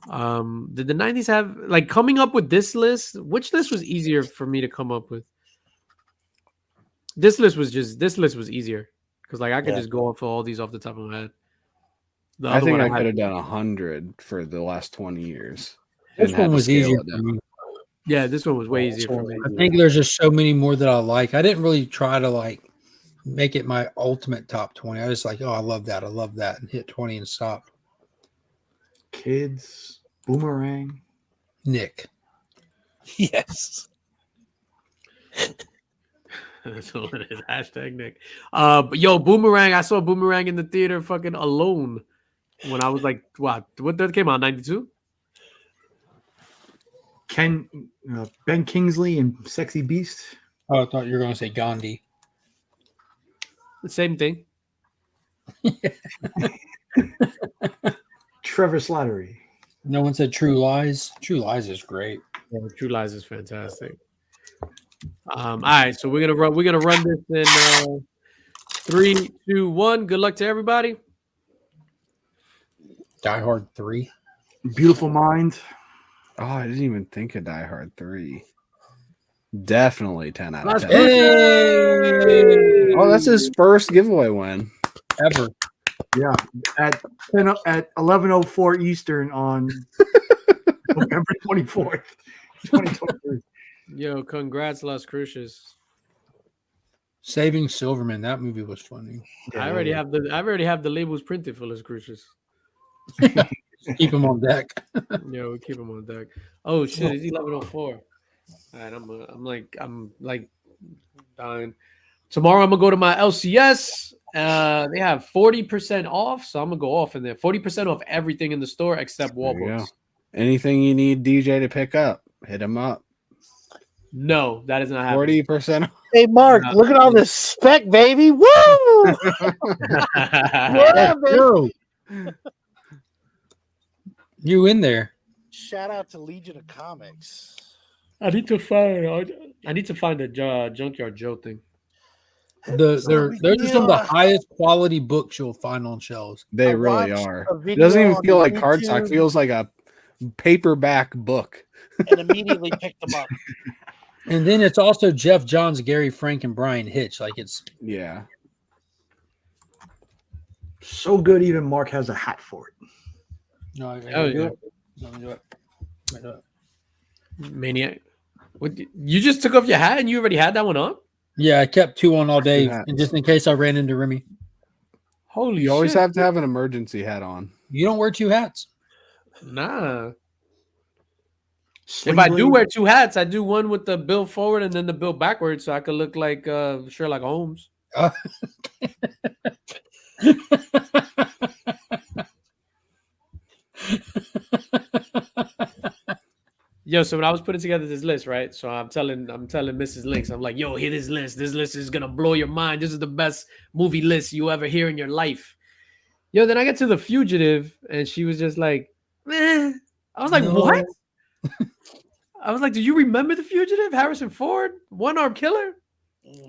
Did the 90s have like coming up with this list? Which list was easier for me to come up with? This list was easier because like I could just go off all these off the top of my head. I think I could have done 100 for the last 20 years. This one was easier for me. Yeah, this one was way easier for me. I think there's just so many more that I like. I didn't really try to like make it my ultimate top 20. I just like, oh, I love that, and hit 20 and stop. Kids, Boomerang. Nick. Yes. That's what it is. Hashtag Nick. But yo, Boomerang. I saw Boomerang in the theater fucking alone when I was like, what that came out, 92? Ben Kingsley and Sexy Beast. Oh, I thought you were going to say Gandhi. The same thing. Trevor Slattery. No one said True Lies. True Lies is great. Yeah, True Lies is fantastic. All right, so we're gonna run this in 3, 2, 1. Good luck to everybody. Die Hard 3. Beautiful Mind. Oh, I didn't even think of Die Hard 3. Definitely 10 out of 10. Hey! Oh, that's his first giveaway win. Ever. Yeah, at 11:04 Eastern on November 24th, 2023. Yo, congrats, Las Cruces. Saving Silverman. That movie was funny. I already have the labels printed for Las Cruces. Keep him on deck. Yo, we keep them on deck. Oh shit, it's 11:04. All right, I'm like dying. Tomorrow I'm gonna go to my LCS. They have 40% off, so I'm gonna go off in there. 40% off everything in the store except wall books. Anything you need DJ to pick up, hit him up. No, that is not happening. 40%. Hey, Mark, look at all this spec, baby. Woo! Yeah, baby. You in there? Shout out to Legion of Comics. I need to find the Junkyard Joe thing. Those are some of the highest quality books you'll find on shelves. They I really watched are. a It video doesn't even on feel like cardstock. YouTube. It feels like a paperback book. And immediately picked them up. And then it's also Jeff Johns, Gary Frank, and Brian Hitch. Like it's Yeah. So good, even Mark has a hat for it. no, I Oh, do yeah. it. Let me do it. Let me do it. Maniac. What? You just took off your hat and you already had that one on? Yeah, I kept 2 on all day, Yeah. and just in case I ran into Remy. Holy You always shit. have to have an emergency hat on. You don't wear two hats. Nah. Sling If I do blade. wear two hats, I do one with the bill forward and then the bill backwards, so I could look like Sherlock Holmes. Yo, so when I was putting together this list, right? So I'm telling Mrs. Links, I'm like, yo, hear this list. This list is gonna blow your mind. This is the best movie list you ever hear in your life. Yo, then I get to The Fugitive, and she was just like, I was like, No. what? I was like, do you remember The Fugitive? Harrison Ford, one-armed killer,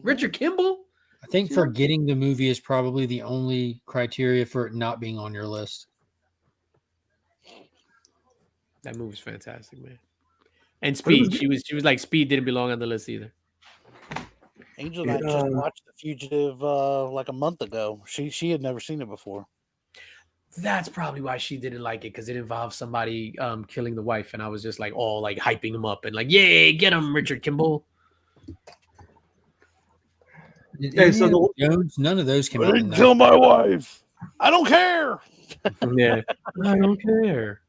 Richard Kimball. I think forgetting the movie is probably the only criteria for it not being on your list. That movie's fantastic, man. And Speed, she was like, Speed didn't belong on the list either. Angel and I just watched The Fugitive like a month ago. She had never seen it before. That's probably why she didn't like it, because it involved somebody killing the wife, and I was just like all like hyping him up and like, yay, get him, Richard Kimball. Okay, so Jones, none of those came out. in Kill my wife. I don't care. Yeah, I don't care.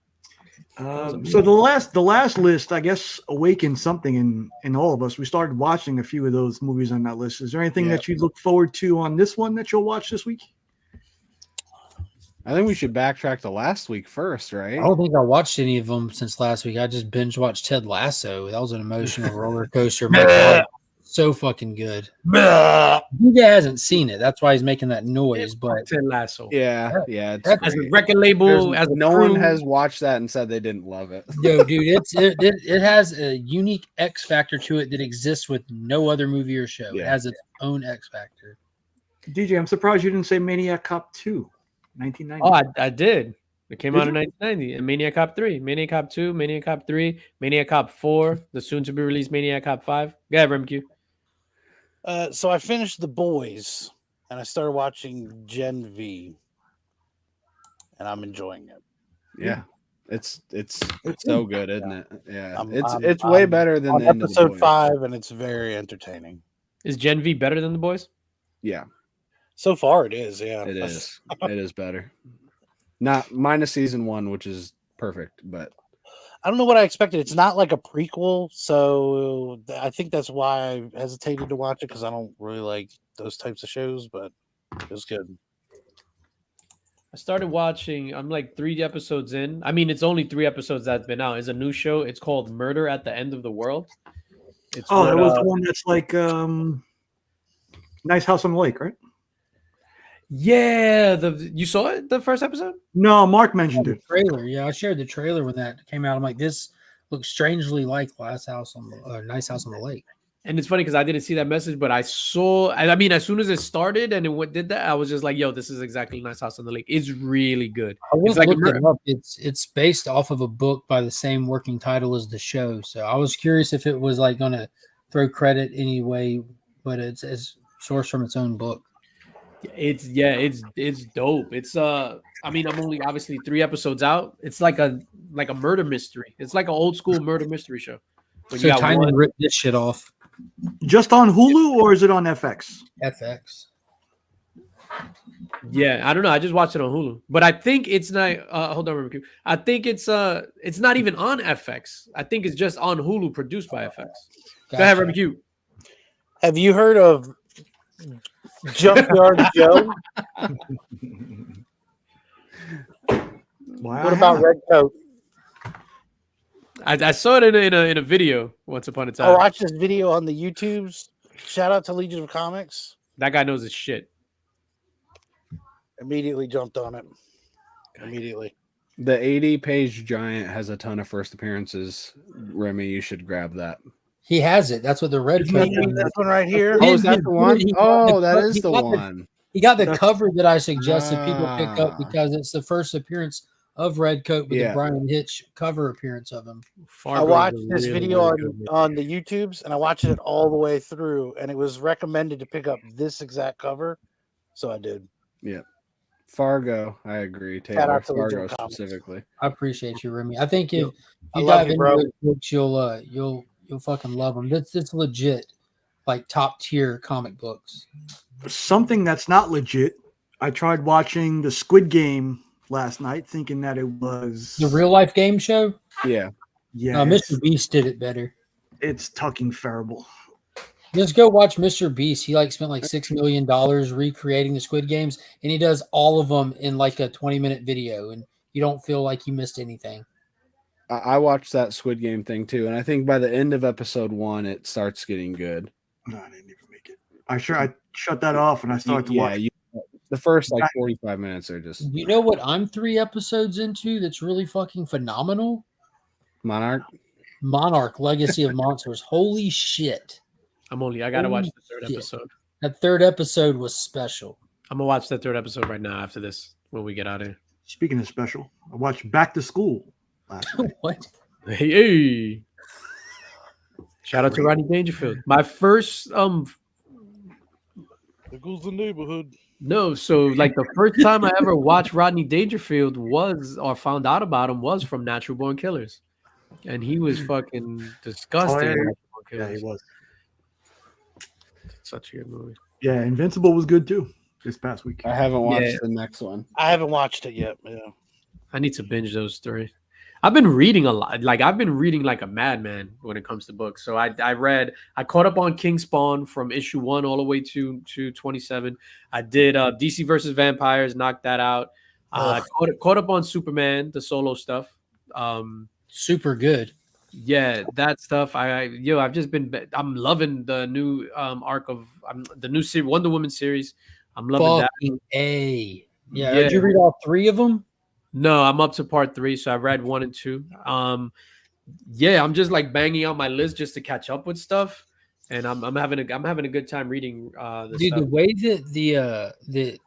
So the last list, I guess, awakened something in all of us. We started watching a few of those movies on that list. Is there anything that you look forward to on this one that you'll watch this week? I think we should backtrack to last week first, right? I don't think I watched any of them since last week. I just binge watched Ted Lasso. That was an emotional roller coaster. My God, so fucking good. He hasn't seen it. That's why he's making that noise. But Ted Lasso. Yeah. It's As a great. record label, as a no crew. one has watched that and said they didn't love it. yo, dude, it has a unique X factor to it that exists with no other movie or show. It has its own X factor. DJ, I'm surprised you didn't say Maniac Cop 2, 1990. Oh, I did. It came out in 1990. And Maniac Cop 3, Maniac Cop 2, Maniac Cop 3, Maniac Cop 4, the soon-to-be released Maniac Cop 5. Go ahead, RMQ. So I finished The Boys, and I started watching Gen V, and I'm enjoying it. Yeah. It's so good, isn't it? Yeah. I'm It's way better than on the end of The episode Boys. 5, and it's very entertaining. Is Gen V better than The Boys? Yeah. So far, it is. Yeah, It is. It is better. Not minus season 1, which is perfect, but I don't know what I expected. It's not like a prequel, so I think that's why I hesitated to watch it, because I don't really like those types of shows. But it was good. I started watching. I'm like 3 episodes in. I mean, it's only 3 episodes that's been out. It's a new show. It's called Murder at the End of the World. It's that was the one that's like Nice House on the Lake, right? Yeah. You saw it, the first episode? No, Mark mentioned it. Trailer, yeah, I shared the trailer when that came out. I'm like, this looks strangely like Nice House on the Lake. And it's funny because I didn't see that message, but I saw. I mean, as soon as it started and it did that, I was just like, "Yo, this is exactly Nice House on the Lake." It's really good. I It's like a looked it murder. up. It's based off of a book by the same working title as the show. So I was curious if it was like going to throw credit anyway, but it's sourced from its own book. It's dope. It's I mean, I'm only obviously 3 episodes out. It's like a murder mystery. It's like an old school murder mystery show. When So you got Tynan one- ripped this shit off. Just on Hulu or is it on FX? FX. Yeah, I don't know. I just watched it on Hulu, but I think it's not. Hold on, RMQ. I think it's not even on FX. I think it's just on Hulu, produced by FX. Go ahead, Gotcha. RMQ. Have you heard of Junkyard Joe? Wow. What about Red Coat? I saw it in a video once upon a I time. watched this video on the YouTubes. Shout out to Legion of Comics. That guy knows his shit. Immediately jumped on it. Immediately. the 80-page giant has a ton of first appearances. Remy, you should grab that. He has it. That's what the red coat. This one right here. Oh, is that the one? He got Oh, the that co- is he the got one. He got the cover that I suggested people pick up Ah. because it's the first appearance of Redcoat with Yeah. the Brian Hitch cover appearance of him. I watched this video on the YouTubes, and I watched it all the way through, and it was recommended to pick up this exact cover, so I did. Fargo, I agree. Shout Taylor out to Fargo Legit Comics. specifically. I appreciate you, Remy. I think if I you love dive you, into bro. those books, you'll fucking love them. That's legit, like top tier comic books. Something that's not legit. I tried watching the Squid Game last night, thinking that it was The real life game show. Yeah. Yeah, Mr. Beast did it better. it's tucking Farable. Just go watch Mr. Beast. He spent like $6 million recreating the Squid Games, and he does all of them in like a 20-minute video, and you don't feel like you missed anything. I watched that Squid Game thing too, and I think by the end of episode 1, it starts getting good. No, I didn't even make it. I shut that off and I started to watch. The first like 45 minutes are just. You know what I'm 3 episodes into that's really fucking phenomenal? Monarch Legacy of Monsters. Holy shit. I gotta watch the third episode. That third episode was special. I'm gonna watch that third episode right now after this when we get out of here. Speaking of special, I watched Back to School last night. What? Hey. Shout out to Rodney Dangerfield. My first There goes the neighborhood. No, so like the first time I ever watched Rodney Dangerfield found out about him was from Natural Born Killers. And he was fucking disgusting. Yeah, he was. Such a good movie. Yeah, Invincible was good too this past week. I haven't watched the next one. I haven't watched it yet. Yeah. I need to binge those 3. I've been reading a lot. Like I've been reading like a madman when it comes to books. So I caught up on King Spawn from issue 1 all the way to 27. I did DC versus Vampires, knocked that out. Caught up on Superman, the solo stuff. Super good. Yeah, that stuff. I've just been. I'm loving the new arc of the new series, Wonder Woman series. I'm loving Fucking that. Yeah. Did you read all 3 of them? No, I'm up to part 3, so I read 1 and 2. I'm just like banging out my list just to catch up with stuff, and I'm having a good time reading. Dude, the way that the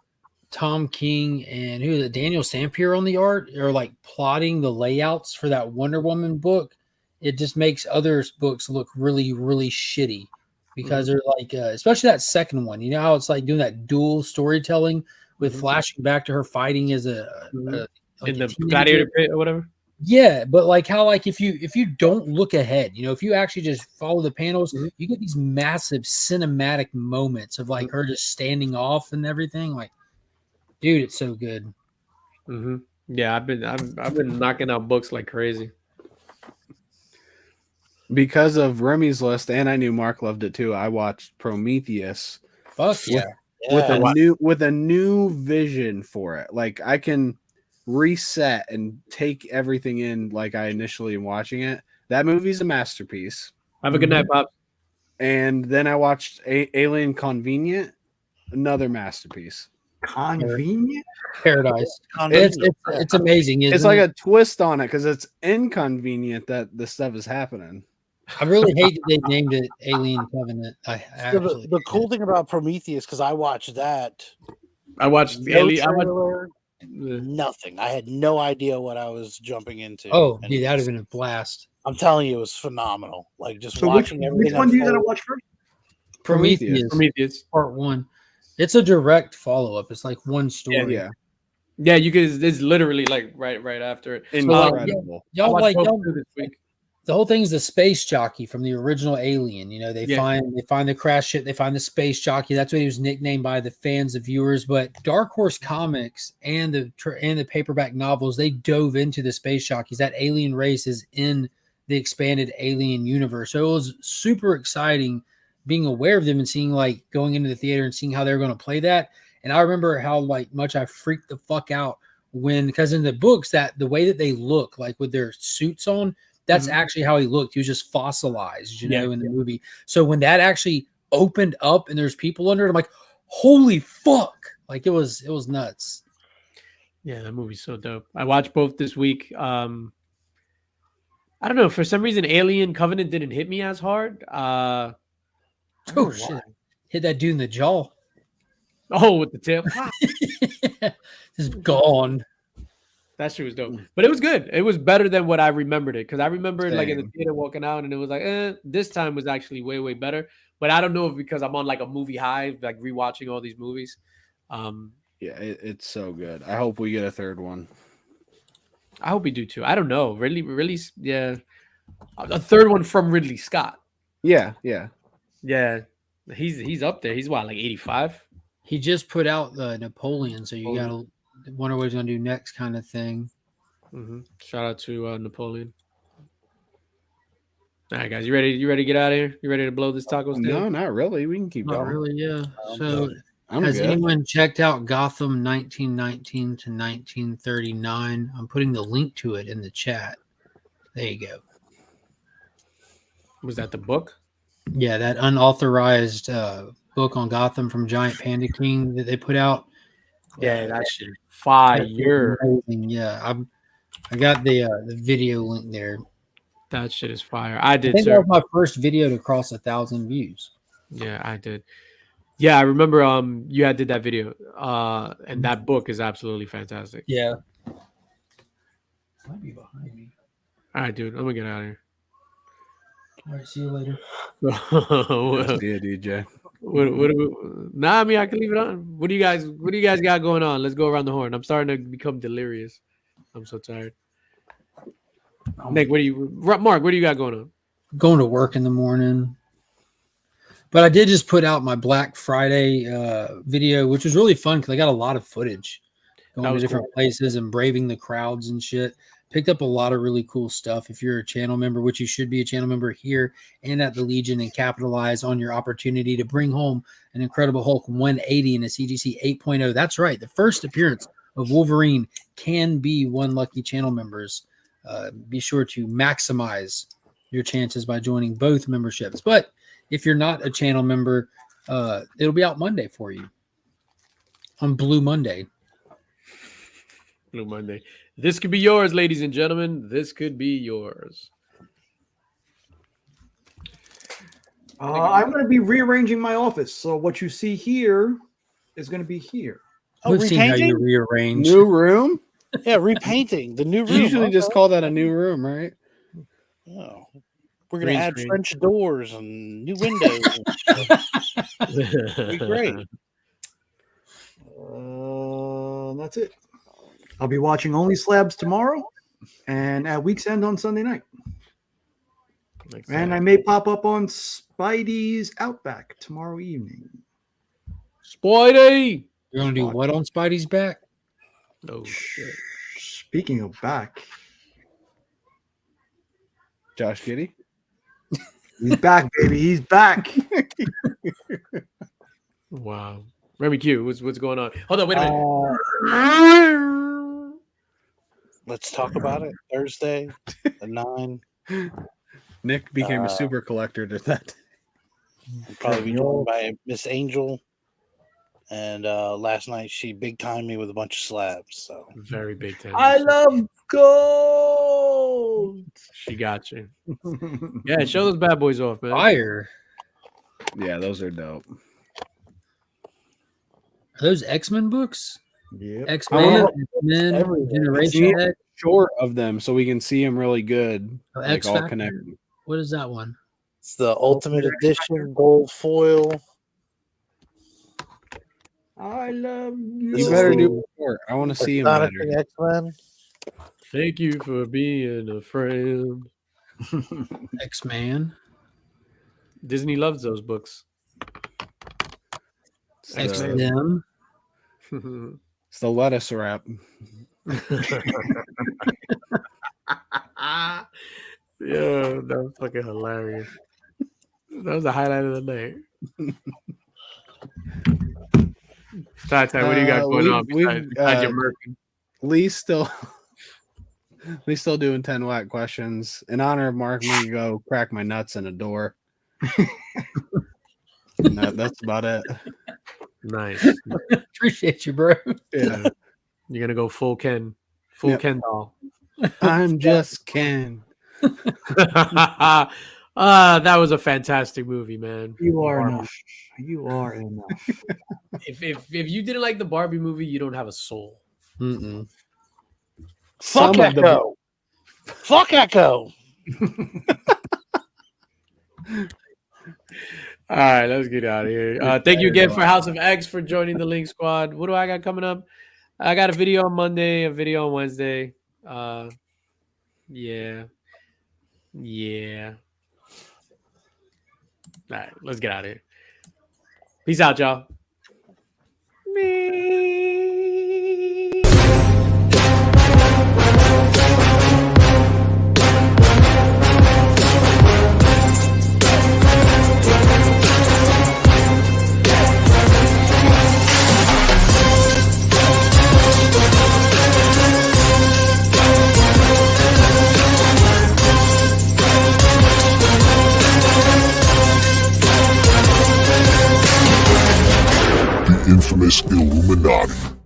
Tom King and Daniel Sampier on the art are like plotting the layouts for that Wonder Woman book, it just makes others books look really, really shitty because they're like, especially that second one. You know how it's like doing that dual storytelling with flashing back to her fighting as in the gladiator pit or whatever. Yeah, but like how if you don't look ahead, if you actually just follow the panels, you get these massive cinematic moments of like her just standing off and everything. Like, dude, it's so good. Yeah, I've been knocking out books like crazy. Because of Remy's list, and I knew Mark loved it too. I watched Prometheus. Fuck yeah. With a new vision for it. Like I can reset and take everything in like I initially am watching it. That movie's a masterpiece. Have a good night, Bob. And then I watched Alien Convenient, another masterpiece. Convenient? Paradise. It's amazing. It's like a twist on it because it's inconvenient that this stuff is happening. I really hate that they named it Alien Covenant. The cool thing about Prometheus, because I watched that. I watched nothing. I had no idea what I was jumping into. Oh, dude, that would have been a blast. I'm telling you, it was phenomenal. Like just watching everything. Which one do you gotta watch first? Prometheus Part 1. It's a direct follow-up. It's like one story. Yeah. You guys, it's literally like right after it. Incredible. Y'all this week. The whole thing is the space jockey from the original Alien. They find the crash ship, they find the space jockey. That's what he was nicknamed by the fans, the viewers. But Dark Horse Comics and the paperback novels, they dove into the space jockeys. That alien race is in the expanded Alien universe. So it was super exciting being aware of them and seeing going into the theater and seeing how they were going to play that. And I remember how much I freaked the fuck out because in the books that the way that they look with their suits on, that's actually how he looked. He was just fossilized, in the movie. So when that actually opened up and there's people under it, I'm like, holy fuck. It was nuts. Yeah, that movie's so dope. I watched both this week. I don't know. For some reason, Alien Covenant didn't hit me as hard. Oh, shit. Hit that dude in the jaw. Oh, with the tip. Just gone. That shit was dope. But it was good. It was better than what I remembered it. Because I remembered in the theater walking out and it was this time was actually way, way better. But I don't know if because I'm on a movie high, rewatching all these movies. It's so good. I hope we get a third one. I hope we do too. I don't know. Really, yeah. A third one from Ridley Scott. Yeah. Yeah. He's up there. He's 85? He just put out the Napoleon, so you gotta wonder what he's gonna do next, kind of thing. Shout out to Napoleon. All right, guys, you ready? You ready to get out of here? You ready to blow this taco stand? No, not really. We can keep Not going. really, yeah. I'm So, good. has anyone checked out Gotham 1919 to 1939? I'm putting the link to it in the chat. There you go. Was that the book? Yeah, that unauthorized book on Gotham from Giant Panda King that they put out. Yeah, that shit is fire. Amazing. Yeah, I got the video link there. That shit is fire. I did, I think sir. that was my first video to cross 1,000 views. Yeah, I did. Yeah, I remember you had did that video. And that book is absolutely fantastic. Yeah. Might be behind me. All right, dude. I'm gonna get out of here. All right, see you later. See ya, DJ. Nah, I mean I can leave it on. What do you guys got going on? Let's go around the horn. I'm starting to become delirious. I'm so tired. Nick, Mark, what do you got going on? Going to work in the morning. But I did just put out my Black Friday video, which was really fun because I got a lot of footage going to different places and braving the crowds and shit. Picked up a lot of really cool stuff. If you're a channel member, which you should be a channel member here and at the Legion, and capitalize on your opportunity to bring home an Incredible Hulk 180 in a CGC 8.0. That's right. The first appearance of Wolverine can be one lucky channel members. Be sure to maximize your chances by joining both memberships. But if you're not a channel member, it'll be out Monday for you on Blue Monday. Blue Monday. This could be yours, ladies and gentlemen. This could be yours. I'm going to be rearranging my office. So what you see here is going to be here. We've seen how you rearrange. New room? Yeah, repainting the new room. You usually just call that a new room, right? Oh, we're gonna add French doors and new windows. It'll be great. That's it. I'll be watching Only Slabs tomorrow and at Week's End on Sunday night. And I may pop up on Spidey's Outback tomorrow evening. Spidey! You're going to do what on Spidey's back? Oh, shit. Speaking of back. Josh Giddey? He's back, baby. He's back. Wow. Remy Q, what's going on? Hold on, wait a minute. Let's talk about it. Thursday, the 9. Nick became a super collector to that. I'll probably be joined by Miss Angel. And last night she big timed me with a bunch of slabs. So very big time. I love gold. She got you. Yeah, show those bad boys off, man. Fire. Yeah, those are dope. Are those X-Men books? Yeah. X-Men, Generation X. Short of them, so we can see them really good. X all Factor. connected. What is that one? it's the Ultimate Edition gold foil. I love You better do more. I want to see him better. X-Men. Thank you for being a friend. X-Man. Disney loves those books. X-Men. It's the lettuce wrap. Yeah, that was fucking hilarious. That was the highlight of the night. Ty, what do you got going on besides your Merkin? Lee's still doing 10 watt questions. In honor of Mark, I'm gonna go crack my nuts in a door. That's about it. Nice. Appreciate you, bro. Yeah. You're gonna go full Ken doll. I'm just Ken. That was a fantastic movie, man. You are enough. You are enough. If you didn't like the Barbie movie, you don't have a soul. Mm-mm. Fuck Echo. Fuck Echo. All right, let's get out of here. Thank you again for House of X for joining the Link Squad. What do I got coming up? I got a video on Monday, a video on Wednesday. Yeah. All right, let's get out of here. Peace out, y'all. The infamous Illuminati.